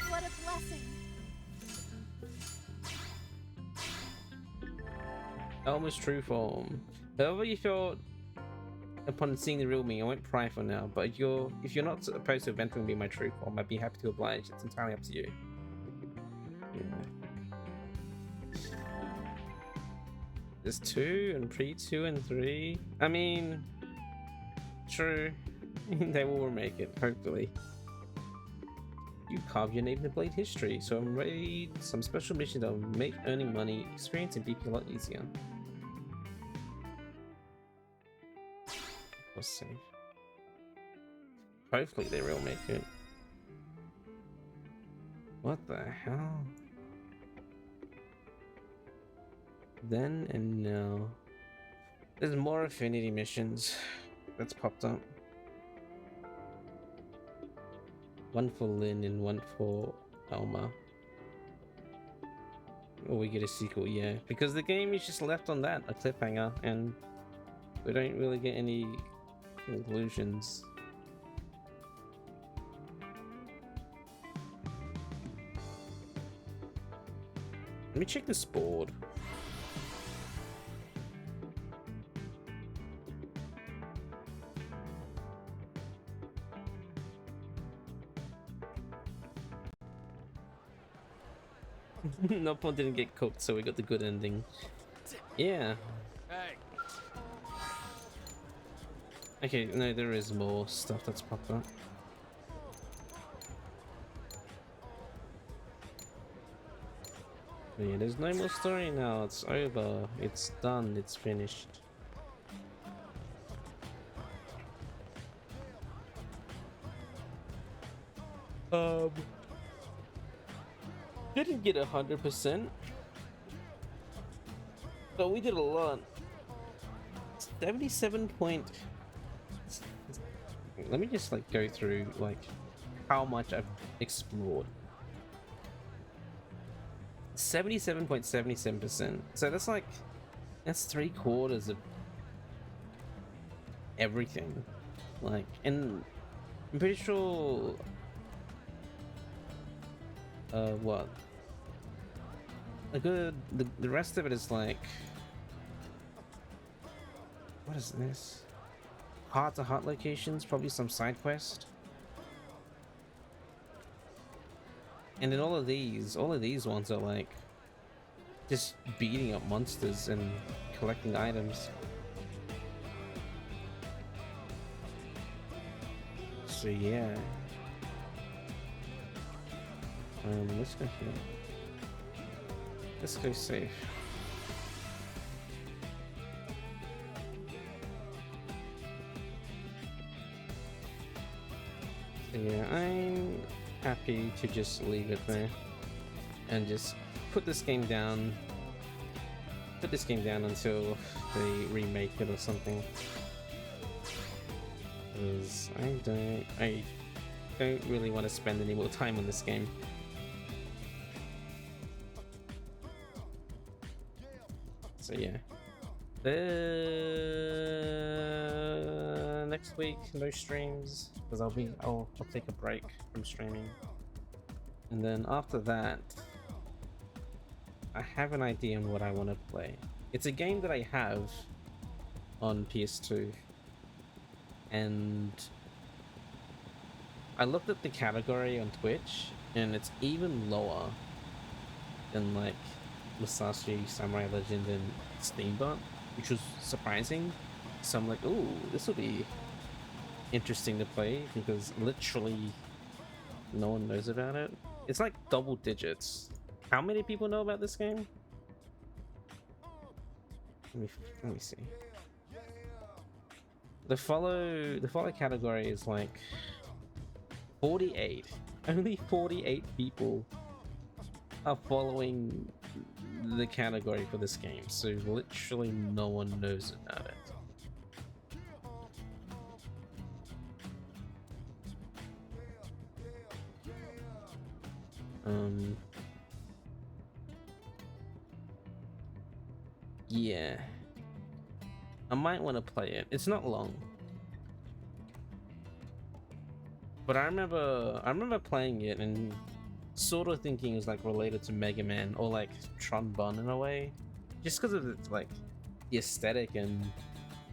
What a blessing!
Elma's true form. However you felt upon seeing the real me, I won't pry for now, but if you're not opposed to eventually being my true form, I'd be happy to oblige. It's entirely up to you. Yeah. There's 2 and pre-2 and 3. I mean, true. They will remake it, hopefully. You carve your name in the Blade history, so I'm ready some special mission that'll make earning money, experience, and BP a lot easier. We'll see. Hopefully they will make it. What the hell? Then and now. There's more affinity missions that's popped up. One for Lynn and one for Elma. Or we get a sequel, yeah. Because the game is just left on that, a cliffhanger, and we don't really get any conclusions. Let me check this board. No one didn't get cooked, so we got the good ending. Yeah.
Hey.
Okay, no, there is more stuff that's popped up. But yeah, there's no more story now. It's over. It's done. It's finished. Didn't get 100%, but we did a lot. 77 point. Let me just like go through like how much I've explored. 77.77%. So that's like, that's 3/4 of everything. Like, and I'm pretty sure. What? The rest of it is like, what is this? Heart-to-heart locations, probably some side quest. And then all of these ones are like just beating up monsters and collecting items. So yeah. Let's go here. Let's go safe. So yeah, I'm happy to just leave it there and just put this game down. Put this game down until they remake it or something. Because I don't really want to spend any more time on this game. So yeah, next week no streams because I'll take a break from streaming, and then after that I have an idea on what I want to play. It's a game that I have on PS2, and I looked at the category on Twitch and it's even lower than like Musashi, Samurai Legend, and Steamboat, which was surprising. So I'm like, ooh, this will be interesting to play because literally no one knows about it. It's like double digits. How many people know about this game? Let me see. The follow category is like 48. Only 48 people are following the category for this game, so literally no one knows about it. Yeah, I might want to play it. It's not long, but I remember playing it and sort of thinking it was like related to Mega Man or like Tron Bun in a way, just because of its like the aesthetic and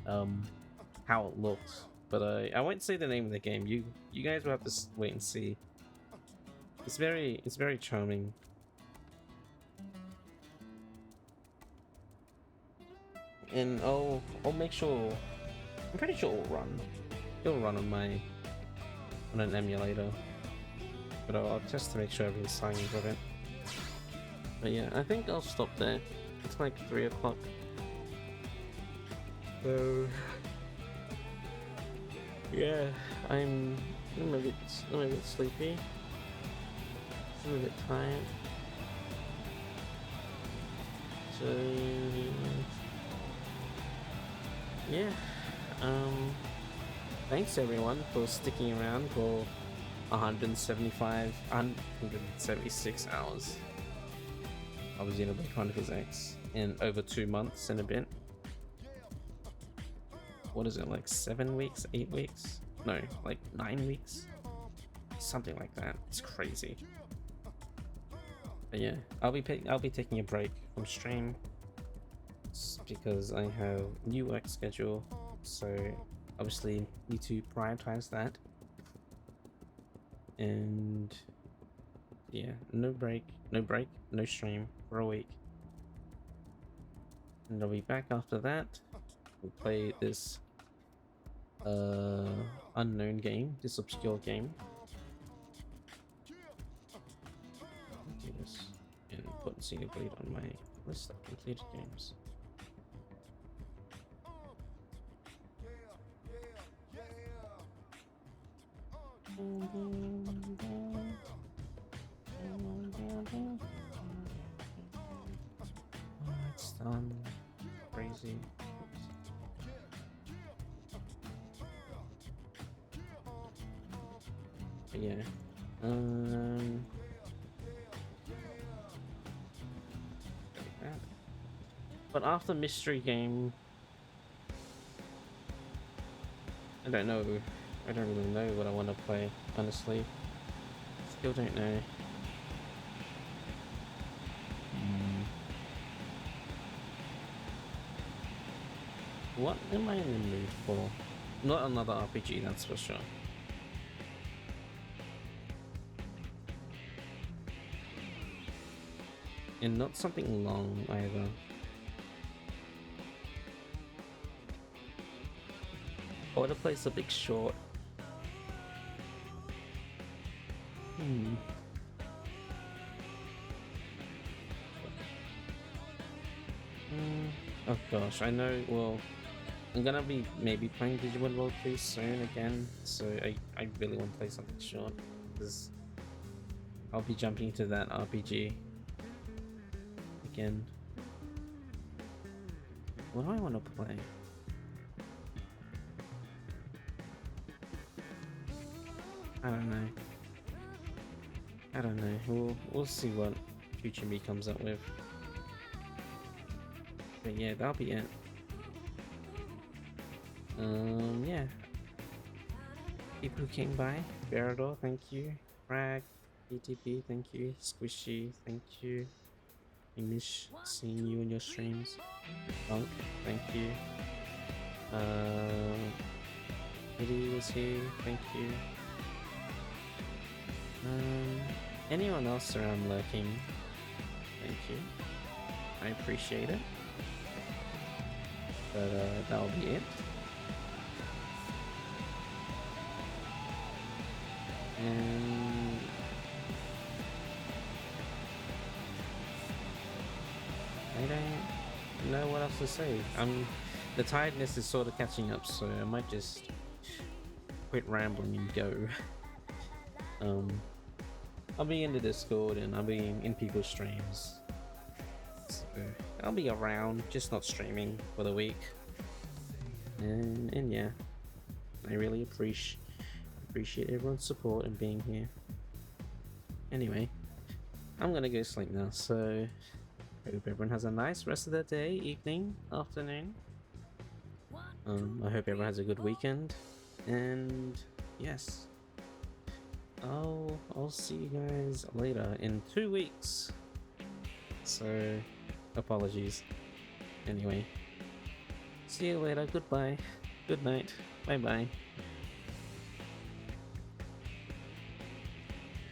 how it looks. But I won't say the name of the game. You guys will have to wait and see. It's very charming. And I'll make sure. I'm pretty sure it'll run. It'll run on an emulator. But I'll test to make sure everything's fine with it. But yeah, I think I'll stop there. It's like 3 o'clock. So yeah, I'm a bit sleepy. I'm a bit tired. So yeah, thanks everyone for sticking around for 176 hours of Xenoblade Chronicles X in over 2 months and a bit. What is it, like 7 weeks, 8 weeks? No, like 9 weeks, something like that. It's crazy. But yeah, I'll be taking a break from stream because I have new work schedule, so obviously need to prioritize that. And yeah, no stream for a week, and I'll be back after that. We'll play this unknown game, this obscure game. Do this and put Xenoblade on my list of completed games. Oh, it's done. Crazy. But yeah. But after mystery game, I don't know. I don't really know what I want to play, honestly. Still don't know. What am I in the mood for? Not another RPG, that's for sure. And not something long either. I want to play something short. Oh gosh, I know. Well, I'm gonna be maybe playing Digimon World 3 soon again, so I really want to play something short because I'll be jumping into that RPG again. What do I want to play? I don't know. I don't know. We'll see what future me comes up with. But yeah, that'll be it. Yeah. People who came by, Berador, thank you. Frag, BTP, thank you. Squishy, thank you. I miss seeing you in your streams. Funk, thank you. Eddie was here, thank you. Anyone else around lurking, thank you. I appreciate it. But that'll be it. And I don't know what else to say. The tiredness is sort of catching up, so I might just quit rambling and go. I'll be in the Discord and I'll be in people's streams. So I'll be around, just not streaming for the week. And yeah, I really appreciate everyone's support and being here. Anyway, I'm gonna go sleep now, so I hope everyone has a nice rest of their day, evening, afternoon. I hope everyone has a good weekend, and yes, I'll see you guys later in 2 weeks. So apologies. Anyway, see you later. Goodbye. Good night. Bye bye.